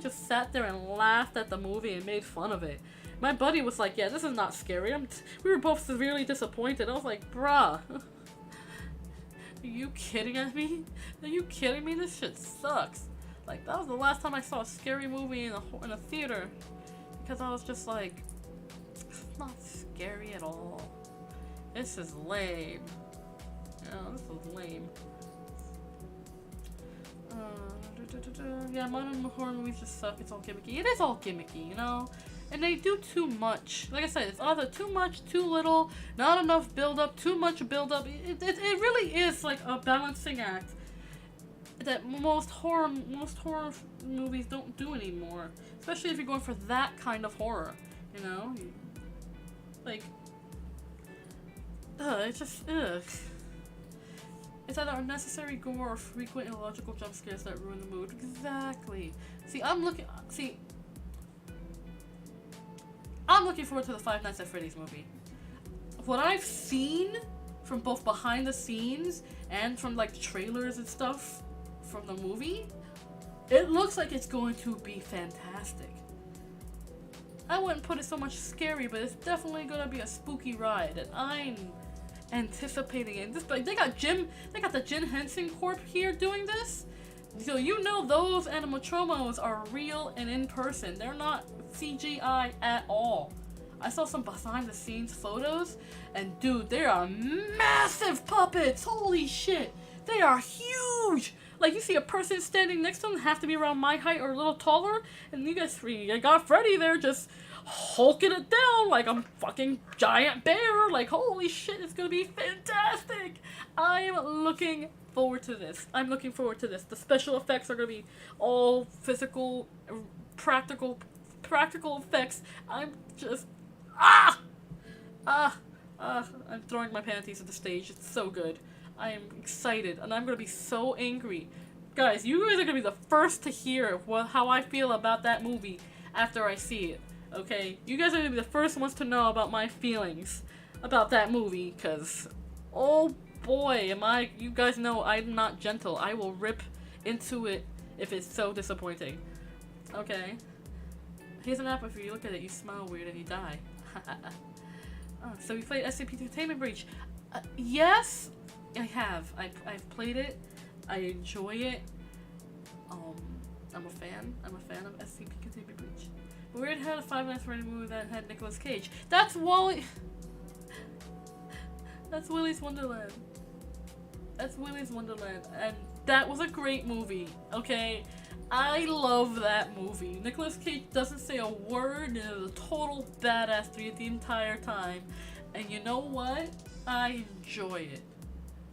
Speaker 1: just sat there and laughed at the movie and made fun of it. My buddy was like, yeah, this is not scary. We were both severely disappointed. I was like, bruh. Are you kidding me? Are you kidding me? This shit sucks. Like, that was the last time I saw a scary movie in a theater. Because I was just like, it's not scary at all. This is lame. Oh, this is lame. Yeah, modern horror movies just suck. It's all gimmicky. It is all gimmicky, you know? And they do too much. Like I said, it's either too much, too little, not enough build-up, too much build-up. It really is like a balancing act that most horror movies don't do anymore. Especially if you're going for that kind of horror, you know? Like, it's just, It's either unnecessary gore or frequent illogical jump scares that ruin the mood. Exactly. I'm looking forward to the Five Nights at Freddy's movie. What I've seen from both behind the scenes and from like the trailers and stuff from the movie, it looks like it's going to be fantastic. I wouldn't put it so much scary, but it's definitely gonna be a spooky ride, and I'm anticipating it. This, like, they got the Jim Henson Corp here doing this, so you know those animatromos are real and in person. They're not CGI at all. I saw some behind the scenes photos, and dude, they are massive puppets. Holy shit, they are huge. Like, you see a person standing next to them, have to be around my height or a little taller, and you got Freddy there just hulking it down like a fucking giant bear. Like, holy shit, it's gonna be fantastic. I'm looking forward to this. The special effects are gonna be all physical, practical effects. I'm just, I'm throwing my panties at the stage. It's so good. I am excited, and I'm gonna be so angry. Guys, you guys are gonna be the first to hear how I feel about that movie after I see it. Okay? You guys are gonna be the first ones to know about my feelings about that movie, because, oh boy, you guys know I'm not gentle. I will rip into it if it's so disappointing. Okay? Here's an app. If you look at it, you smell weird and you die. So we played SCP Containment Breach. Yes, I have. I've played it. I enjoy it. I'm a fan of SCP Containment Breach. But we already had a 5 Nights at Freddy's movie that had Nicolas Cage. That's Wally. That's Willy's Wonderland. And that was a great movie. Okay, I love that movie. Nicolas Cage doesn't say a word and is a total badass through the entire time. And you know what? I enjoy it.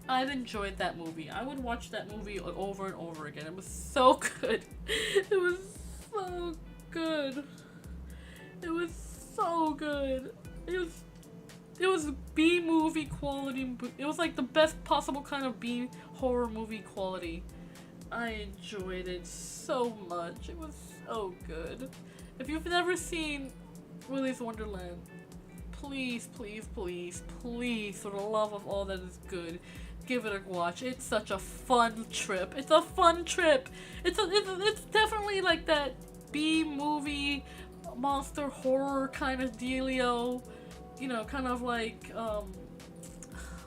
Speaker 1: I've enjoyed that movie. I would watch that movie over and over again. It was so good. It was so good. It was B-movie quality. It was like the best possible kind of B horror movie quality. I enjoyed it so much. It was so good. If you've never seen Willy's Wonderland, please, for the love of all that is good, give it a watch. It's such a fun trip. It's a fun trip. It's definitely like that B-movie monster horror kind of dealio. You know, kind of like how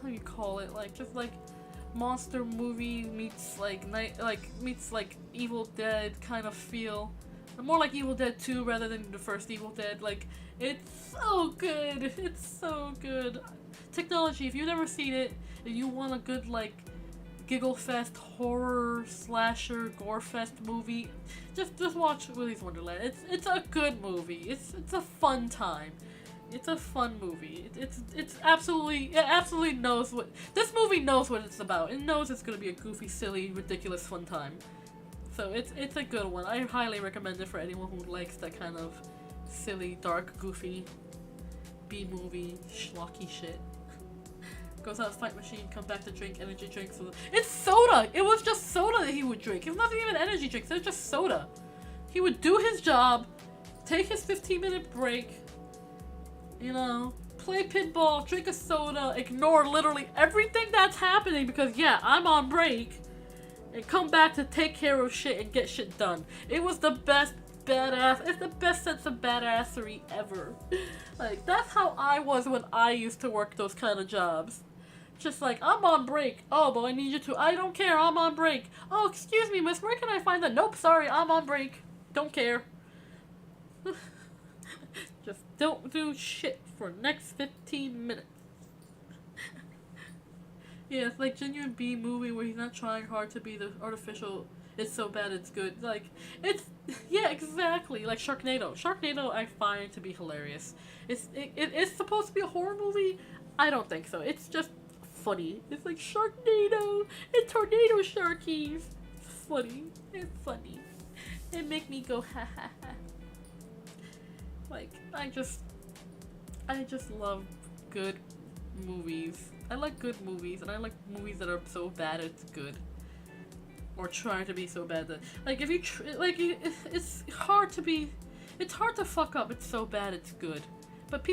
Speaker 1: do you call it? Like just like monster movie meets like meets like Evil Dead kind of feel. More like Evil Dead 2 rather than the first Evil Dead. Like, it's so good. It's so good. Technology, if you've never seen it, if you want a good, like, giggle fest, horror, slasher, gore fest movie, just watch Willy's Wonderland. It's a good movie. It's a fun time. It's a fun movie. It absolutely knows what, this movie knows what it's about. It knows it's gonna be a goofy, silly, ridiculous fun time. So it's a good one. I highly recommend it for anyone who likes that kind of silly, dark, goofy B-movie schlocky shit. Goes out fight machine, come back to drink energy drinks. It's soda! It was just soda that he would drink. It was not even energy drinks, it was just soda. He would do his job, take his 15-minute break, you know, play pinball, drink a soda, ignore literally everything that's happening because yeah, I'm on break. And come back to take care of shit and get shit done. It was the best badass. It's the best sense of badassery ever. Like, that's how I was when I used to work those kind of jobs. Just like, I'm on break. Oh, but I need you to. I don't care. I'm on break. Oh, excuse me, miss. Where can I find that? Nope, sorry. I'm on break. Don't care. Just don't do shit for the next 15 minutes. Yeah, it's like genuine B movie where he's not trying hard to be the artificial, it's so bad it's good. Like, it's, yeah, exactly. Like Sharknado. Sharknado I find to be hilarious. It's supposed to be a horror movie? I don't think so. It's just funny. It's like Sharknado and tornado sharkies. It's funny. It's funny. It make me go ha ha ha. Like, I just love good movies. I like good movies, and I like movies that are so bad it's good, or trying to be so bad that, like, if you it's hard to fuck up. It's so bad it's good, but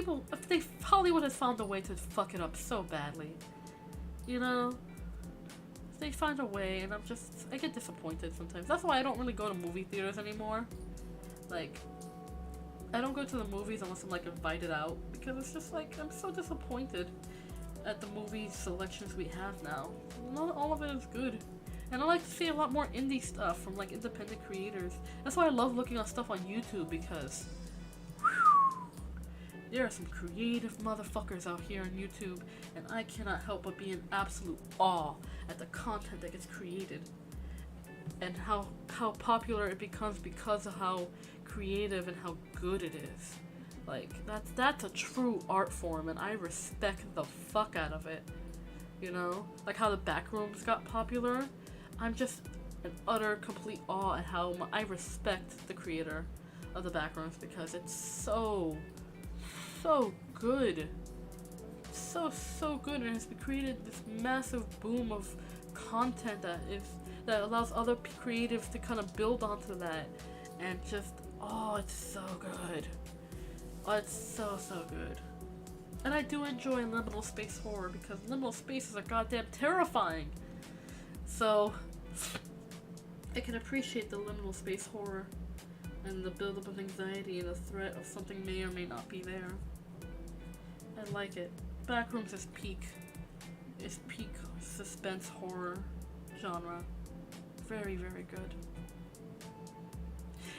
Speaker 1: Hollywood has found a way to fuck it up so badly, you know. They find a way, and I get disappointed sometimes. That's why I don't really go to movie theaters anymore. Like, I don't go to the movies unless I'm like invited out, because it's just like I'm so disappointed at the movie selections we have now. Not all of it is good. And I like to see a lot more indie stuff from like independent creators. That's why I love looking at stuff on YouTube, because there are some creative motherfuckers out here on YouTube, and I cannot help but be in absolute awe at the content that gets created and how popular it becomes because of how creative and how good it is. Like, that's a true art form, and I respect the fuck out of it. You know? Like how the Backrooms got popular. I'm just in utter, complete awe at how I respect the creator of the Backrooms, because it's so good. So good, and it's created this massive boom of content that allows other creatives to kind of build onto that, and just, oh, it's so good. Oh, it's so good. And I do enjoy liminal space horror, because liminal spaces are goddamn terrifying. So I can appreciate the liminal space horror and the buildup of anxiety and the threat of something may or may not be there. I like it. Backrooms is peak suspense horror genre. Very, very good.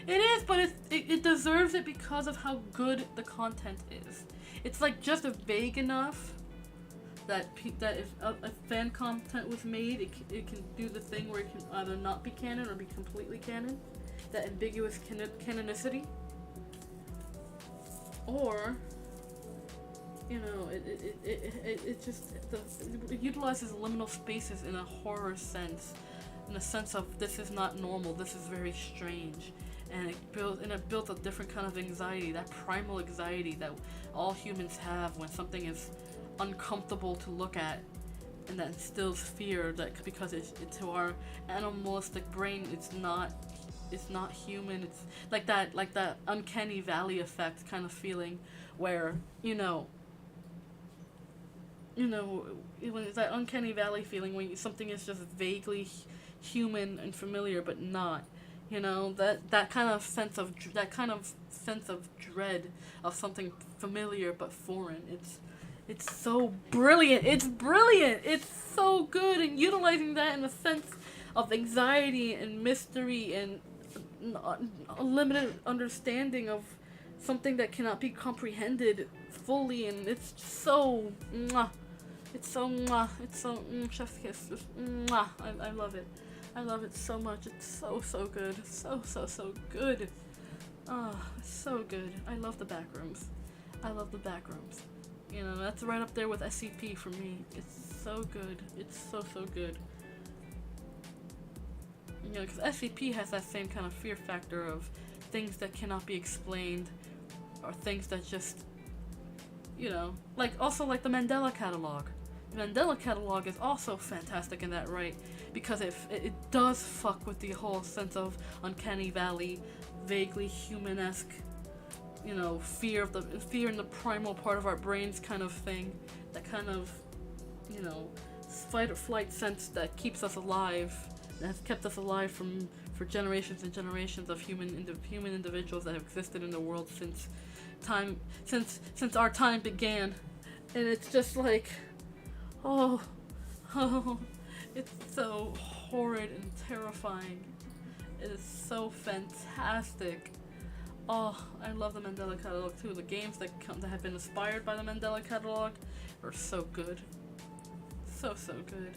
Speaker 1: It is, but it deserves it because of how good the content is. It's like just vague enough that if fan content was made, it can do the thing where it can either not be canon or be completely canon. That ambiguous canonicity. Or, you know, it utilizes liminal spaces in a horror sense, in a sense of this is not normal, this is very strange. And it builds a different kind of anxiety, that primal anxiety that all humans have when something is uncomfortable to look at, and that instills fear, that because it's to our animalistic brain, it's not human. It's like that uncanny valley effect kind of feeling, where you know you know, when it's that uncanny valley feeling when something is just vaguely human and familiar but not. You know, that kind of sense of dread of something familiar but foreign. It's so brilliant. It's brilliant. It's so good, and utilizing that in a sense of anxiety and mystery and a limited understanding of something that cannot be comprehended fully, and it's so mwah. It's so mwah. It's so chef's kiss. Just mwah. I love it. I love it so much. It's so good. So good. Oh, it's so good. I love the back rooms. I love the back rooms. You know, that's right up there with SCP for me. It's so good. It's so good. You know, because SCP has that same kind of fear factor of things that cannot be explained, or things that just, you know, like also like the Mandela Catalog. The Mandela Catalog is also fantastic in that right, because it does fuck with the whole sense of uncanny valley, vaguely human-esque, you know, fear in the primal part of our brains kind of thing, that kind of, you know, fight or flight sense that keeps us alive, that has kept us alive for generations and generations of human individuals that have existed in the world since our time began. And it's just like, oh, it's so horrid and terrifying. It is so fantastic. Oh, I love the Mandela Catalog too. The games that have been inspired by the Mandela Catalog are so good. So good.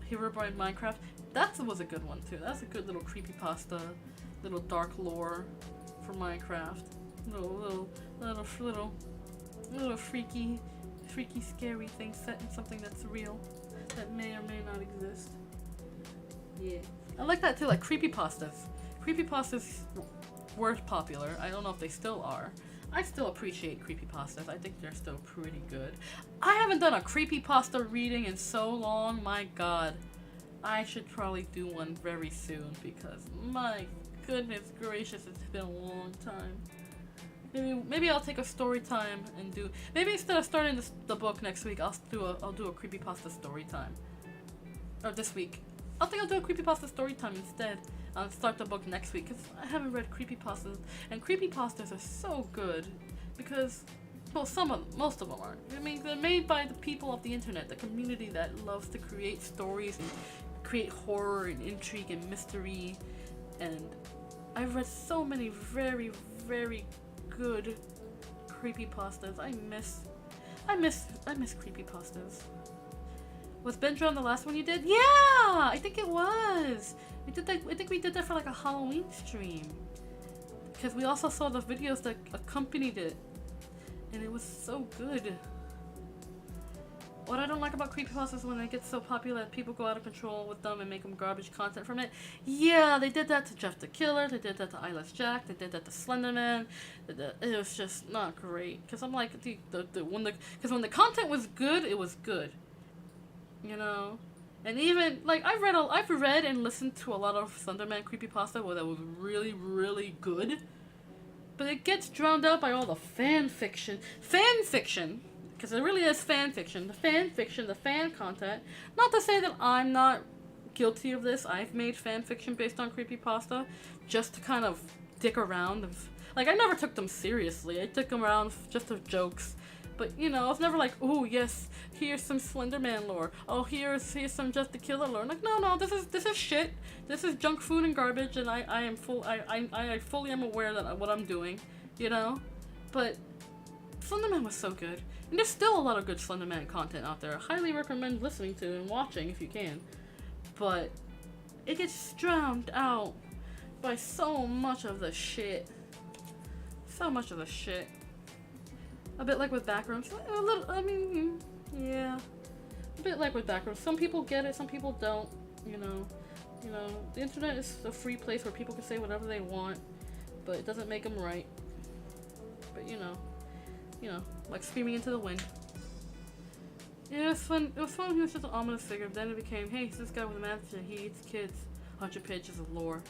Speaker 1: Herobrine Minecraft, that was a good one too. That's a good little creepypasta, little dark lore for Minecraft. Little freaky, scary thing set in something that's real, that may or may not exist. Yeah. I like that too, like creepypastas. Creepypastas were popular. I don't know if they still are. I still appreciate creepypastas. I think they're still pretty good. I haven't done a creepypasta reading in so long, my god. I should probably do one very soon, because my goodness gracious, it's been a long time. Maybe I'll take a story time and do, maybe instead of starting the book next week, I'll do a creepypasta story time. Or this week. I think I'll do a creepypasta story time instead. I'll start the book next week, because I haven't read creepypastas, and creepypastas are so good, because, well, most of them aren't. I mean, they're made by the people of the internet, the community that loves to create stories and create horror and intrigue and mystery, and I've read so many very, very good creepypastas. I miss creepypastas. Was Benja the last one you did? Yeah, I think it was. We did that. I think we did that for like a Halloween stream, because we also saw the videos that accompanied it, and it was so good. What I don't like about creepypastas is when they get so popular that people go out of control with them and make them garbage content from it. Yeah, they did that to Jeff the Killer, they did that to Eyeless Jack, they did that to Slenderman. It was just not great. Because I'm like, when the content was good, it was good. You know? And even, like, I've read and listened to a lot of Slenderman creepypasta where that was really, really good. But it gets drowned out by all the fan fiction. Because it really is fan fiction, the fan content. Not to say that I'm not guilty of this. I've made fan fiction based on creepypasta just to kind of dick around. Like, I never took them seriously. I took them around just as jokes. But, you know, I was never like, oh, yes, here's some Slenderman lore. Oh, here's some Just the Killer lore. Like, no, this is shit. This is junk food and garbage, and I fully am aware that what I'm doing, you know? But Slenderman was so good. And there's still a lot of good Slenderman content out there. I highly recommend listening to and watching if you can. But it gets drowned out by so much of the shit. A bit like with Backrooms. A little, I mean, yeah. A bit like with Backrooms. Some people get it, some people don't, you know. The internet is a free place where people can say whatever they want, but it doesn't make them right. But, you know, like screaming into the wind. Yeah, it was fun. He was just an ominous figure. Then it became, hey, it's this guy with a mansion. He eats kids. 100 pages of lore.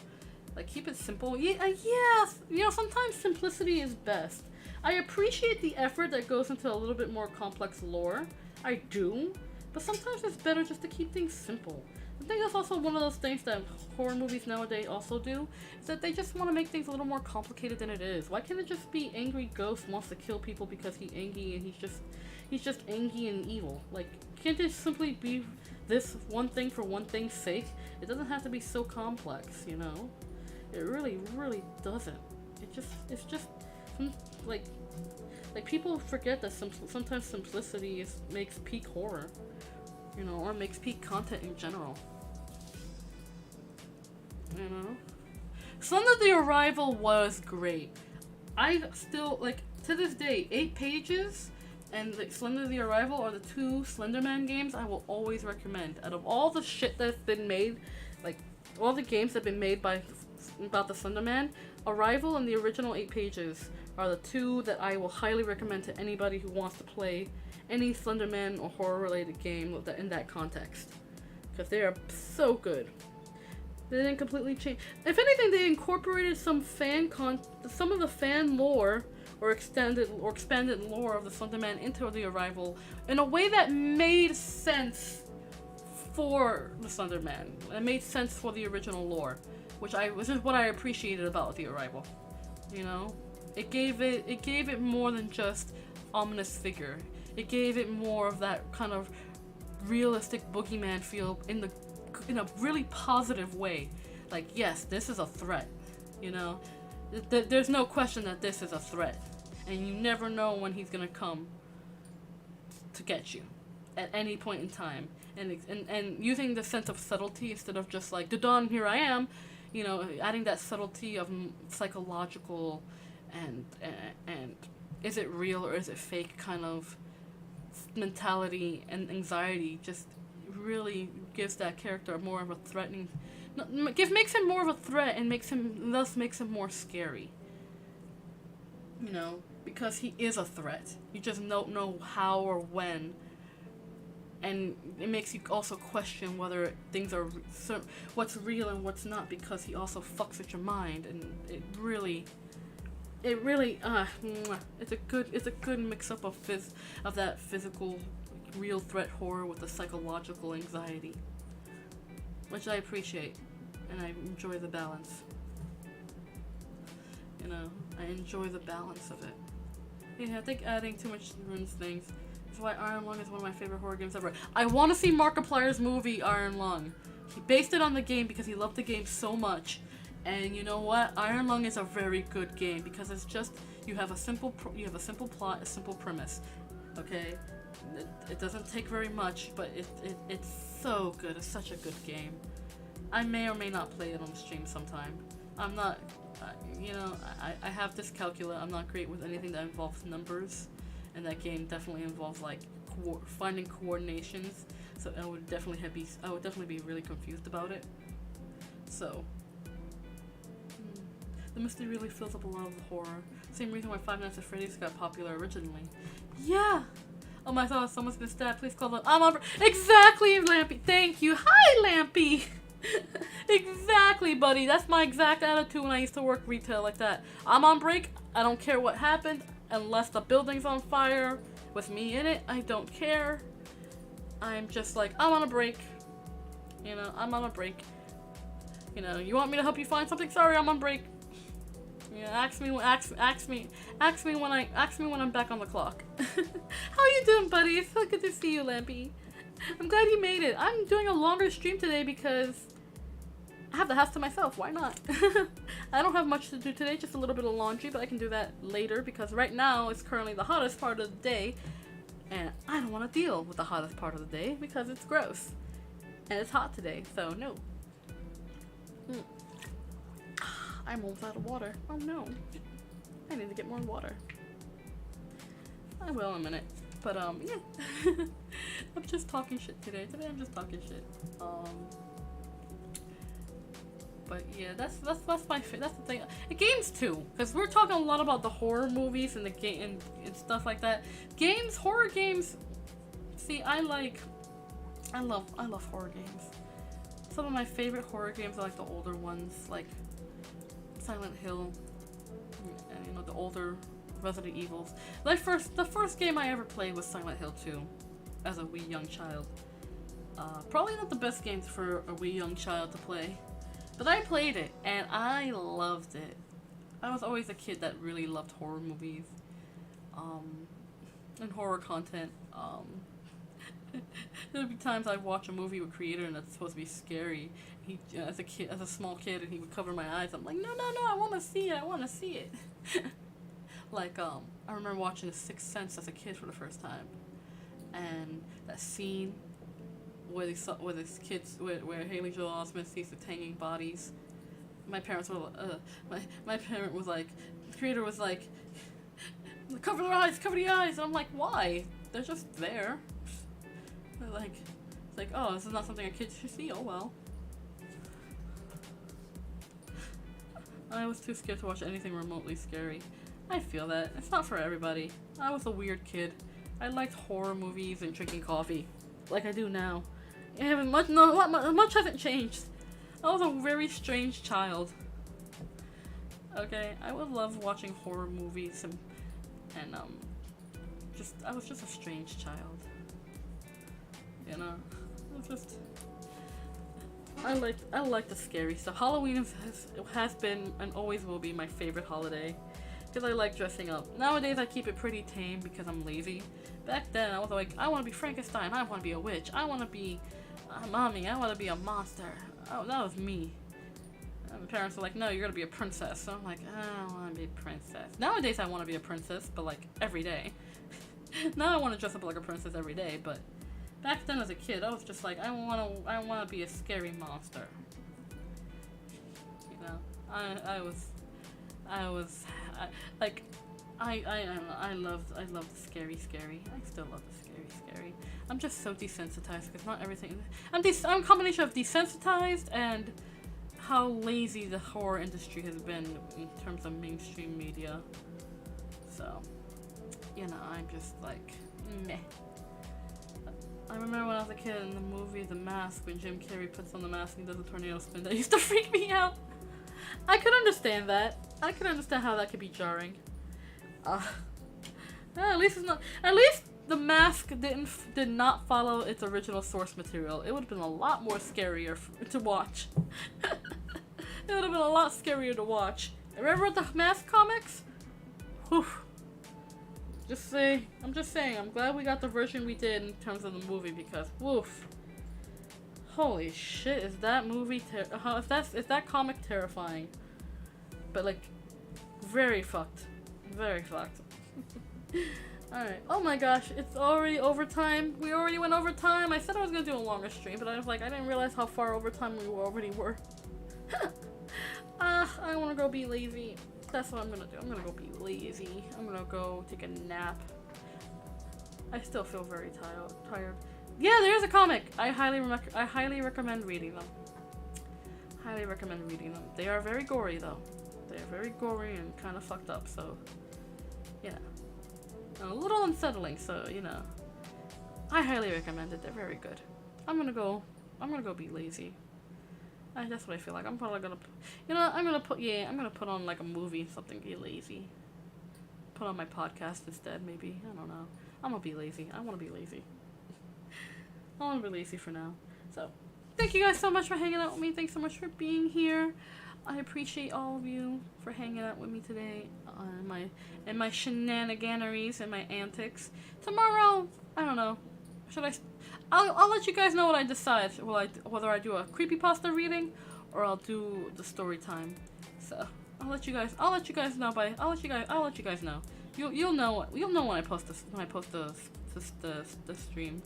Speaker 1: Like, keep it simple. Yeah, you know, sometimes simplicity is best. I appreciate the effort that goes into a little bit more complex lore. I do, but sometimes it's better just to keep things simple. I think that's also one of those things that horror movies nowadays also do, is that they just want to make things a little more complicated than it is. Why can't it just be angry ghost wants to kill people because he's angry and he's just angry and evil? Like, can't it simply be this one thing for one thing's sake? It doesn't have to be so complex, you know? It really, really doesn't. It's just like people forget that sometimes simplicity makes peak horror, you know, or makes peak content in general. You know, Slender the Arrival was great. I still, like, to this day, 8 pages and Slender the Arrival are the 2 Slenderman games I will always recommend. Out of all the shit that's been made, like all the games that have been made about the Slenderman, Arrival and the original 8 pages are the 2 that I will highly recommend to anybody who wants to play any Slenderman or horror related game in that context, because they are so good. They didn't completely change. If anything, they incorporated some of the fan lore or expanded lore of the Slenderman into the Arrival in a way that made sense for the Slenderman. It made sense for the original lore, which is what I appreciated about the Arrival. You know, it gave it more than just ominous figure. It gave it more of that kind of realistic boogeyman feel in a really positive way. Like, yes, this is a threat, you know? There's no question that this is a threat. And you never know when he's gonna come to get you at any point in time. And using the sense of subtlety instead of just like, da-dun, here I am, you know, adding that subtlety of psychological and is it real or is it fake kind of mentality and anxiety just really gives that character more of a threatening, makes him more of a threat and makes him more scary, you know, because he is a threat. You just don't know how or when, and it makes you also question whether things are what's real and what's not, because he also fucks with your mind, and it really it's a good mix up of that physical real threat horror with the psychological anxiety, which I appreciate, and I enjoy the balance. You know, I enjoy the balance of it. Yeah, I think adding too much ruins things. That's why Iron Lung is one of my favorite horror games ever. I want to see Markiplier's movie Iron Lung. He based it on the game because he loved the game so much. And you know what? Iron Lung is a very good game because it's just you have a simple plot, a simple premise. Okay, it doesn't take very much, but it's so good. It's such a good game. I may or may not play it on the stream sometime. I'm not, you know, I have dyscalculia. I'm not great with anything that involves numbers, and that game definitely involves like finding coordinations. So I would definitely be really confused about it. So. The mystery really fills up a lot of the horror. Same reason why Five Nights at Freddy's got popular originally. Yeah! Oh my god, someone's been stabbed. Please call them. I'm on break. Exactly, Lampy. Thank you. Hi, Lampy! Exactly, buddy. That's my exact attitude when I used to work retail like that. I'm on break. I don't care what happened. Unless the building's on fire with me in it, I don't care. I'm just like, I'm on a break. You know, I'm on a break. You know, you want me to help you find something? Sorry, I'm on break. Yeah, ask me when I'm back on the clock. How you doing, buddy? It's so good to see you, Lampy. I'm glad you made it. I'm doing a longer stream today because I have the house to myself. Why not? I don't have much to do today, just a little bit of laundry, but I can do that later because right now it's currently the hottest part of the day, and I don't want to deal with the hottest part of the day because it's gross. And it's hot today, so no. I'm almost out of water. Oh no. I need to get more water. I will in a minute. But yeah. I'm just talking shit today. Today I'm just talking shit. But yeah, that's my that's the thing. Games too, because we're talking a lot about the horror movies and the game and stuff like that. Games, horror games. See, I love horror games. Some of my favorite horror games are like the older ones, like Silent Hill, and you know, the older Resident Evils. The first game I ever played was Silent Hill 2. as a wee young child. Probably not the best games for a wee young child to play, but I played it and I loved it. I was always a kid that really loved horror movies, and horror content. There'd be times I'd watch a movie with Creator and it's supposed to be scary. As a small kid, and he would cover my eyes. I'm like, no, I want to see it. Like, I remember watching The Sixth Sense as a kid for the first time, and that scene where where Haley Joel Osment sees the hanging bodies. My parents were, my parent was like, the Creator was like, cover the eyes. And I'm like, why? They're just there. They're like, it's like, oh, this is not something a kid should see. Oh well. I was too scared to watch anything remotely scary. I feel that. It's not for everybody. I was a weird kid. I liked horror movies and drinking coffee, like I do now. Much hasn't changed. I was a very strange child. Okay, I would love watching horror movies and I was just a strange child. You know, I like the scary stuff. Halloween has been and always will be my favorite holiday because I like dressing up. Nowadays I keep it pretty tame because I'm lazy. Back then I was like, I want to be Frankenstein, I want to be a witch, I want to be a mommy, I want to be a monster. Oh, that was me. And my parents were like, no, you're gonna be a princess. So I'm like, I don't want to be a princess. Nowadays I want to be a princess, but like every day. Now I want to dress up like a princess every day, but back then as a kid, I was just like, I want to be a scary monster. You know, I loved the scary. I still love the scary. I'm just so desensitized because not everything. I'm a combination of desensitized and how lazy the horror industry has been in terms of mainstream media. So, you know, I'm just like, meh. I remember when I was a kid in the movie The Mask, when Jim Carrey puts on the mask and he does a tornado spin, that used to freak me out. I could understand that. I could understand how that could be jarring. At least it's not. At least The Mask did not follow its original source material. It would have been a lot more scarier to watch. It would have been a lot scarier to watch. Remember the Mask comics? Whew. I'm just saying, I'm glad we got the version we did in terms of the movie because, woof. Holy shit, is that movie, is that comic terrifying? But like, very fucked. Very fucked. Alright, oh my gosh, it's already overtime. We already went over time. I said I was gonna do a longer stream, but I was like, I didn't realize how far over time we already were. I wanna go be lazy. That's what I'm gonna do. I'm gonna go be lazy. I'm gonna go take a nap. I still feel very tired. Yeah, there's a comic. I highly recommend reading them. Highly recommend reading them. They are very gory though. They are very gory and kind of fucked up. So, you know, and a little unsettling. So, you know, I highly recommend it. They're very good. I'm gonna go be lazy. That's what I feel like. I'm probably gonna, you know, I'm gonna put on like a movie, something, be lazy. Put on my podcast instead, maybe. I don't know. I'm gonna be lazy. I wanna be lazy. I wanna be lazy for now. So, thank you guys so much for hanging out with me. Thanks so much for being here. I appreciate all of you for hanging out with me today. In my shenaniganeries and my antics. Tomorrow, I don't know. I'll let you guys know what I decide. Whether I do a creepypasta reading or I'll do the story time. So I'll let you guys know. I'll let you guys know. You'll know when I post the stream.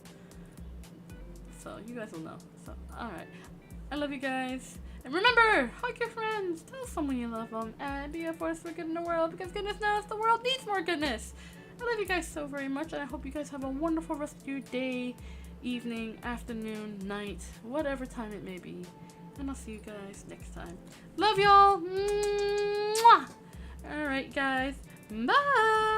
Speaker 1: So you guys will know. So alright. I love you guys. And remember, hug your friends, tell someone you love them, and be a force for good in the world, because goodness knows the world needs more goodness. I love you guys so very much, and I hope you guys have a wonderful rest of your day, evening, afternoon, night, whatever time it may be. And I'll see you guys next time. Love y'all! Mwah! Alright guys, bye!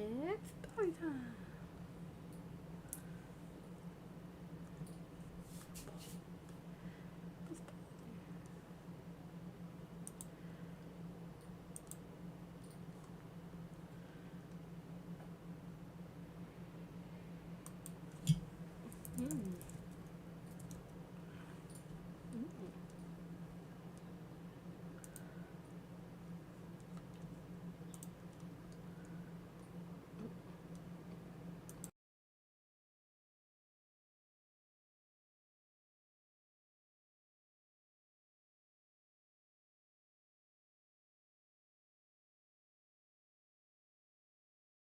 Speaker 1: It's story time.